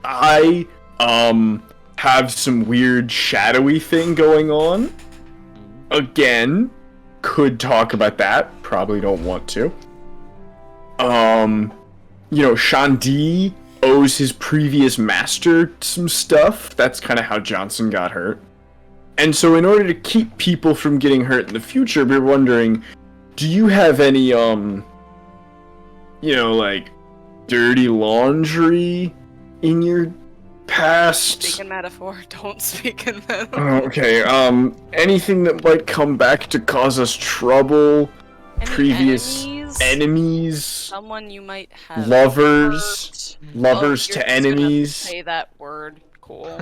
I have some weird shadowy thing going on. Again, could talk about that. Probably don't want to. You know, Shandi owes his previous master some stuff. That's kind of how Johnson got hurt. And so in order to keep people from getting hurt in the future, we're wondering, do you have any, you know, like, dirty laundry in your past? Speak in metaphor, don't speak in metaphor. Okay, anything that might come back to cause us trouble? Any Previous enemies? Someone you might have Lovers? hurt. Lovers Oh, you're to just gonna enemies? Say that word. Cool.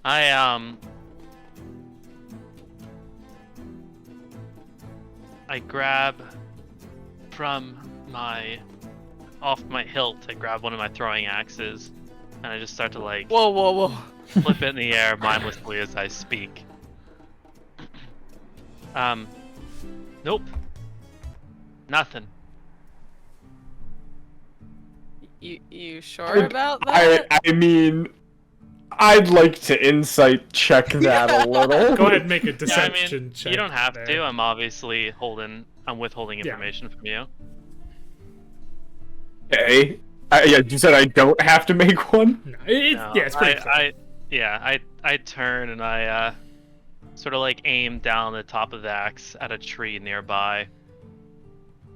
I grab from off my hilt, I grab one of my throwing axes, and I just start to like Whoa. flip it in the air mindlessly as I speak. Nope. Nothing. You sure about that? I mean, I'd like to insight check that a little. Go ahead and make a Yeah, I deception mean, check. you don't have there. to. I'm withholding Yeah. information from you. Okay. Yeah, you said I don't have to make one? No, No, yeah, it's pretty clear. I turn and I sort of like aim down the top of the axe at a tree nearby,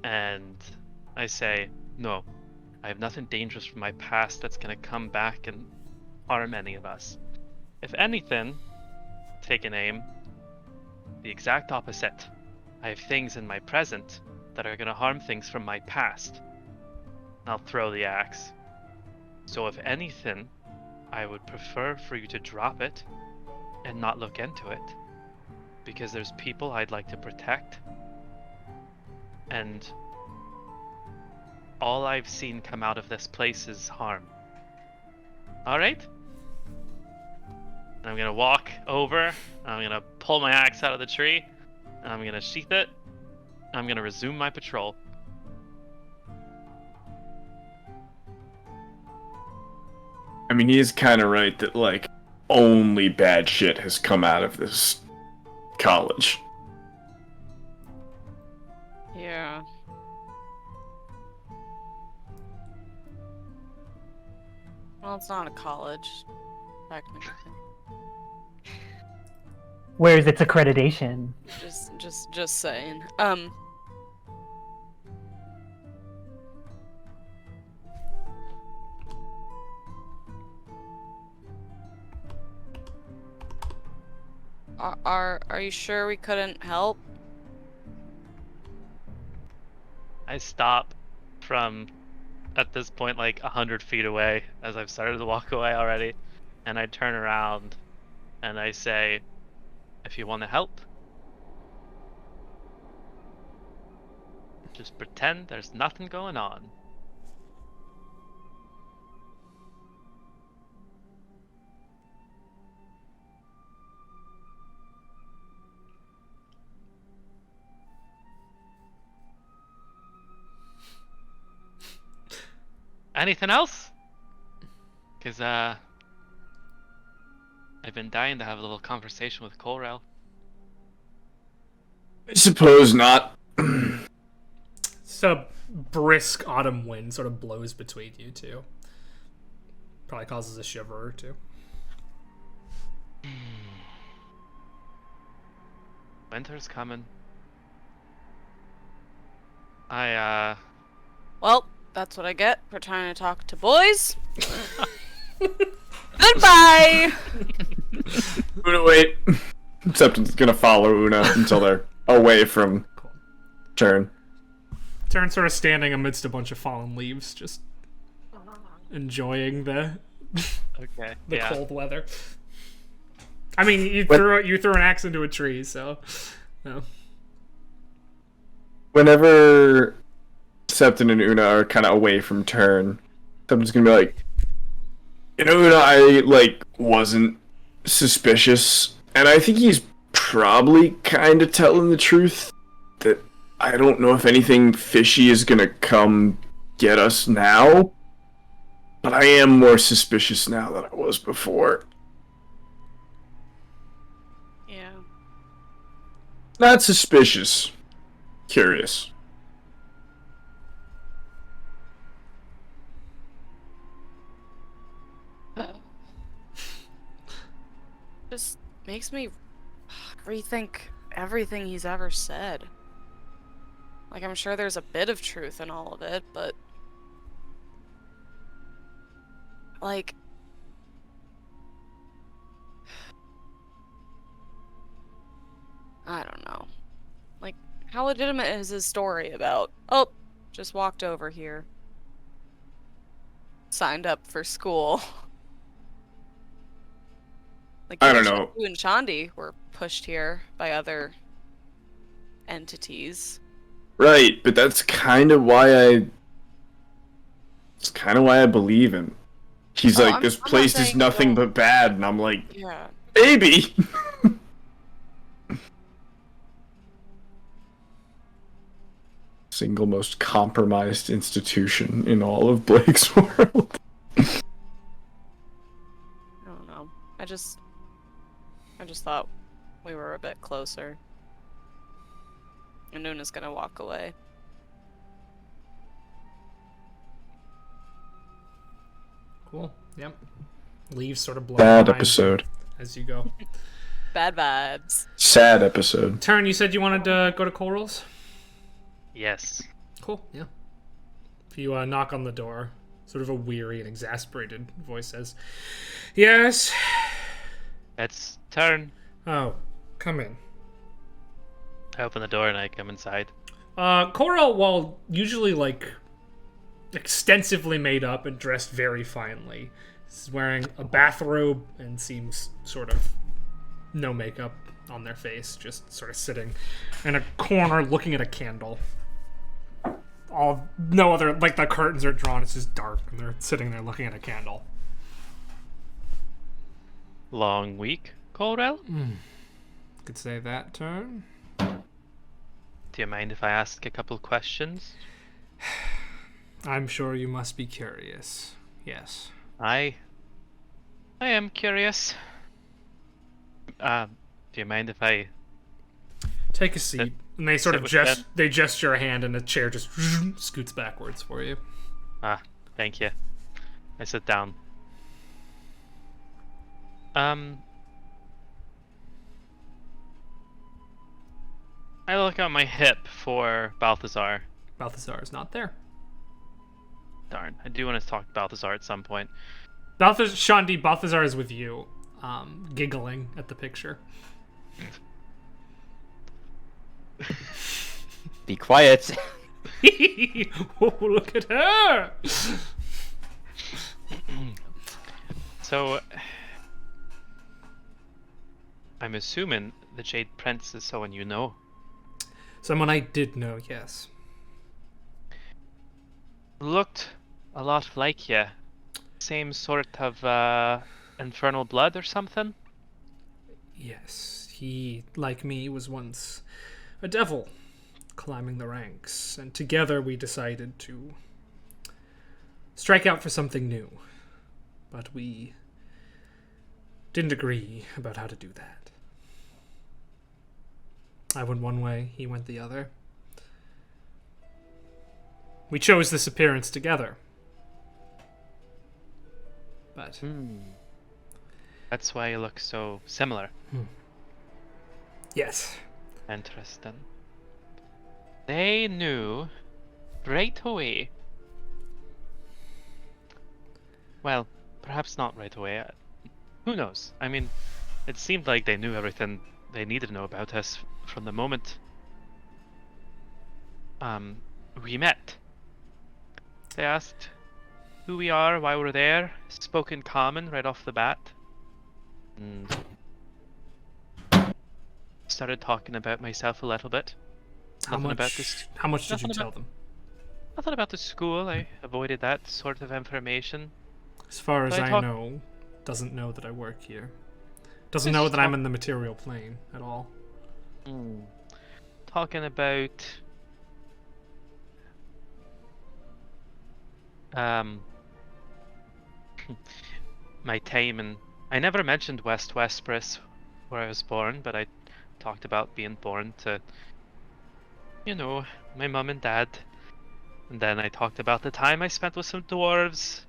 and I say, "No, I have nothing dangerous from my past that's gonna come back and harm any of us. If anything, take an aim. The exact opposite. I have things in my present that are gonna harm things from my past." I'll throw the axe. So if anything, I would prefer for you to drop it and not look into it, because there's people I'd like to protect, and all I've seen come out of this place is harm. Alright? And I'm gonna walk over, and I'm gonna pull my axe out of the tree, and I'm gonna sheath it, and I'm gonna resume my patrol. I mean, he is kind of right that, like, only bad shit has come out of this college. Yeah. Well, it's not a college, technically. Where's its accreditation? Just saying. Are you sure we couldn't help? I stop from, at this point, like 100 feet away, as I've started to walk away already, and I turn around and I say, if you want to help, just pretend there's nothing going on. Anything else? Because, I've been dying to have a little conversation with Corel. I suppose not. So brisk autumn wind sort of blows between you two. Probably causes a shiver or two. Winter's coming. Well, that's what I get for trying to talk to boys. Goodbye! Una, wait. Septon's gonna follow Una until they're away from Turn. Turn sort of standing amidst a bunch of fallen leaves, just enjoying the Okay. the Yeah. cold weather. I mean, you threw an axe into a tree, so no. Whenever Septon and Una are kind of away from Turn, Septon's gonna be like, Una, I, wasn't suspicious, and I think he's probably kind of telling the truth, that I don't know if anything fishy is gonna come get us now, but I am more suspicious now than I was before. Yeah. Not suspicious. Curious. Just makes me rethink everything he's ever said. Like, I'm sure there's a bit of truth in all of it, but... like... I don't know. Like, how legitimate is his story about, oh, just walked over here. Signed up for school. Like, I don't know. You and Chandi were pushed here by other entities. Right, but that's kind of why I believe him. He's like, this I'm not place is saying nothing you but bad, and I'm like, Yeah. maybe. Single most compromised institution in all of Blake's world. I don't know. I just thought we were a bit closer. And Nuna's gonna walk away. Cool. Yep. Leaves sort of blow Bad behind you episode. as you go. Bad vibes. Sad episode. Turn, you said you wanted to go to Coral's? Yes. Cool, yeah. If you knock on the door, sort of a weary and exasperated voice says, "Yes." It's Turn. Oh, come in. I open the door and I come inside. Coral, while usually extensively made up and dressed very finely, is wearing a bathrobe and seems sort of no makeup on their face, just sort of sitting in a corner looking at a candle. No other, the curtains are drawn, it's just dark, and they're sitting there looking at a candle. Long week, Corel? Could say that, Turn. Do you mind if I ask a couple questions? I'm sure you must be curious. Yes. I am curious. Do you mind if I... Take a seat. And they sort sit of with Ben? they gesture a hand, and a chair just scoots backwards for you. Ah, thank you. I sit down. I look at my hip for Balthazar. Balthazar is not there. Darn, I do want to talk to Balthazar at some point. Shandi, Balthazar is with you, giggling at the picture. Be quiet. Oh, look at her! So, I'm assuming the Jade Prince is someone you know. Someone I did know, yes. Looked a lot like you. Same sort of infernal blood or something? Yes, he, like me, was once a devil climbing the ranks, and together we decided to strike out for something new. But we didn't agree about how to do that. I went one way, he went the other. We chose this appearance together. But That's why you look so similar. yes, Interesting. They knew right away. Well, perhaps not right away. Who knows? I mean, it seemed like they knew everything they needed to know about us from the moment we met. They asked who we are, why we're there, spoke in common right off the bat, and started talking about myself a little bit. how Nothing much? about this. How much did you nothing tell them? Nothing about the school. I avoided that sort of information. As far as But I I talk- know, doesn't know that I work here. Doesn't Just know that I'm talk- in the material plane at all. Talking about my time, and I never mentioned West Westbris where I was born, but I talked about being born to, my mum and dad. And then I talked about the time I spent with some dwarves.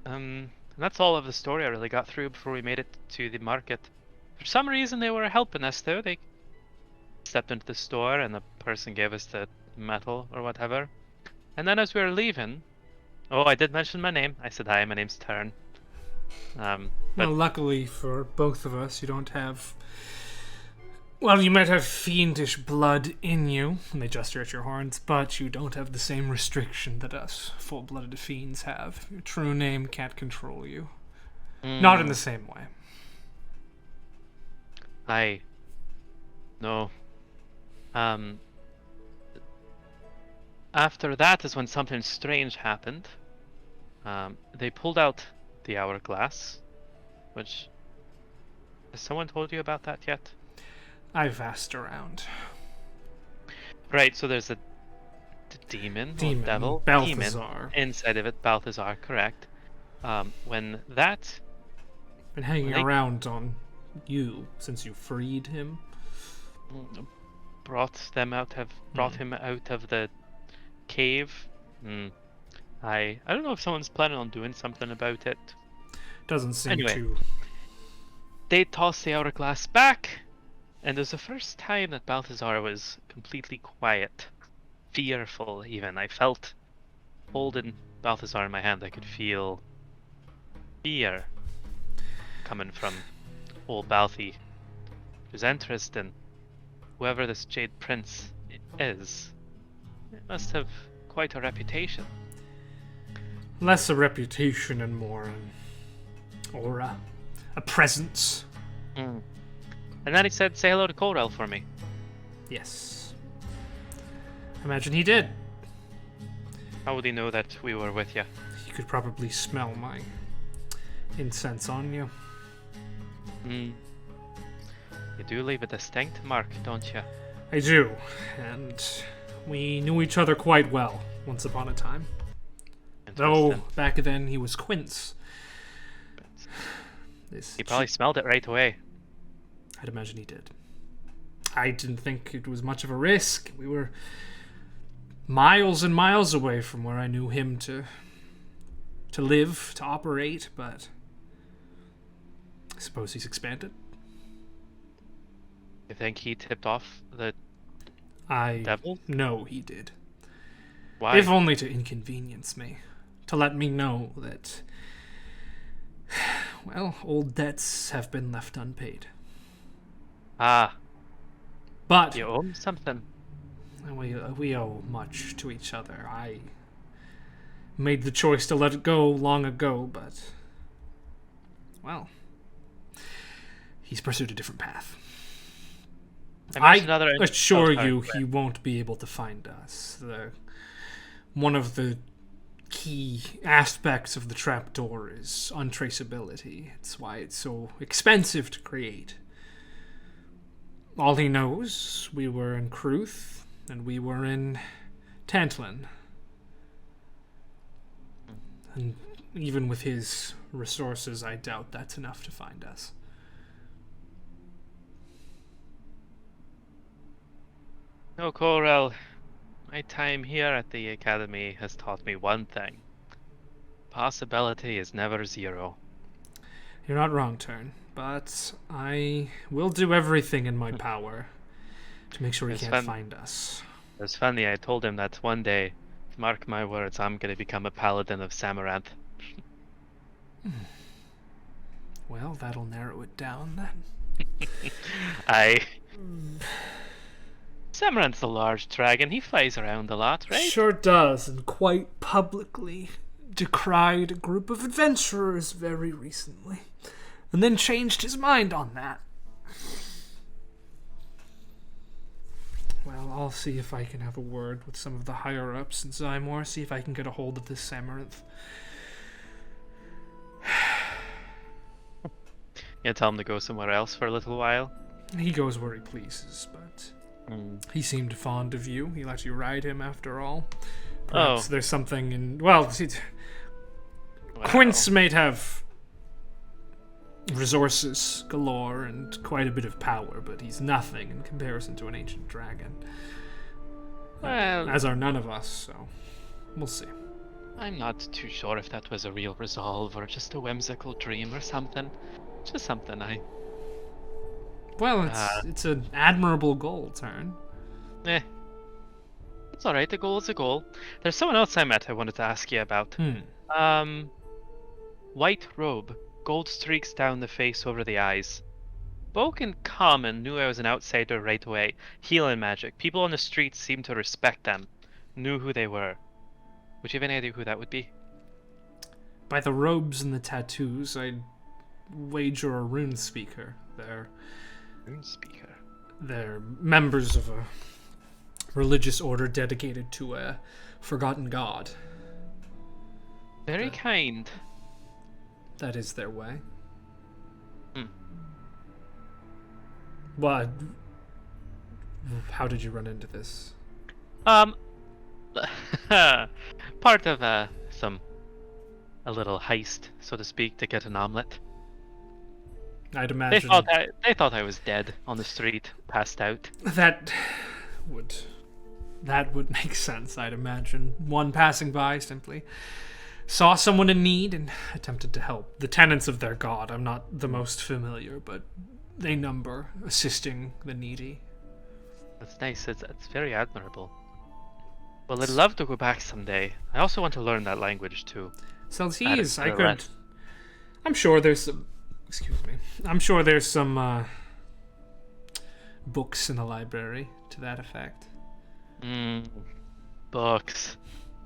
And that's all of the story I really got through before we made it to the market. For some reason they were helping us though. They stepped into the store and the person gave us the metal or whatever. And then as we were leaving, I did mention my name. I said, hi, my name's Tern. But Well, luckily for both of us, you don't have... Well, you might have fiendish blood in you, and they gesture at your horns, but you don't have the same restriction that us full-blooded fiends have. Your true name can't control you. Not in the same way. No. After that is when something strange happened. They pulled out the hourglass, which... Has someone told you about that yet? I've asked around. Right, so there's a demon, or devil, Balthazar. demon inside of it, Balthazar, correct. When that Been hanging They- around on you since you freed him. brought him out of the cave, I don't know if someone's planning on doing something about it. Doesn't seem Anyway. to... They tossed the hourglass back, and it was the first time that Balthazar was completely quiet, fearful even. I felt, holding Balthazar in my hand, I could feel fear coming from old Balthy. It was interesting. Whoever this Jade Prince is, it must have quite a reputation. Less a reputation and more an aura. A presence. And then he said, say hello to Corel for me. Yes. Imagine he did. How would he know that we were with you? He could probably smell my incense on you. You do leave a distinct mark, don't you? I do, and we knew each other quite well once upon a time. Though, Interesting. back then he was Quince. He probably smelled it right away. I'd imagine he did. I didn't think it was much of a risk. We were miles and miles away from where I knew him to live, to operate, but I suppose he's expanded. You think he tipped off the I devil? know he did. Why? If only to inconvenience me. To let me know that, well, old debts have been left unpaid. Ah, But you owe him something. we owe much to each other. I made the choice to let it go long ago, but, well, he's pursued a different path. I assure you he won't be able to find us. One of the key aspects of the trapdoor is untraceability. It's why it's so expensive to create. All he knows, we were in Kruth, and we were in Tantlin. And even with his resources, I doubt that's enough to find us. No, Corel. My time here at the Academy has taught me one thing. Possibility is never zero. You're not wrong, Turn, but I will do everything in my power to make sure he can't find us. It was funny, I told him that one day, mark my words, I'm gonna become a paladin of Samaranth. Well, that'll narrow it down then. Samaranth's a large dragon, he flies around a lot, right? Sure does, and quite publicly decried a group of adventurers very recently, and then changed his mind on that. Well, I'll see if I can have a word with some of the higher-ups in Zymor, see if I can get a hold of this Samaranth. You tell him to go somewhere else for a little while? He goes where he pleases, but he seemed fond of you. He let you ride him after all. Perhaps there's something in... Well, Quince might have resources galore and quite a bit of power, but he's nothing in comparison to an ancient dragon. Well, as are none of us, so we'll see. I'm not too sure if that was a real resolve or just a whimsical dream or something. Just something Well, it's an admirable goal, Turn. It's alright, a goal is a goal. There's someone else I met I wanted to ask you about. White robe, gold streaks down the face over the eyes. Spoke in common, knew I was an outsider right away. Healing magic. People on the streets seemed to respect them. Knew who they were. Would you have any idea who that would be? By the robes and the tattoos, I'd wager a rune speaker. They're members of a religious order dedicated to a forgotten god. Very kind. That is their way. What? How did you run into this? Part of a little heist, so to speak, to get an omelet. I'd imagine they thought I was dead on the street, passed out. That would make sense, I'd imagine. One passing by simply saw someone in need and attempted to help. The tenets of their god, I'm not the most familiar, but they number assisting the needy. That's nice, it's very admirable. Well, I'd love to go back someday. I also want to learn that language too. Celtiz, I'm sure there's some... Excuse me. I'm sure there's some books in the library to that effect. Books.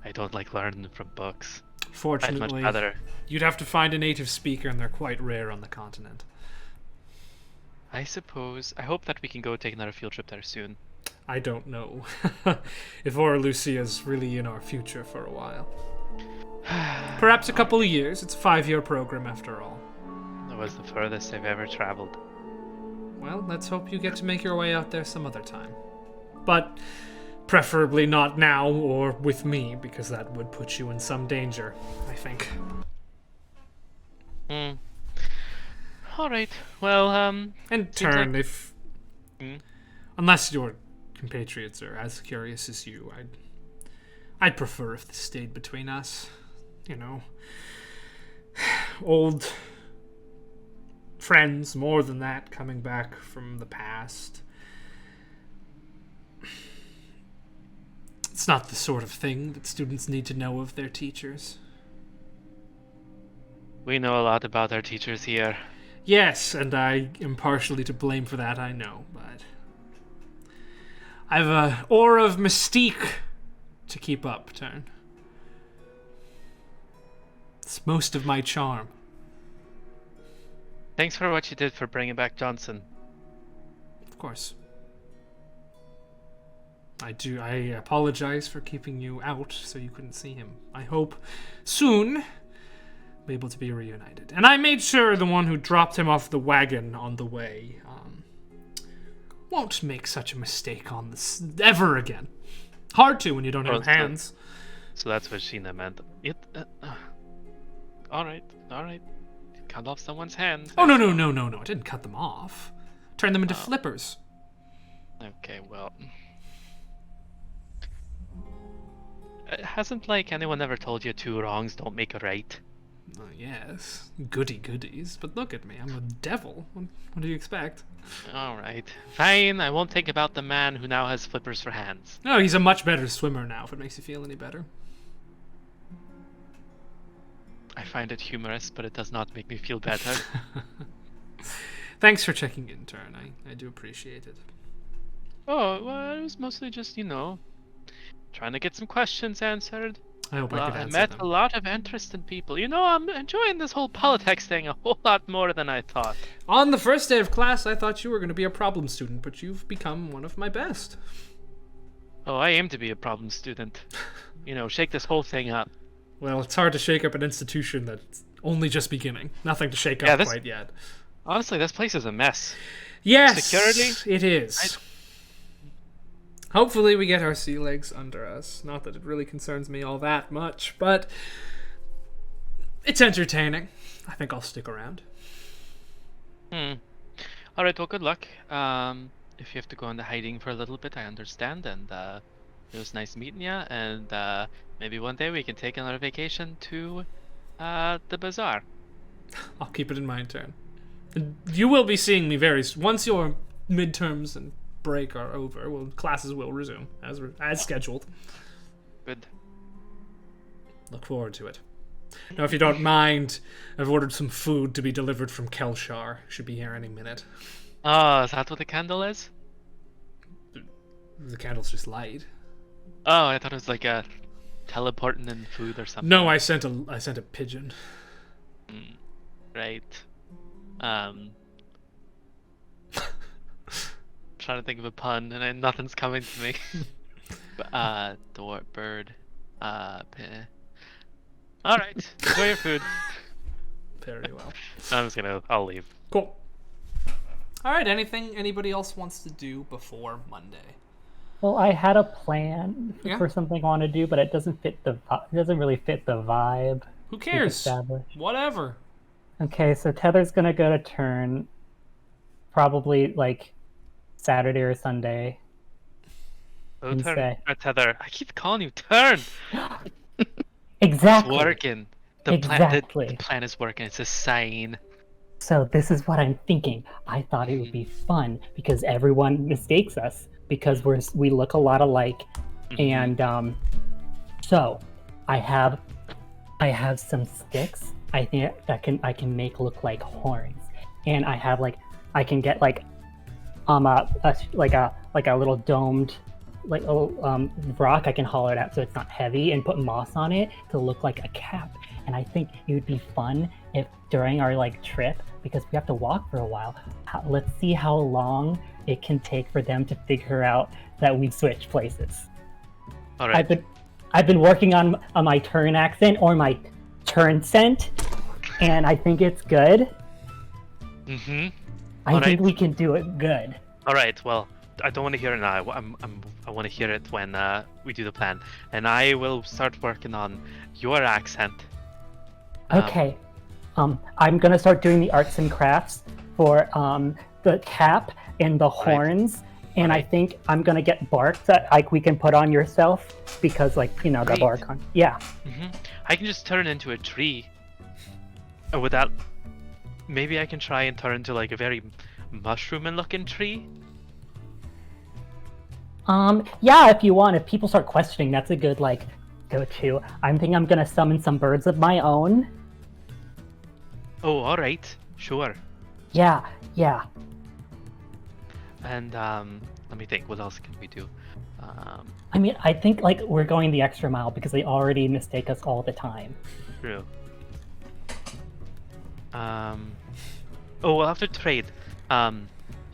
I don't like learning from books. Fortunately, you'd have to find a native speaker, and they're quite rare on the continent. I suppose. I hope that we can go take another field trip there soon. I don't know if Ora Lucia's really in our future for a while. Perhaps a couple of years. It's a 5-year program after all. That was the furthest I've ever traveled. Well, let's hope you get to make your way out there some other time. But preferably not now or with me, because that would put you in some danger, I think. All right. Well, In seems turn, like- if Hmm? unless your compatriots are as curious as you, I'd prefer if this stayed between us. You know, old friends, more than that, coming back from the past. It's not the sort of thing that students need to know of their teachers. we know a lot about our teachers here. Yes, and I am partially to blame for that, I know, but I've a aura of mystique to keep up, Turn. It's most of my charm. Thanks for what you did for bringing back Johnson. Of course. I apologize for keeping you out so you couldn't see him. I hope soon be able to be reunited. And I made sure the one who dropped him off the wagon on the way won't make such a mistake on this ever again. Hard to when you don't have hands. So that's what Sheena meant. All right. Cut off someone's hand. Oh, no. I didn't cut them off. Turn them into flippers. Okay, well. Hasn't, anyone ever told you 2 wrongs don't make a right? Yes, goodies. But look at me, I'm a devil. What do you expect? Alright. Fine, I won't think about the man who now has flippers for hands. No, he's a much better swimmer now, if it makes you feel any better. I find it humorous, but it does not make me feel better. Thanks for checking in, Turn. I do appreciate it. Oh, well, it was mostly just, trying to get some questions answered. I hope I could I answer met them. a lot of interesting people. I'm enjoying this whole politics thing a whole lot more than I thought. On the first day of class, I thought you were going to be a problem student, but you've become one of my best. Oh, I aim to be a problem student. Shake this whole thing up. Well, it's hard to shake up an institution that's only just beginning. Nothing to shake up quite yet. Honestly, this place is a mess. Yes, Security? it is. Hopefully we get our sea legs under us. Not that it really concerns me all that much, but it's entertaining. I think I'll stick around. Alright, well, good luck. If you have to go into hiding for a little bit, I understand, and it was nice meeting you, and maybe one day we can take another vacation to the bazaar. I'll keep it in mind, Turn. And you will be seeing me once your midterms and break are over. Well, classes will resume as scheduled. Good. Look forward to it. Now, if you don't mind, I've ordered some food to be delivered from Kelshar. Should be here any minute. Oh, is that what the candle is? The candle's just light. Oh, I thought it was like a teleporting in food or something. No, I sent a pigeon. Right. Trying to think of a pun, and nothing's coming to me. Bird. Alright, enjoy your food. Very well. I'll leave. Cool. Alright, anything anybody else wants to do before Monday? Well, I had a plan Yeah? for something I want to do, but it doesn't really fit the vibe. Who we've cares? established. Whatever. Okay, so Tether's gonna go to Turn, probably Saturday or Sunday. Oh, And turn. say- Tether. I keep calling you Turn. Exactly. It's working. Exactly. The plan is working. It's a sign. So this is what I'm thinking. I thought it would be fun because everyone mistakes us because we look a lot alike, and so I have some sticks. I think I can make look like horns, and I have I can get a little domed rock I can hollow it out so it's not heavy and put moss on it to look like a cap. And I think it would be fun if during our trip, because we have to walk for a while, let's see how long it can take for them to figure out that we've switched places. All right. I've been working on my Turn accent or my Turn scent, and I think it's good. I think we can do it good. All right. Well, I don't want to hear it now. I want to hear it when we do the plan, and I will start working on your accent. Okay. I'm gonna start doing the arts and crafts for the cap and the horns, and I think I'm gonna get bark that like we can put on yourself because the Great. bark on. Yeah. I can just turn into a tree. Would that... Maybe I can try and turn into like a very mushroom-looking tree? Yeah, if you want. If people start questioning, that's a good go-to. I'm gonna summon some birds of my own. Oh, alright. Sure. Yeah. And, let me think, what else can we do? I mean, I think we're going the extra mile because they already mistake us all the time. True. Oh, we'll have to trade.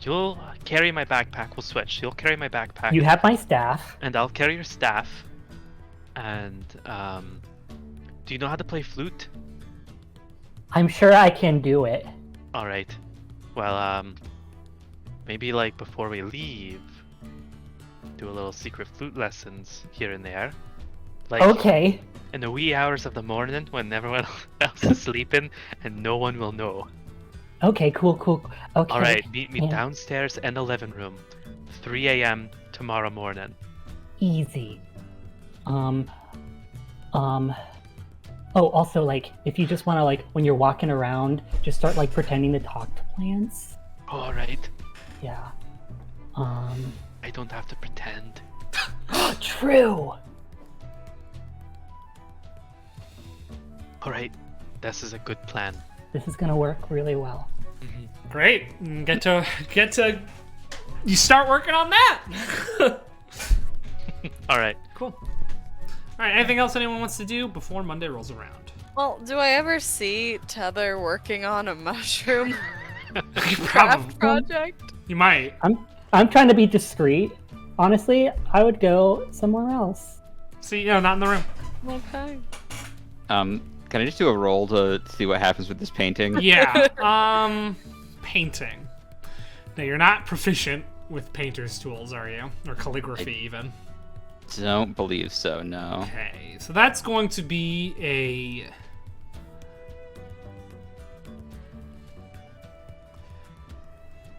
You'll carry my backpack, we'll switch. You'll carry my backpack. You have my staff. And I'll carry your staff. And, do you know how to play flute? I'm sure I can do it. Alright. Well, maybe before we leave, do a little secret flute lessons here and there. Okay. In the wee hours of the morning when everyone else is sleeping and no one will know. Okay, cool. Okay. Alright, meet me Yeah. downstairs in the living room. 3 a.m. tomorrow morning. Easy. Oh, also, if you just want to, when you're walking around, just start, pretending to talk to plants. Alright. Yeah. I don't have to pretend. True! Alright, this is a good plan. This is gonna work really well. Great. Get to. You start working on that. Alright. Cool. All right. Anything else anyone wants to do before Monday rolls around? Well, do I ever see Tether working on a mushroom Probably. craft project? You might. I'm trying to be discreet. Honestly, I would go somewhere else. See, not in the room. Okay. Can I just do a roll to see what happens with this painting? Yeah. Painting. Now you're not proficient with painter's tools, are you? Or calligraphy, even. Don't believe so, no. Okay, so that's going to be a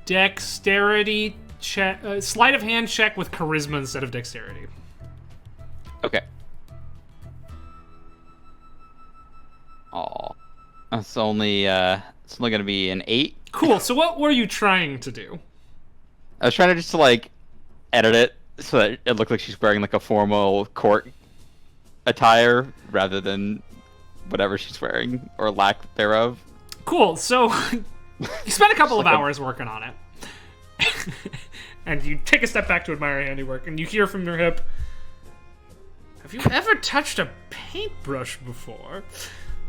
dexterity check, sleight of hand check with charisma instead of dexterity. Okay. Aw. It's only gonna be an 8. Cool. So what were you trying to do? I was trying to just edit it so that it looked like she's wearing a formal court attire rather than whatever she's wearing or lack thereof. Cool. So you spent a couple of hours working on it, and you take a step back to admire your handiwork, and you hear from your hip, "Have you ever touched a paintbrush before?"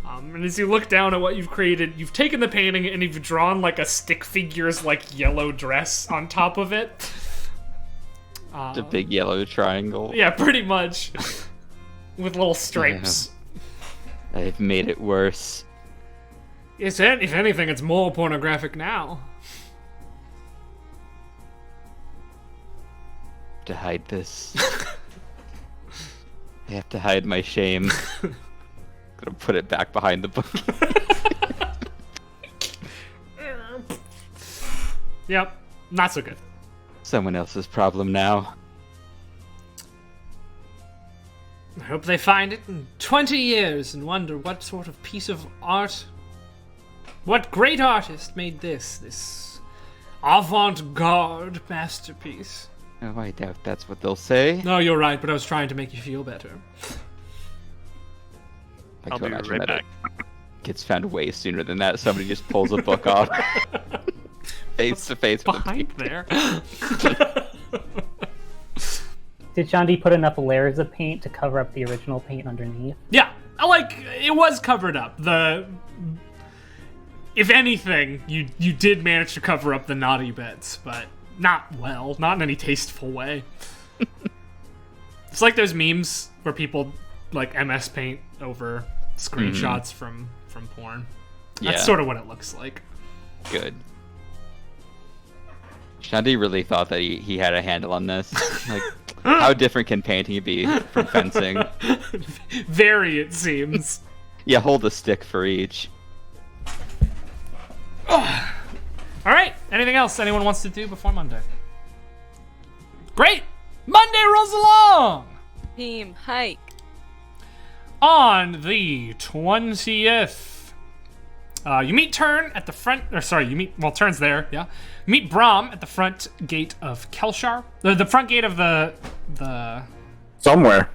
And as you look down at what you've created, you've taken the painting and you've drawn a stick figure's yellow dress on top of it. The big yellow triangle. Yeah, pretty much. With little stripes. I've made it worse. If anything, it's more pornographic now. To hide this. I have to hide my shame. Gonna put it back behind the book. Yep, not so good. Someone else's problem now. I hope they find it in 20 years and wonder what sort of piece of art, what great artist made this avant-garde masterpiece. Oh, I doubt that's what they'll say. No, you're right, but I was trying to make you feel better. I I'll can be imagine right that back. it gets found way sooner than that. Somebody just pulls a book off. Face to face with a Behind peak. there. Did Shandi put enough layers of paint to cover up the original paint underneath? Yeah, it was covered up. If anything, you did manage to cover up the naughty bits, but not well, not in any tasteful way. It's like those memes where people MS Paint over screenshots from porn. That's Yeah. sort of what it looks like. Good. Shandi really thought that he had a handle on this. How different can painting be from fencing? Very, it seems. Yeah, hold a stick for each. All right. Anything else anyone wants to do before Monday? Great. Monday rolls along. Team hike. On the 20th, you meet Turn at the front. Or sorry, you meet. Well, Turn's there. Yeah. You meet Brahm at the front gate of Kelshar. The front gate of the Somewhere.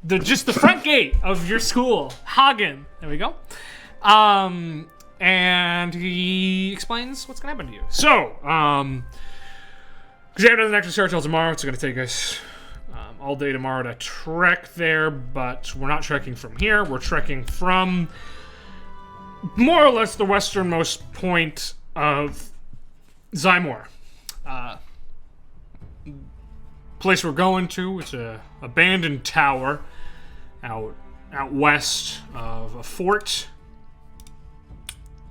just the front gate of your school, Hagen. There we go. And he explains what's gonna happen to you. So, exam doesn't actually start till tomorrow. It's gonna take us all day tomorrow to trek there, but we're not trekking from here. We're trekking from more or less the westernmost point of Zymor. Place we're going to, it's a abandoned tower out west of a fort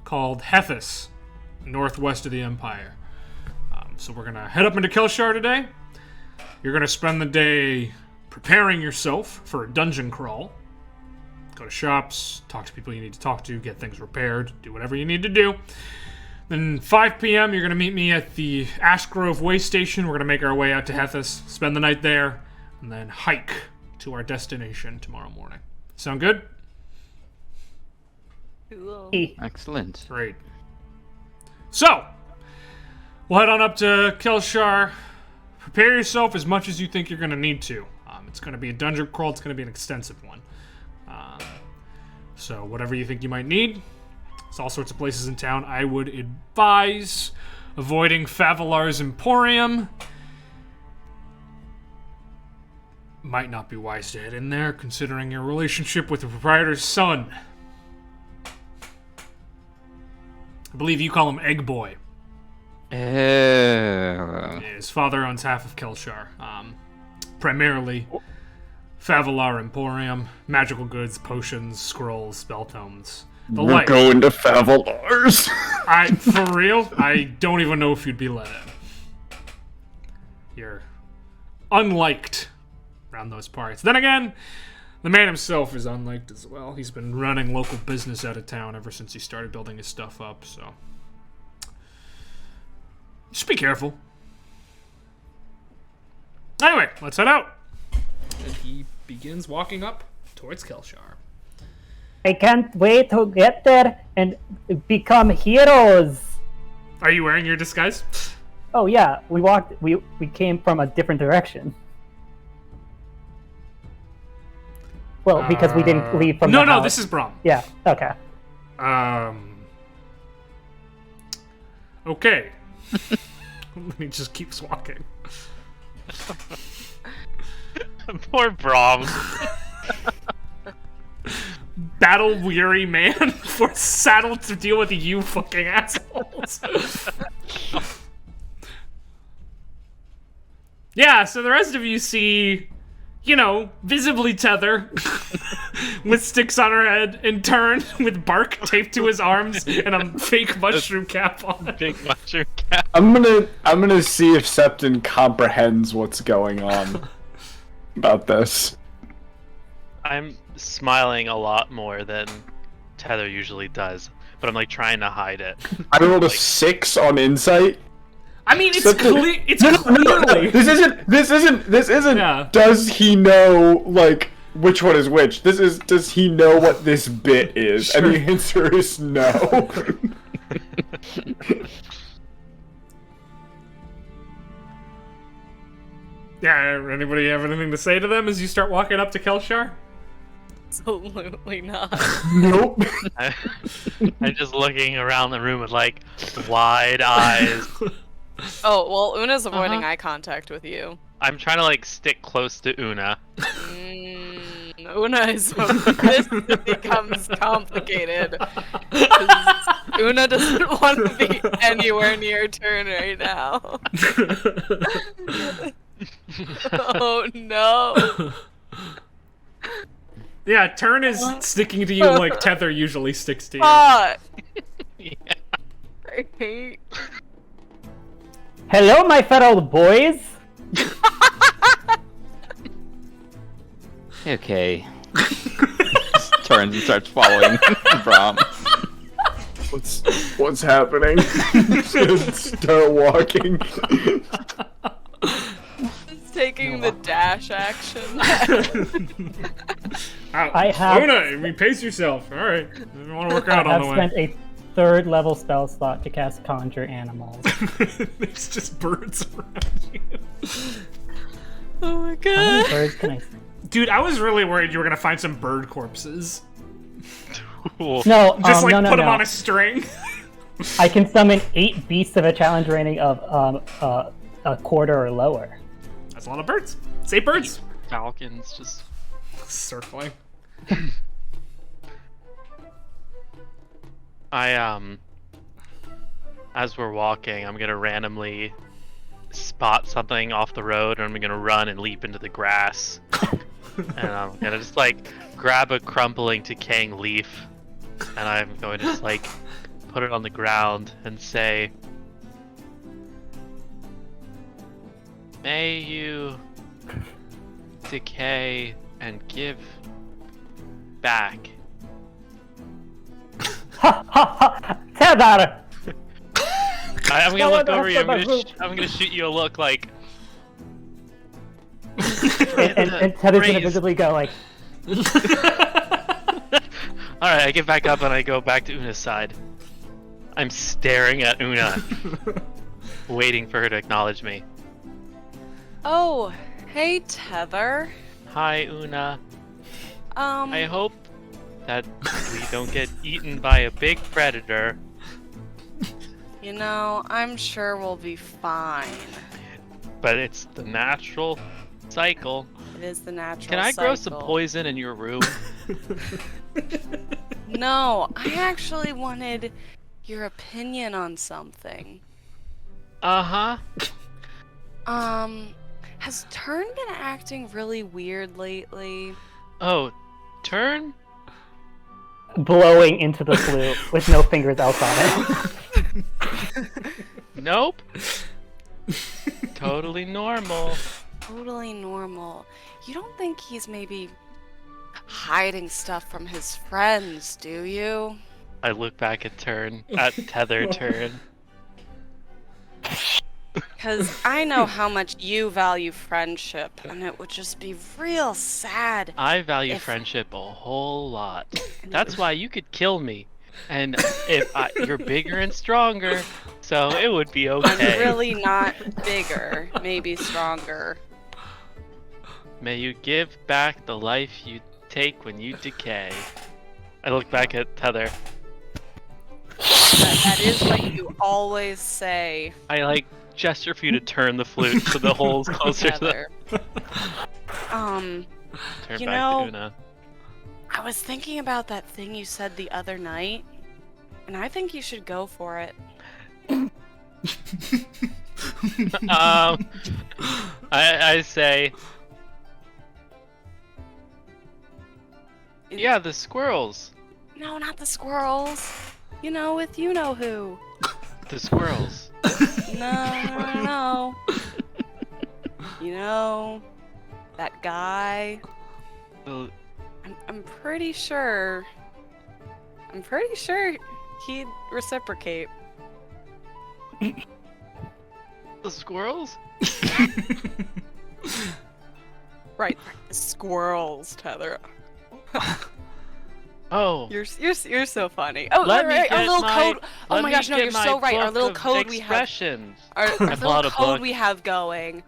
called Hethys, northwest of the Empire. So we're gonna head up into Kelshar today. You're gonna spend the day preparing yourself for a dungeon crawl. Go to shops, talk to people you need to talk to, get things repaired, do whatever you need to do. Then 5 p.m. you're gonna meet me at the Ash Grove Way Station. We're gonna make our way out to Hethys, spend the night there, and then hike to our destination tomorrow morning. Sound good? Cool. Excellent. Great. So, we'll head on up to Kelshar. Prepare yourself as much as you think you're going to need to. It's going to be a dungeon crawl. It's going to be an extensive one. So, whatever you think you might need. There's all sorts of places in town. I would advise avoiding Favelar's Emporium. Might not be wise to head in there, considering your relationship with the proprietor's son. I believe you call him Egg Boy. His father owns half of Kelshar. Primarily Favelar Emporium, magical goods, potions, scrolls, spell tomes. The We're like. going to Favelar's. For real, I don't even know if you'd be let in. You're unliked around those parts. Then again, the man himself is unliked as well. He's been running local business out of town ever since he started building his stuff up, so just be careful. Anyway, let's head out. And he begins walking up towards Kelshar. I can't wait to get there and become heroes. Are you wearing your disguise? Oh yeah, we came from a different direction. Well, because we didn't leave from the No, house. this is Brahm. Yeah, okay. Okay. He just keeps walking. Poor Brahm. Battle-weary man for saddled to deal with you fucking assholes. Yeah, so the rest of you see, visibly Tether with sticks on her head and Turn with bark taped to his arms and a fake mushroom cap on. Big mushroom cap. I'm gonna see if Septon comprehends what's going on about this. I'm smiling a lot more than Tether usually does, but I'm like trying to hide it. I rolled a 6 on insight. I mean, it's Septon- clear. It's No, clearly. This isn't. Yeah. Does he know which one is which? Does he know what this bit is? Sure. And the answer is no. Yeah. Anybody have anything to say to them as you start walking up to Kelshar? Absolutely not. Nope. I'm just looking around the room with wide eyes. Oh, well, Una's avoiding eye contact with you. I'm trying to stick close to Una. Una is this becomes complicated. 'Cause Una doesn't want to be anywhere near Turn right now. Oh no. Yeah, Turn is sticking to you like Tether usually sticks to you. Fuck. Yeah. I hate. Hello, my fellow boys. Okay. Turns and starts following Brahm. What's happening? Start walking. It's taking the dash action. I have- Una, repace yourself. All right. You want to work out I on have the way. spent a 3rd level spell slot to cast Conjure Animals. There's just birds around you. Oh my How god. many birds can I see? Dude, I was really worried you were gonna find some bird corpses. No, Just like no, put them no. on a string. I can summon 8 beasts of a challenge rating of a quarter or lower. That's a lot of birds. Say birds. Falcons just. Circling. As we're walking, I'm gonna randomly spot something off the road, and I'm gonna run and leap into the grass. And I'm gonna just like grab a crumpling, decaying leaf, and I'm going to just like put it on the ground and say, "May you decay and give back." Ha ha ha! Tether! I'm gonna No, look no, over you. that's I'm gonna shoot you a look like. And Tether's gonna visibly go like, Alright, I get back up and I go back to Una's side. I'm staring at Una, waiting for her to acknowledge me. Oh, hey Tether. Hi, Una. I Um, hope that we don't get eaten by a big predator. you know, I'm sure we'll be fine. But it's the natural cycle. It is the natural Can I grow some cycle. poison in your room? No, I actually wanted your opinion on something. Uh-huh. Has Turn been acting really weird lately? Oh, turn? blowing into the flute with no fingers outside it. Nope. Totally normal. Totally normal. You don't think he's maybe hiding stuff from his friends, do you? I look back at Tether Turn. Because I know how much you value friendship, and it would just be real sad. I value If- friendship a whole lot. That's why you could kill me. And you're bigger and stronger, so it would be I'm okay. really not bigger, maybe stronger. May you give back the life you take when you decay. I look back at Tether. That is what you always say, I gesture for you to turn the flute so the hole's closer to the... Heather. Turn You back know- to Una. I was thinking about that thing you said the other night, and I think you should go for it. I say... Yeah, the squirrels. No, not the squirrels. You know, with you know who. The squirrels. No. You know, that guy. The, I'm pretty sure he'd reciprocate. the squirrels? Right, the squirrels, Tether. Oh. You're so funny. Oh, Let me right, our get little my- code. Oh let my me gosh, no, get you're my so right. Our book little of code we have. expressions. Our I little bought a code book. we have going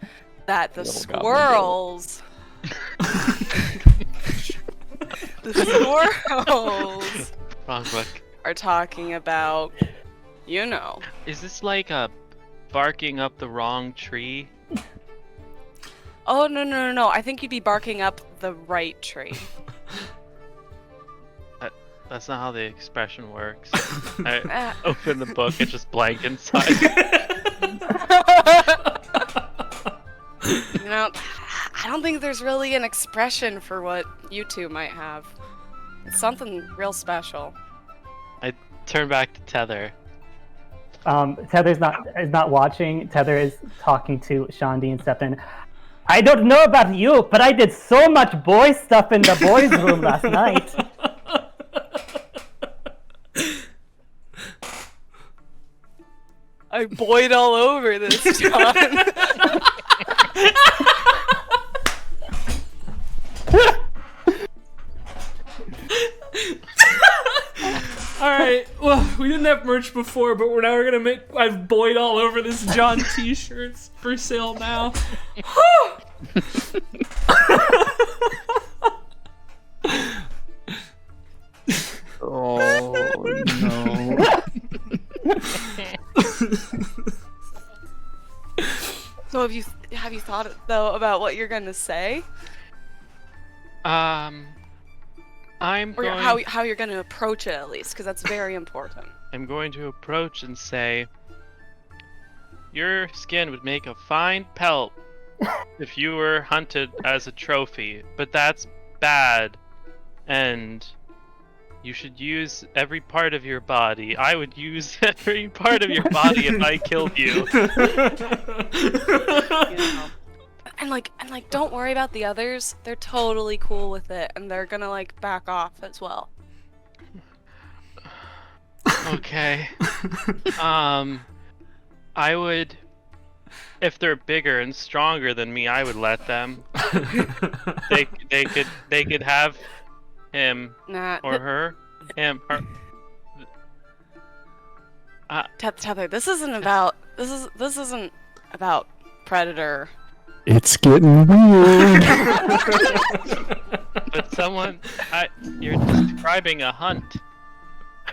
that the Little goblin squirrels. The squirrels Wrong book. are talking about, you know. Is this like a barking up the wrong tree? Oh, no. I think you'd be barking up the right tree. That's not how the expression works. I Ah. open the book, it's just blank inside. You know, I don't think there's really an expression for what you two might have. It's something real special. I turn back to Tether. Tether's not watching. Tether is talking to Shandi and Stefan. I don't know about you, but I did so much boy stuff in the boys' room last night. I boyed all over this, John. Alright, well, we didn't have merch before, but we're gonna make I've boyed all over this John t-shirts for sale now. Oh no. So have you thought though about what you're gonna say? I'm Or going. how you're gonna approach it at least, because that's very important. I'm going to approach and say, your skin would make a fine pelt if you were hunted as a trophy, but that's bad, and you should use every part of your body. I would use every part of your body if I killed you. You know? And don't worry about the others. They're totally cool with it, and they're gonna like back off as well. Okay. I would, if they're bigger and stronger than me, I would let them. They could have him Nah, or her, him, her. Tether, this isn't about Predator. It's getting weird. But you're describing a hunt.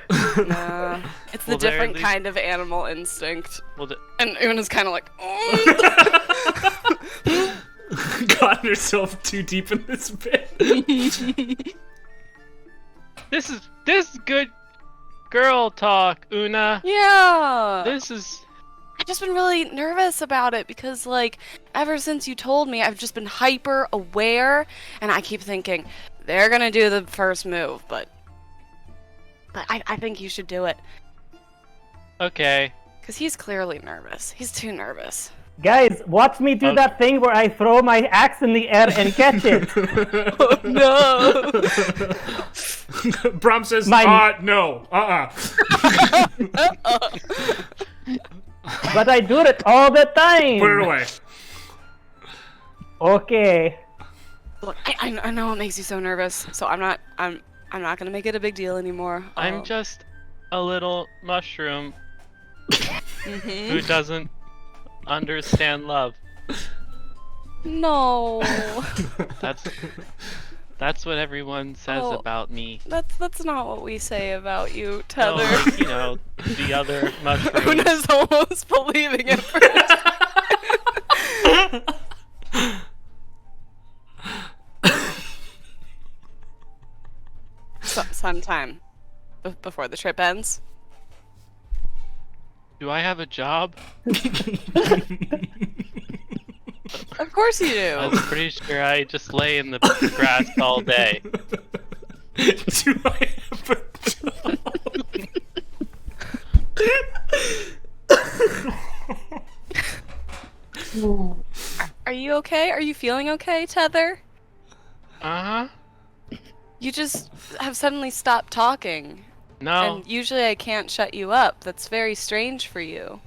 Nah, it's the Well, they're different at least- kind of animal instinct. Well, And Una's kind of like, oh. Gotten yourself too deep in this bit. this is good girl talk, Una. Yeah. This is. I've just been really nervous about it because, like, ever since you told me, I've just been hyper aware, and I keep thinking they're gonna do the first move, but I think you should do it Okay. because he's clearly nervous. He's too nervous. Guys, watch me do that thing where I throw my axe in the air and catch it. Oh no! Brom says, no. But I do it all the time. Put it away. Okay. Look, I know it makes you so nervous, so I'm not gonna make it a big deal anymore. I'm just a little mushroom Mhm. who doesn't understand love. No. That's what everyone says Oh. about me. That's not what we say about you, No, Tether. like, you know, the other mushrooms. Una's almost believing it first. Sometime before the trip ends. Do I have a job? Of course you do. I was pretty sure I just lay in the grass all day. Do I have a Are you okay? Are you feeling okay, Tether? Uh-huh. You just have suddenly stopped talking. No. And usually I can't shut you up. That's very strange for you.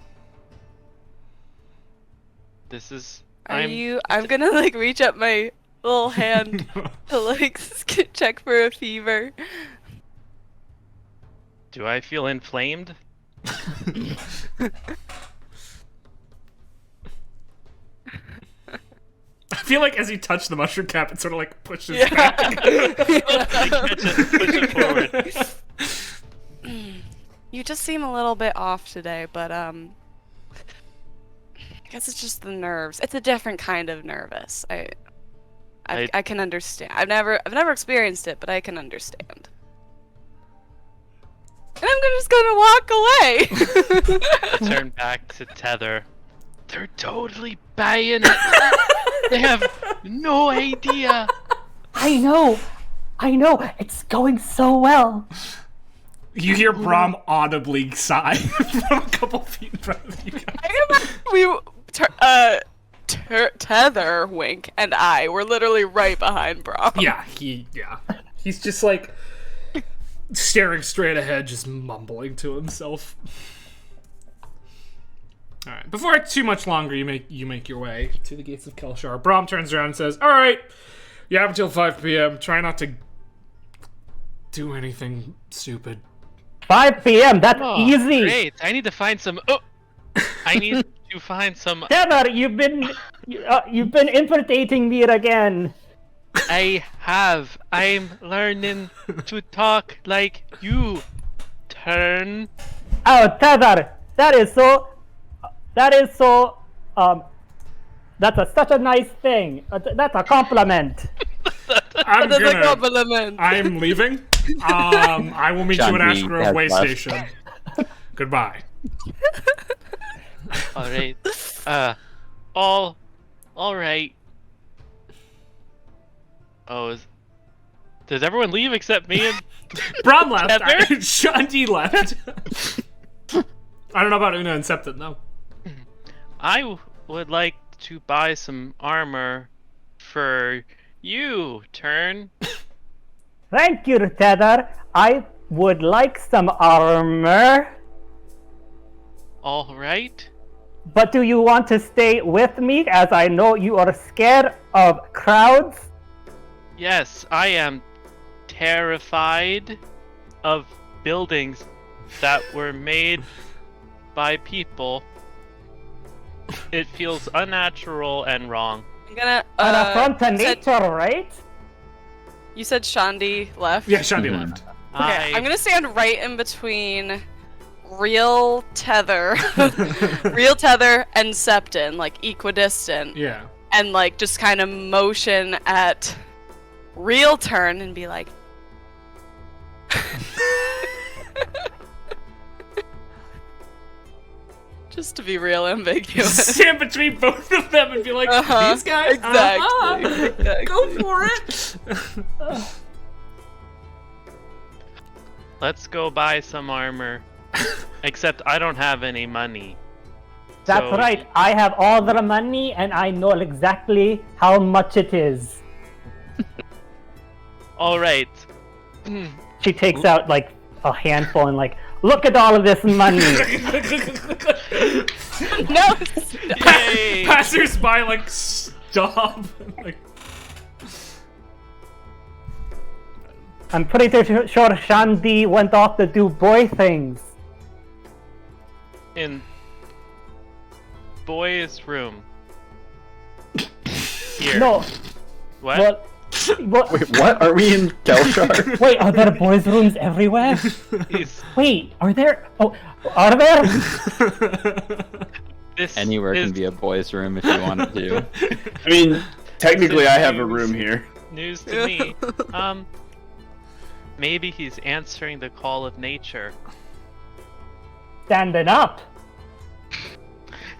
This is... I'm gonna like reach up my little hand to like check for a fever. Do I feel inflamed? I feel like as you touch the mushroom cap, it sort of like pushes Yeah. back. I catch it, push it forward. You just seem a little bit off today, but I guess it's just the nerves. It's a different kind of nervous. I can understand. I've never experienced it, but I can understand. And I'm just gonna walk away. I turn back to Tether. They're totally buying it. They have no idea. I know. It's going so well. You hear Brom audibly sigh from a couple feet in front of you guys. Tether, Wink, and I were literally right behind Brom. Yeah, he's just like staring straight ahead, just mumbling to himself. All right. Before too much longer, you make your way to the gates of Kelshar. Braum turns around and says, "All right, you have until 5 p.m. Try not to do anything stupid." 5 p.m. That's Oh, easy. Great. I need to find some. Oh, I need to find some. Tether, you've been infiltrating me again. I have. I'm learning to talk like you. Turn. Oh, Tether, that's such a nice thing. That's a compliment. I'm That's a gonna. compliment. I'm leaving. I will meet you at Shandy Ash Grove has Way left. Station. Goodbye. All right. All right. Oh, does everyone leave except me and? Braum left. Tether? Shandy left. I don't know about Una and Septon, though. I would like to buy some armor for you. Turn. Thank you, Tether. I would like some armor. All right. But do you want to stay with me, as I know you are scared of crowds? Yes, I am terrified of buildings that were made by people. It feels unnatural and wrong. I'm gonna. An affront to you said- nature, right? You said Shandi left. Yeah, Shandy left. Okay, I'm gonna stand right in between real tether, and Septon, like equidistant, Yeah. and like just kind of motion at real turn and be like. Just to be real ambiguous. Stand between both of them and be like, Uh-huh, these guys, exactly. go for it. Let's go buy some armor. Except I don't have any money. That's So- right. I have all the money, and I know exactly how much it is. All right. She takes out like a handful and like, look at all of this money. No. Yay! Passers by like stop. Like, I'm pretty sure Shandi went off to do boy things. In boy's room. Here. No, What? what? Wait, what? Are we in Kelshar? Wait, are there boys' rooms everywhere? He's- Wait, are there? Oh, are there? this Anywhere is can be a boys' room if you wanted to. I mean, technically, I have a room here. news to me. Maybe he's answering the call of nature. Standing up.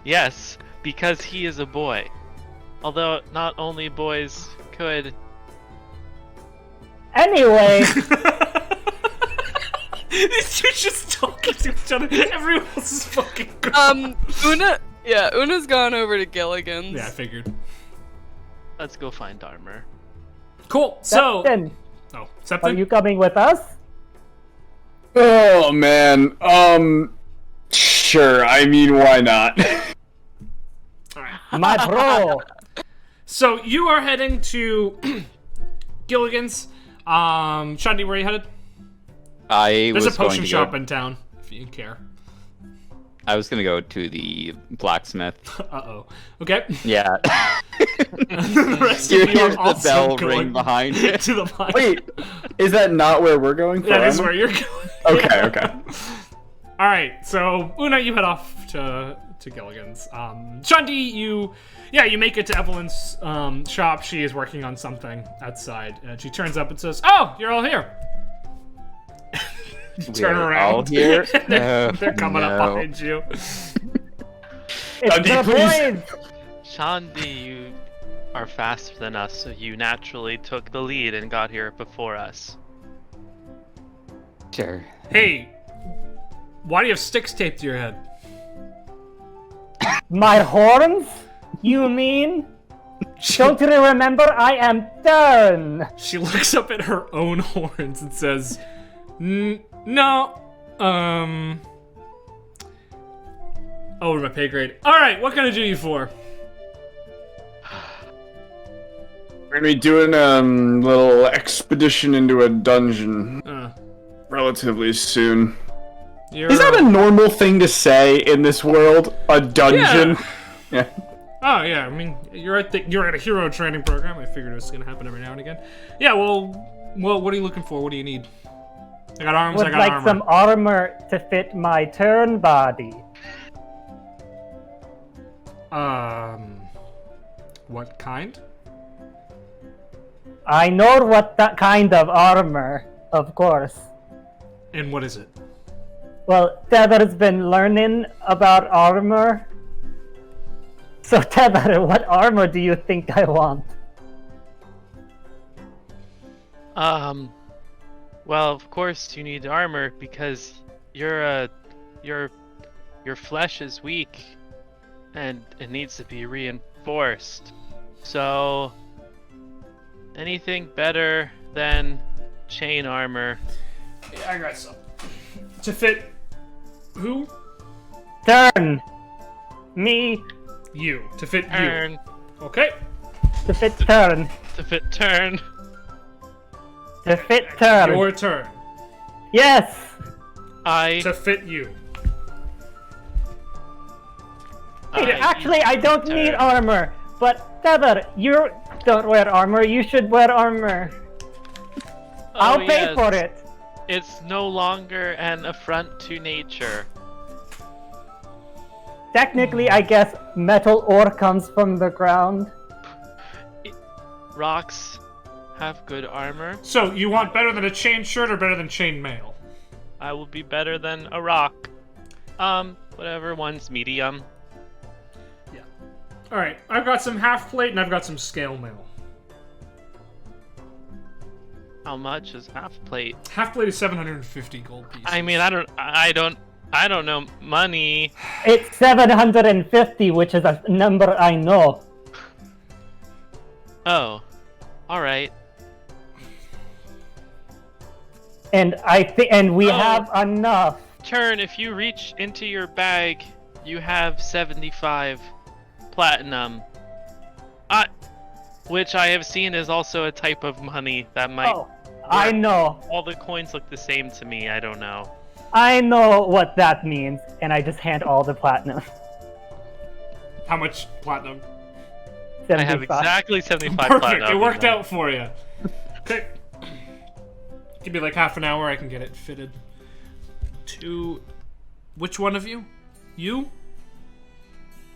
Yes, because he is a boy. Although not only boys could. Anyway, these two just talking to each other. Everyone else is fucking gone. Una's gone over to Gilligan's. Yeah, I figured. Let's go find armor. Cool. So, then, oh, are Septon. you coming with us? Oh man. Sure. I mean, why not? My bro. So you are heading to Gilligan's. Shandi, where are you headed? I There's a was going potion to shop go. in town, if you care. I was gonna go to the blacksmith. Uh-oh. Okay. Yeah. The rest You of you hear are the also bell going ring behind you. to the mine. Wait, is that not where we're going? For That is armor? where you're going. Okay. Okay. All right, so Una, you head off to Gilligan's. Shandi, you make it to Evelyn's shop. She is working on something outside, and she turns up and says, "Oh, you're all here." You turn We're around. all here? they're coming up No. behind you. It's Shandi, the please. boys. Shandi, you are faster than us, so you naturally took the lead and got here before us. Sure. Hey, why do you have sticks taped to your head? My horns? You mean? Don't you remember? I am done. She looks up at her own horns and says, "No, Over my pay grade. All right, what can I do you for? We're gonna be doing a little expedition into a dungeon relatively soon. Is that a normal thing to say in this world? A dungeon? Yeah. Oh yeah, I mean you're at a hero training program. I figured it was gonna happen every now and again. Yeah, well, what are you looking for? What do you need? I got arms. Would I got like armor. some armor to fit my turn body. What kind? I know what that kind of armor, of course. And what is it? Well, Tether's been learning about armor. So Tether, what armor do you think I want? Well, of course you need armor because your flesh is weak and it needs to be reinforced. So anything better than chain armor. Yeah, I got some. To fit who? Turn! Me! You. To fit Turn. you. Okay. To fit turn. To fit turn. To fit turn. Your turn. Yes! To fit you. Hey, actually, I don't need armor. But Tether, you don't wear armor. You should wear armor. I'll pay for it. It's no longer an affront to nature. Technically, I guess metal ore comes from the ground. Rocks have good armor. So, you want better than a chain shirt or better than chain mail? I will be better than a rock. Whatever one's medium. Yeah. Alright, I've got some half plate and I've got some scale mail. How much is half plate? Half plate is 750 gold pieces. I mean, I don't know money. It's 750, which is a number I know. Oh, all right. And we have enough. Turn, if you reach into your bag, you have 75 platinum. Which I have seen is also a type of money that might... Oh, I know. All the coins look the same to me, I don't know. I know what that means, and I just hand all the platinum. How much platinum? 75. I have exactly 75 Perfect, platinum. it worked out for you. Okay. Give me like half an hour, I can get it fitted. To... Which one of you? You?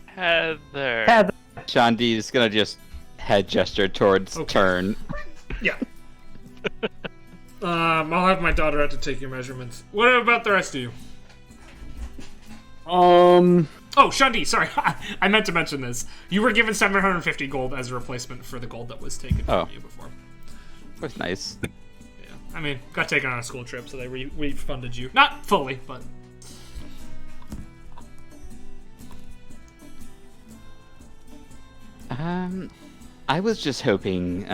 Heather. Shandi is gonna just head gesture towards turn. Yeah. I'll have my daughter out to take your measurements. What about the rest of you? Um. Oh, Shandi, sorry. I meant to mention this. You were given 750 gold as a replacement for the gold that was taken from you before. That's nice. Yeah. I mean, got taken on a school trip, so they refunded you. Not fully, but... I was just hoping,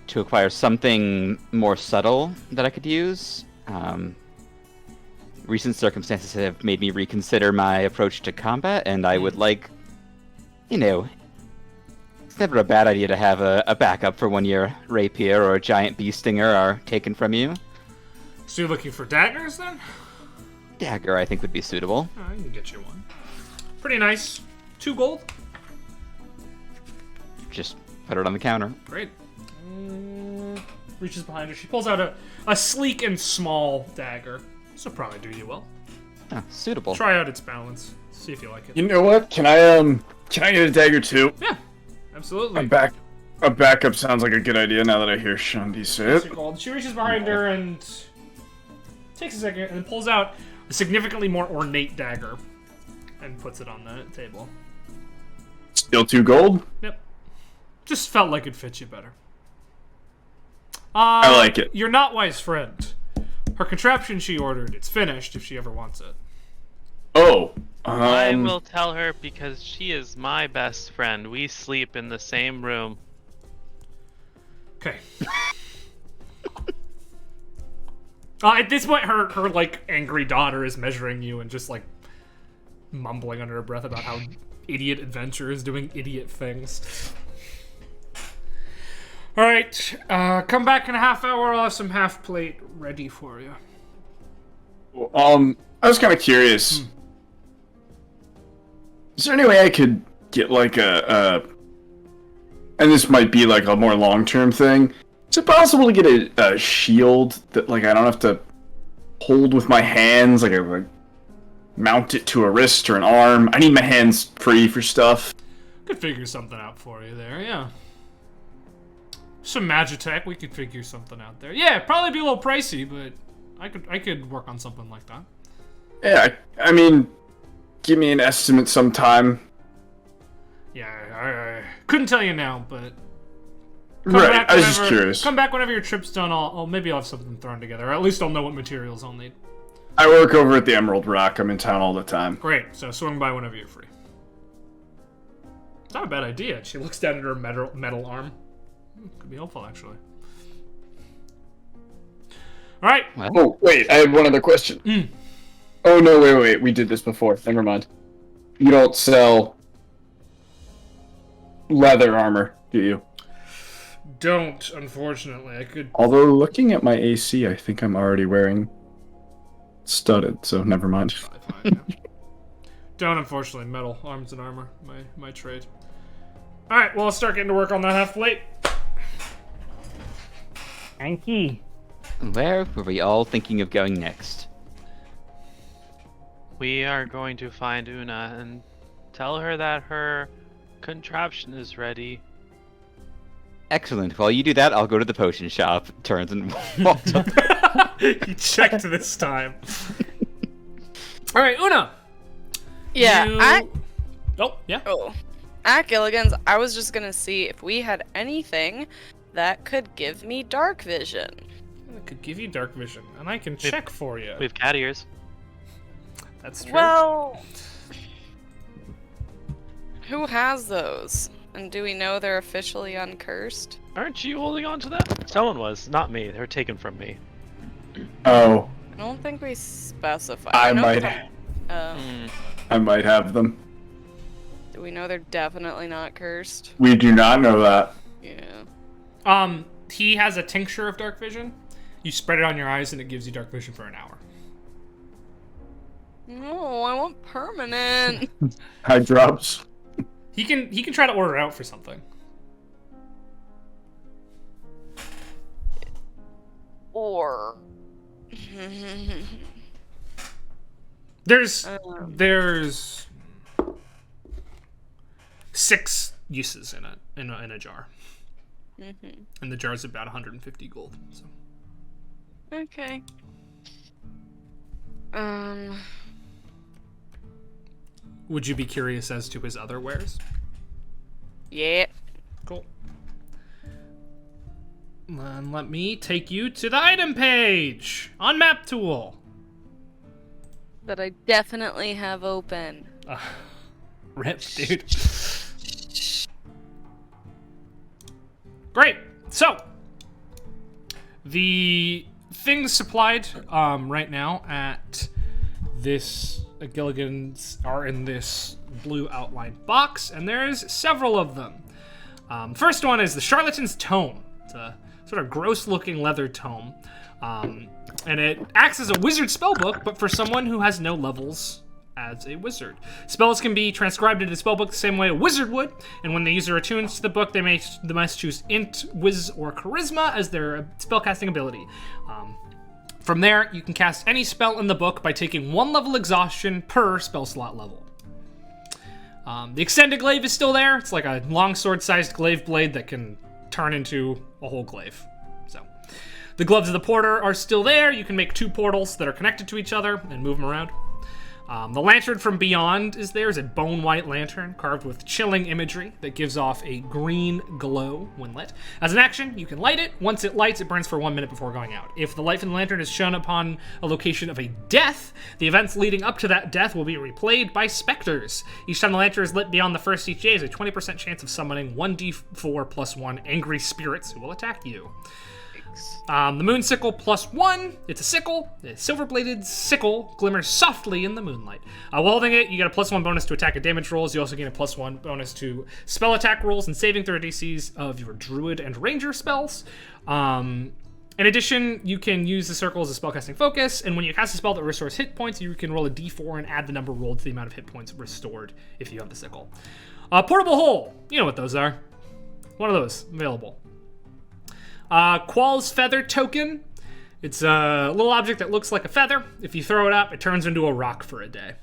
to acquire something more subtle that I could use. Recent circumstances have made me reconsider my approach to combat, and I would like, it's never a bad idea to have a backup for when your rapier or a giant bee stinger are taken from you. So you're looking for daggers, then? Dagger, I think, would be suitable. I can get you one. Pretty nice. 2 gold. Just put it on the counter. Great. Reaches behind her. She pulls out a sleek and small dagger. This will probably do you well. Oh, suitable. Try out its balance. See if you like it. You know what? Can I get a dagger too? Yeah, absolutely. A backup sounds like a good idea now that I hear Shandi say it. She reaches behind her and takes a second and then pulls out a significantly more ornate dagger and puts it on the table. Still 2 gold? Yep. Just felt like it fit you better. I like it. Your not wise friend. Her contraption she ordered. It's finished if she ever wants it. Oh. I will tell her because she is my best friend. We sleep in the same room. Okay. At this point, her like angry daughter is measuring you and just like mumbling under her breath about how idiot adventure is doing idiot things. All right, come back in a half hour. I'll have some half plate ready for you. I was kind of curious. Is there any way I could get like and this might be like a more long-term thing. Is it possible to get a shield that like I don't have to hold with my hands, like I like mount it to a wrist or an arm? I need my hands free for stuff. Could figure something out for you there, yeah. Some Magitech, we could figure something out there. Yeah, it'd probably be a little pricey, but I could work on something like that. Yeah, I mean, give me an estimate sometime. Yeah, I couldn't tell you now, but Right, I was just curious. Come back whenever your trip's done. Maybe I'll have something thrown together. Or at least I'll know what materials I'll need. I work over at the Emerald Rock. I'm in town all the time. Great. So swing by whenever you're free. It's not a bad idea. She looks down at her metal arm. Could be helpful, actually. All right. Well, Oh, wait, I had one other question. Oh, no, wait. We did this before. Never mind. You don't sell leather armor, do you? Don't, unfortunately. I could. Although, looking at my AC, I think I'm already wearing studded, so never mind. Don't, unfortunately. Metal, arms and armor. My trade. All right, well, I'll start getting to work on that half plate. Anki. where were we all thinking of going next? We are going to find Una and tell her that her contraption is ready. Excellent. While you do that, I'll go to the potion shop. Turns and walks up. He checked this time. All right, Una. Yeah, Oh, yeah. At Gilligan's, I was just gonna see if we had anything that could give me dark vision. I could give you dark vision, and I can check for you. We have cat ears. That's true. Well, who has those? And do we know they're officially uncursed? Aren't you holding on to that? Someone was, not me. They were taken from me. Oh, I don't think we specified. I know might. I might have them. Do we know they're definitely not cursed? We do not know that. Yeah. He has a tincture of dark vision. You spread it on your eyes, and it gives you dark vision for an hour. No, I want permanent. Eye drops. He can try to order out for something. Or There's 6 uses in a jar. And the jar's about 150 gold. So. okay. Would you be curious as to his other wares? Yeah. Cool. Then let me take you to the item page on Map Tool. That I definitely have open. Rip, dude. Great. So, the things supplied right now at this Gilligan's are in this blue outlined box, and there's several of them. First one is the Charlatan's Tome. It's a sort of gross-looking leather tome, and it acts as a wizard spellbook, but for someone who has no levels as a wizard. Spells can be transcribed into the spellbook the same way a wizard would, and when the user attunes to the book, they must choose Int, Wiz, or Charisma as their spellcasting ability. From there, you can cast any spell in the book by taking 1 level exhaustion per spell slot level. The extended glaive is still there. It's like a longsword-sized glaive blade that can turn into a whole glaive. So, the gloves of the porter are still there. You can make 2 portals that are connected to each other and move them around. The lantern from beyond is there. It's a bone-white lantern carved with chilling imagery that gives off a green glow when lit. As an action, you can light it. Once it lights, it burns for 1 minute before going out. If the light from the lantern is shown upon a location of a death, the events leading up to that death will be replayed by specters. Each time the lantern is lit beyond the first each day, is a 20% chance of summoning 1d4 plus 1 angry spirits who will attack you. The moon sickle +1. It's a sickle. The silver-bladed sickle glimmers softly in the moonlight. While holding it, you get a +1 bonus to attack and damage rolls. You also gain a +1 bonus to spell attack rolls and saving throw DCs of your druid and ranger spells. In addition, you can use the circle as a spellcasting focus, and when you cast a spell that restores hit points, you can roll a d4 and add the number rolled to the amount of hit points restored if you have the sickle. Portable hole. You know what those are. One of those available. Qual's Feather Token. It's a little object that looks like a feather. If you throw it up, it turns into a rock for a day.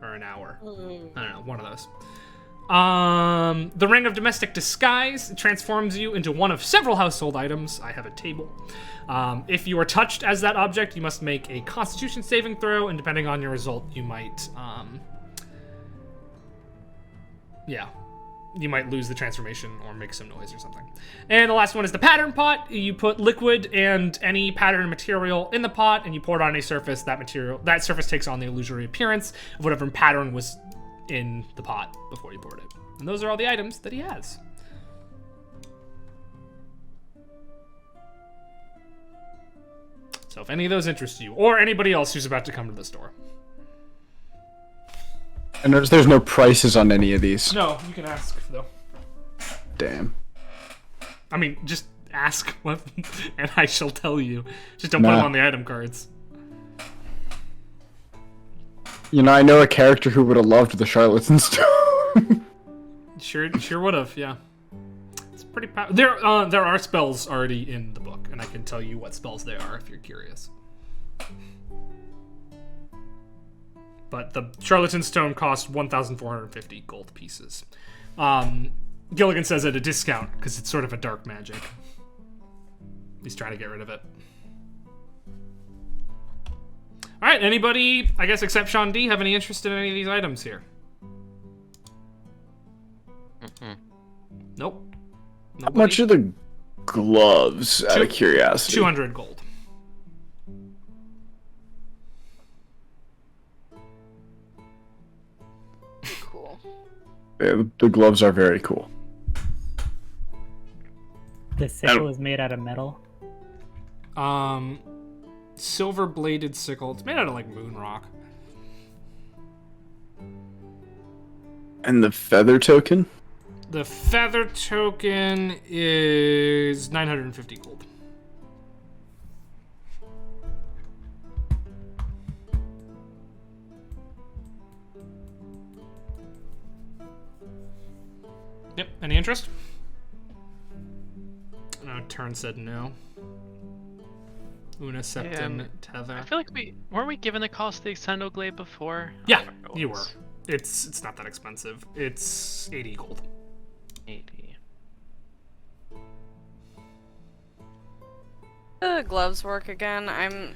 Or an hour. I don't know, one of those. The Ring of Domestic Disguise. It transforms you into one of several household items. I have a table. If you are touched as that object, you must make a Constitution saving throw, and depending on your result, you might... you might lose the transformation or make some noise or something. And the last one is the pattern pot. You put liquid and any pattern material in the pot, and you pour it on a surface. That surface takes on the illusory appearance of whatever pattern was in the pot before you poured it. And those are all the items that he has. So if any of those interest you, or anybody else who's about to come to the store. And there's no prices on any of these. No, you can ask, though. Damn. I mean, just ask, what, and I shall tell you. Just don't put them on the item cards. You know, I know a character who would have loved the Charlatan Stone. Sure would have, yeah. It's pretty powerful. There are spells already in the book, and I can tell you what spells they are if you're curious. But the Charlatan Stone costs 1,450 gold pieces. Gilligan says at a discount, because it's sort of a dark magic. He's trying to get rid of it. Alright, anybody, I guess except Sean D, have any interest in any of these items here? Nope. Nobody? How much are the gloves, out of curiosity? 200 gold. Cool. Yeah, the gloves are very cool. The sickle is made out of metal. Silver-bladed sickle. It's made out of, like, moon rock. And the feather token? The feather token is 950 gold. Yep, any interest? No, Turn said no. Una Septon Tether. I feel like weren't we given the cost of the Extendoglade before? Yeah, you were. It's not that expensive. It's 80 gold. 80. The gloves work again.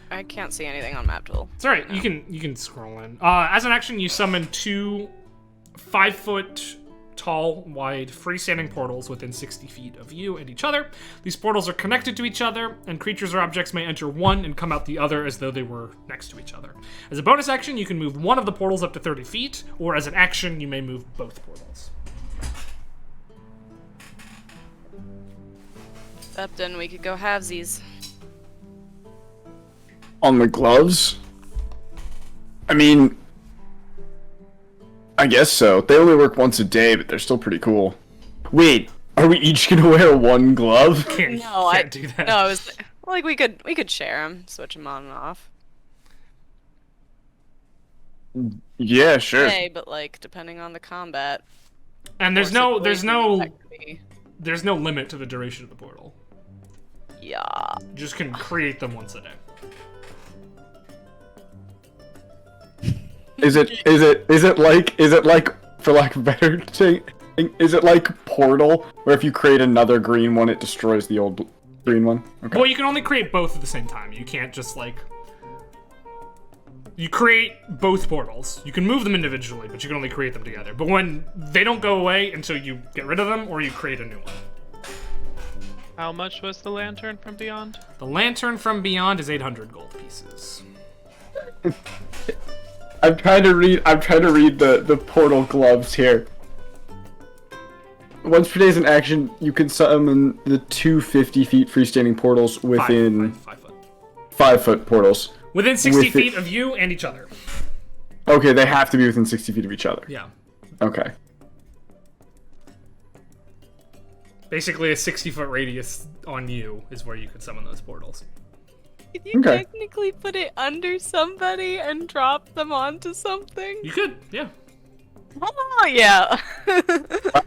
I can't see anything on map tool. It's alright, you can scroll in. As an action, you summon 2 5-foot tall, wide, freestanding portals within 60 feet of you and each other. These portals are connected to each other, and creatures or objects may enter one and come out the other as though they were next to each other. As a bonus action, you can move one of the portals up to 30 feet, or as an action, you may move both portals. Upton, we could go halvesies. On the gloves? I mean, I guess so. They only work once a day, but they're still pretty cool. Wait, are we each gonna wear one glove? Can't do that. No, it was like we could share them, switch them on and off. Yeah, sure. Okay, but like depending on the combat. And there's or no situation, that could be- limit to the duration of the portal. Yeah. You just can create them once a day. Is it like, for lack of a better thing, is it like Portal, where if you create another green one, it destroys the old green one? Okay. Well, you can only create both at the same time. You can't just, like... You create both portals. You can move them individually, but you can only create them together. But when they don't go away until you get rid of them, or you create a new one. How much was the Lantern from Beyond? The Lantern from Beyond is 800 gold pieces. I'm trying to read the portal gloves here. once per day is an action, you can summon the 2 50 feet freestanding portals within 5 foot. 5 foot portals. Within 60 feet of you and each other. Okay, they have to be within 60 feet of each other. Yeah. Okay. Basically, a 60-foot radius on you is where you could summon those portals. Can you Okay. technically put it under somebody and drop them onto something? You could, yeah. Oh, yeah.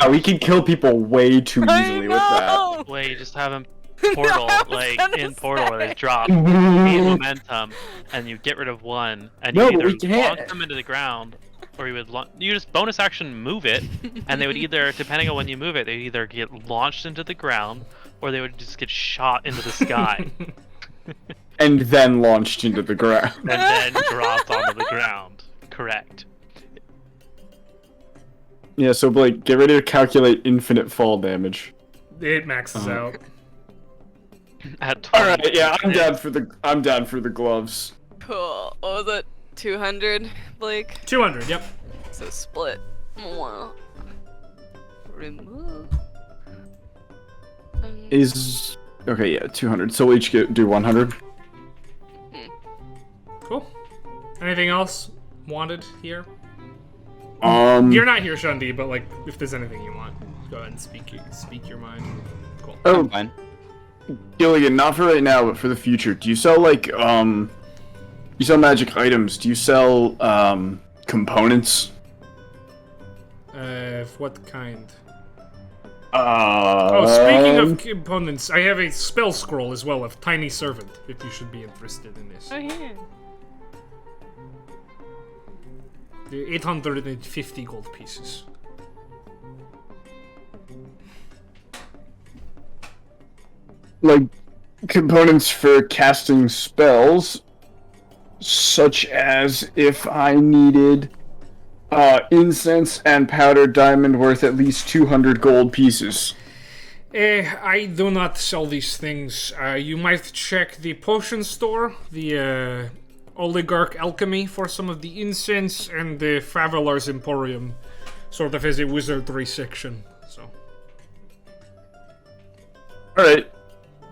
Wow, we can kill people way too easily with that. Wait, you just have him portal, I was like gonna in portal where they say. drop 8 momentum, and you get rid of one, and No, you but we either can't. launch them into the ground, or you would you just bonus action move it, and they would either, depending on when you move it, they either get launched into the ground, or they would just get shot into the sky, And then launched into the ground. and then dropped onto the ground. Correct. Yeah, so Blake, get ready to calculate infinite fall damage. It maxes out. At 20. Alright, yeah, I'm down for the gloves. Cool. What was it? 200, Blake? 200, yep. So split. Wow. Remove. Is okay, yeah, 200. So we'll each do 100. Cool. Anything else wanted here? You're You're not here, Shundi, but like, if there's anything you want, go ahead and speak your mind. Cool. Oh, Fine. Gilligan, not for right now, but for the future. Do you sell like you sell magic items? Do you sell components? What kind? Oh, Speaking of components, I have a spell scroll as well of Tiny Servant, if you should be interested in this. Oh, yeah. The 850 gold pieces. like components for casting spells, such as if I needed incense and powdered diamond worth at least 200 gold pieces. I do not sell these things. You might check the potion store, the Oligarch Alchemy for some of the incense, and the Traveler's Emporium sort of has a wizardry section. So Alright.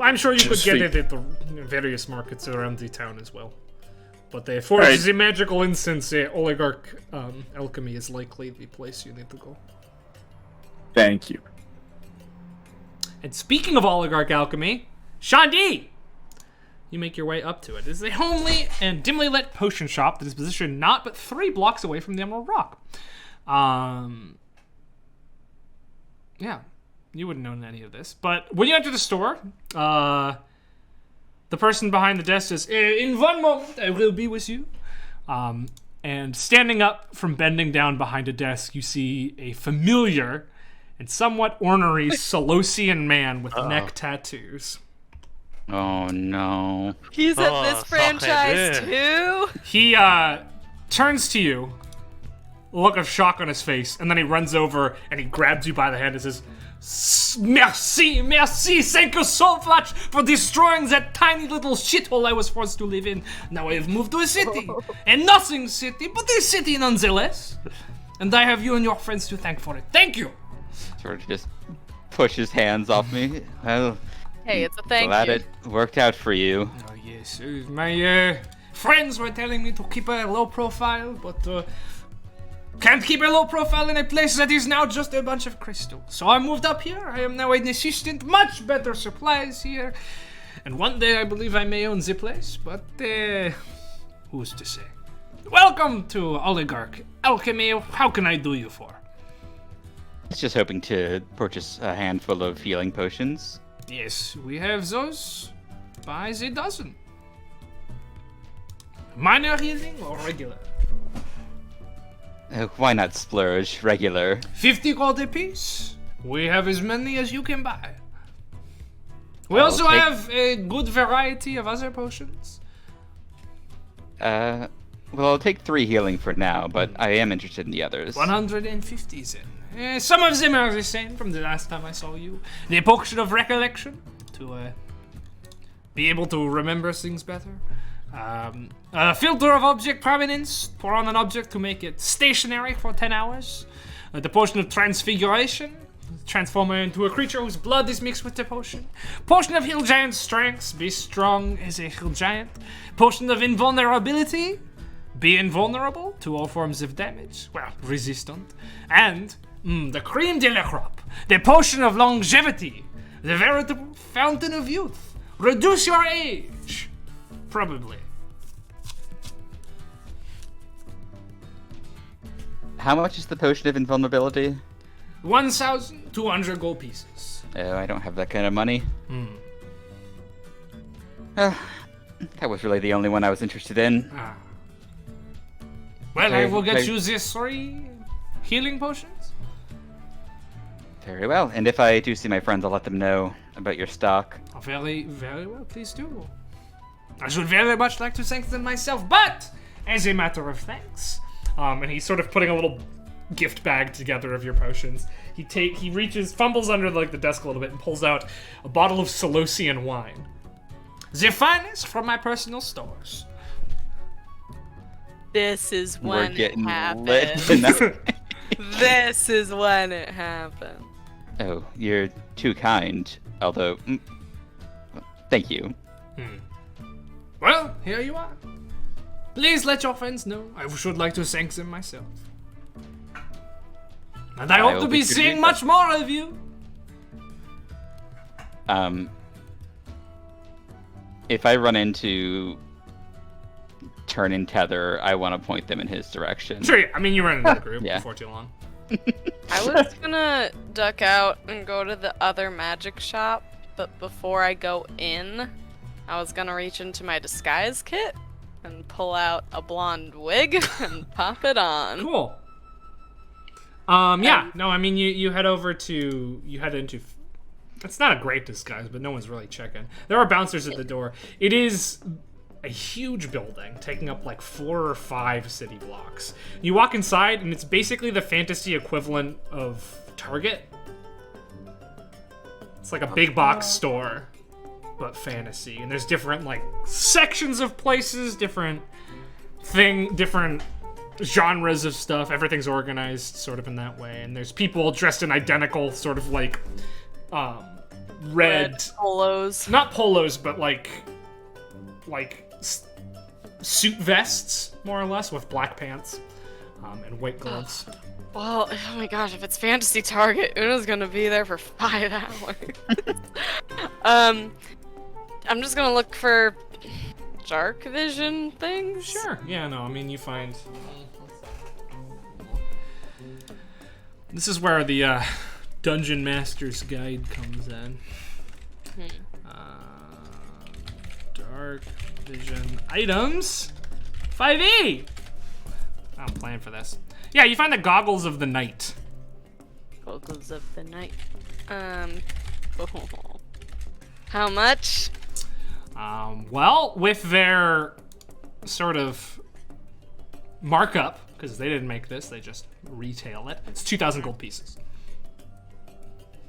I'm sure you could Just get speak- it at the various markets around the town as well. But for the magical incense, Oligarch Alchemy is likely the place you need to go. Thank you. And speaking of Oligarch Alchemy, Shandi! You make your way up to it. It is a homely and dimly lit potion shop that is positioned not but 3 blocks away from the Emerald Rock. Yeah, you wouldn't know any of this. But when you enter the store, the person behind the desk says, in one moment I will be with you. And standing up from bending down behind a desk, you see a familiar and somewhat ornery Solosian man with neck tattoos. Oh no. He's at this franchise too? He turns to you, a look of shock on his face, and then he runs over and he grabs you by the hand and says, Merci, merci, thank you so much for destroying that tiny little shithole I was forced to live in. Now I have moved to a city, a nothing city, but a city nonetheless. And I have you and your friends to thank for it. Thank you! Sort of just pushes hands off me. Well, Hey, it's a thank glad you. it worked out for you. Oh yes, my friends were telling me to keep a low profile, but can't keep a low profile in a place that is now just a bunch of crystal. So I moved up here. I am now an assistant, much better supplies here. And one day I believe I may own the place, but who's to say? Welcome to Oligarch Alchemy. How can I do you for? I was just hoping to purchase a handful of healing potions. Yes, we have those by the dozen. Minor healing or regular? Why not splurge? Regular. 50 gold apiece. We have as many as you can buy. We I'll also take- have a good variety of other potions. Well, I'll take 3 healing for now, but I am interested in the others. 150 then. Some of them are the same from the last time I saw you. The potion of recollection to be able to remember things better. A filter of object prominence. Pour on an object to make it stationary for 10 hours. The potion of transfiguration. Transform her into a creature whose blood is mixed with the potion. Potion of Hill Giant strength. Be strong as a Hill Giant. Potion of invulnerability. Be invulnerable to all forms of damage. Well, resistant. And the creme de la crop. The potion of longevity. The veritable fountain of youth. Reduce your age. Probably. How much is the potion of invulnerability? 1,200 gold pieces. Oh, I don't have that kind of money. That was really the only one I was interested in. Well, I will get Okay. you these 3 healing potions. Very well. And if I do see my friends, I'll let them know about your stock. Oh, very, very well. Please do. I should very much like to thank them myself, but as a matter of thanks, and he's sort of putting a little gift bag together of your potions. He reaches, fumbles under like the desk a little bit, and pulls out a bottle of Solosian wine. The finest from my personal stores. This is We're when it getting happened. lit tonight. This is when it happened. Oh, you're too kind. Although, thank you. Well, here you are. Please let your friends know. I should like to thank them myself. And I hope to hope be we can do seeing that. much more of you. If I run into Turn and Tether, I want to point them in his direction. Sure, yeah. I mean, you run into the group Yeah. before too long. I was gonna duck out and go to the other magic shop, but before I go in, I was gonna reach into my disguise kit and pull out a blonde wig and pop it on. Cool. Yeah, no, I mean, you head into. It's not a great disguise, but no one's really checking. There are bouncers at the door. It is a huge building, taking up like 4 or 5 city blocks. You walk inside, and it's basically the fantasy equivalent of Target. It's like a big box store, but fantasy. And there's different like sections of places, different genres of stuff. Everything's organized sort of in that way. And there's people dressed in identical sort of like red polos. not polos, but like suit vests, more or less, with black pants and white gloves. Well, oh my gosh, if it's Fantasy Target, Una's gonna be there for 5 hours. I'm just gonna look for dark vision things. Sure. Yeah, no, I mean, you find... This is where the Dungeon Master's Guide comes in. Dark vision items. 5e! I'm playing for this. Yeah, you find the Goggles of the Night. Goggles of the Night. How much? Well, with their sort of markup, because they didn't make this, they just retail it. It's 2,000 gold pieces.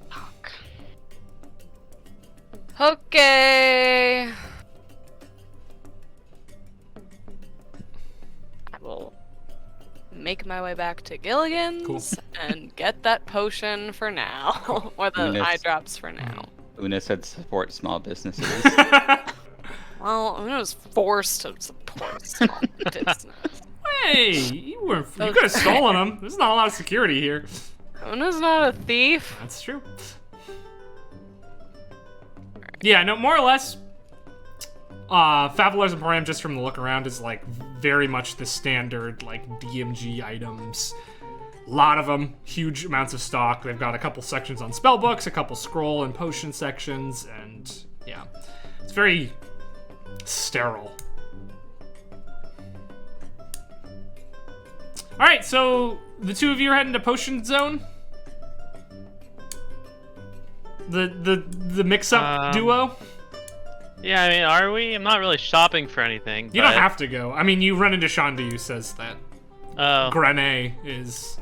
Fuck. Okay. I will make my way back to Gilligan's and get that potion for now. Or the Nice. eye drops for now. Una said support small businesses. Well, I was forced to support small business. Hey, you could have stolen them. There's not a lot of security here. Una's not a thief. That's true. Yeah, no, more or less, Fabular's Emporium, just from the look around, is like very much the standard like DMG items. A lot of them, huge amounts of stock. They've got a couple sections on spellbooks, a couple scroll and potion sections, and yeah, it's very sterile. All right, so the two of you are heading to Potion Zone. The mix-up duo. Yeah, I mean, are we? I'm not really shopping for anything. You don't have to go. I mean, you run into Shonda, who says that Oh. Grenay is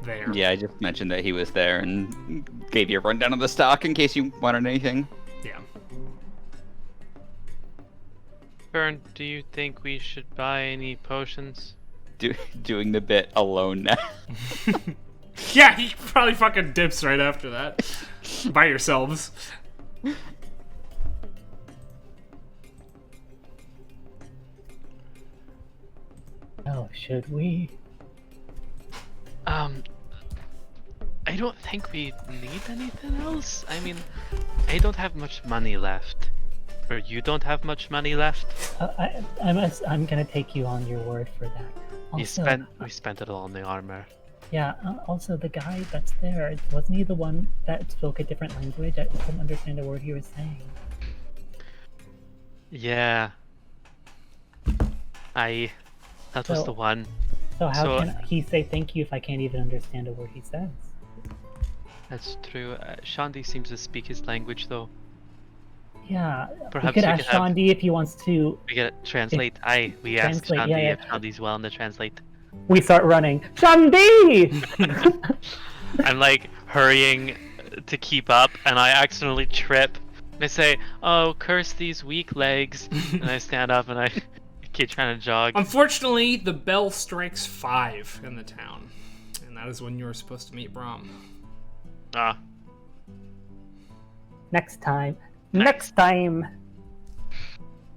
there. Yeah, I just mentioned that he was there and gave you a rundown of the stock in case you wanted anything. Yeah. Fern, do you think we should buy any potions? Doing the bit alone now. Yeah, he probably fucking dips right after that. By yourselves. Oh, should we? I don't think we need anything else. I mean, I don't have much money left. Or you don't have much money left? I'm gonna take you on your word for that. Also, We spent it all on the armor. Yeah, also the guy that's there, wasn't he the one that spoke a different language? I couldn't understand a word he was saying. Yeah. That was the one. So how can he say thank you if I can't even understand a word he says? That's true. Shandi seems to speak his language, though. Yeah, Perhaps we could ask Shandi if he wants to... We gotta translate. We asked Shandi if Shandi's willing to translate. We start running. Shandi! I'm like hurrying to keep up, and I accidentally trip. And I say, "Oh, curse these weak legs!" And I stand up and I keep trying to jog. Unfortunately, the bell strikes 5 in the town, and that is when you're supposed to meet Brahm. Next time. Next time!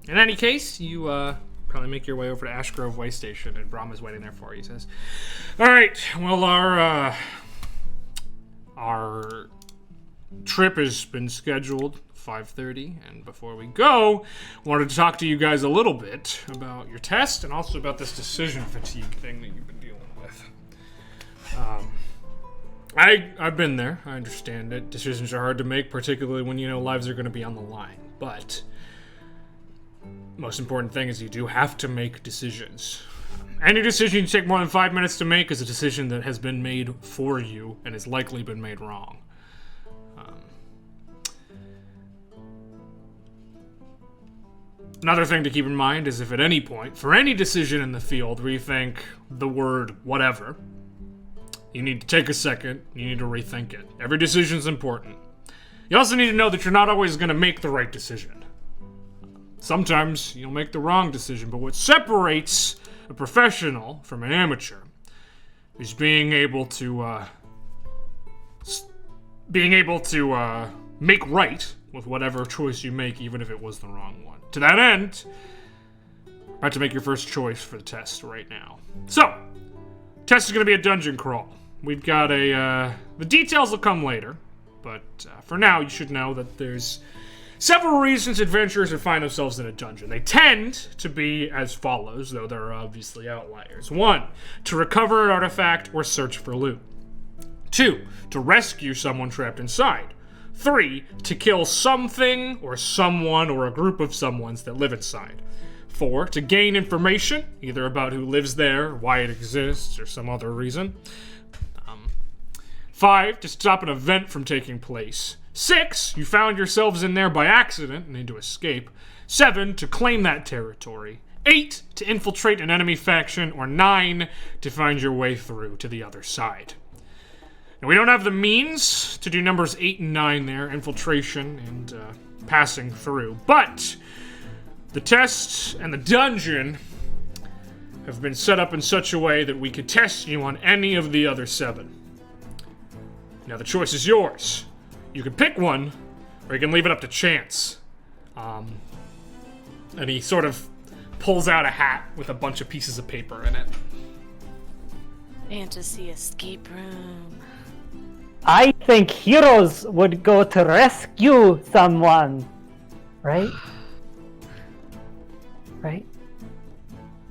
In any case, you probably make your way over to Ash Grove Way Station, and Brahm is waiting there for you. He says, "Alright, well, our trip has been scheduled 5:30, and before we go, I wanted to talk to you guys a little bit about your test, and also about this decision fatigue thing that you've been dealing with. I've been there. I understand it. Decisions are hard to make, particularly when you know lives are going to be on the line. But most important thing is you do have to make decisions. Any decision you take more than 5 minutes to make is a decision that has been made for you and has likely been made wrong. Another thing to keep in mind is if at any point, for any decision in the field where you think the word whatever, you need to take a second, you need to rethink it. Every decision is important. You also need to know that you're not always going to make the right decision. Sometimes you'll make the wrong decision, but what separates a professional from an amateur is being able to make right with whatever choice you make, even if it was the wrong one. To that end, you're about to make your first choice for the test right now. So, test is going to be a dungeon crawl. We've got the details will come later, but for now you should know that there's several reasons adventurers would find themselves in a dungeon. They tend to be as follows, though there are obviously outliers. 1, to recover an artifact or search for loot. 2, to rescue someone trapped inside. 3, to kill something or someone or a group of someones that live inside. 4, to gain information, either about who lives there, why it exists, or some other reason. 5, to stop an event from taking place. 6, you found yourselves in there by accident and need to escape. 7, to claim that territory. 8, to infiltrate an enemy faction. Or 9, to find your way through to the other side. Now, we don't have the means to do numbers 8 and 9 there, infiltration and passing through, but the test and the dungeon have been set up in such a way that we could test you on any of the other 7. Now, the choice is yours. You can pick one, or you can leave it up to chance. And he sort of pulls out a hat with a bunch of pieces of paper in it. Fantasy escape room. I think heroes would go to rescue someone. Right? Right?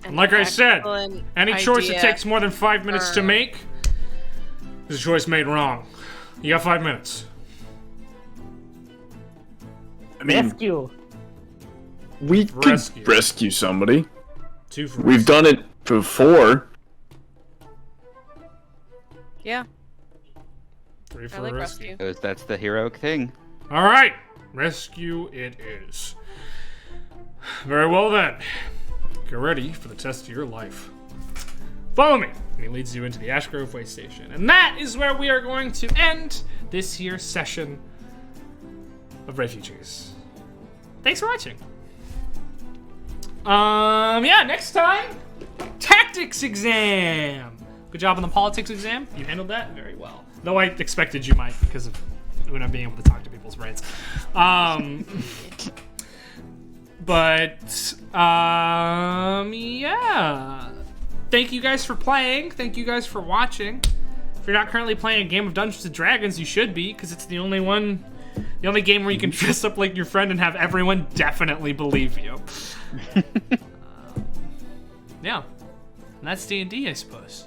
And like I said, any choice that idea takes more than 5 minutes to make is a choice made wrong. You got 5 minutes. I mean, Rescue. we could rescue somebody. 2 for We've done it before. Yeah, 3 I for like rescue. rescue. Because that's the heroic thing. All right, rescue it is. Very well then. Get ready for the test of your life. Follow me. And he leads you into the Ash Grove Way Station. And that is where we are going to end this year's session of Refugees. Thanks for watching. Yeah, next time, tactics exam. Good job on the politics exam. You handled that very well. Though I expected you might because of not being able to talk to people's brains. Yeah. Thank you guys for playing. Thank you guys for watching. If you're not currently playing a game of Dungeons & Dragons, you should be, because it's the only game where you can dress up like your friend and have everyone definitely believe you. Yeah. And that's D&D, I suppose.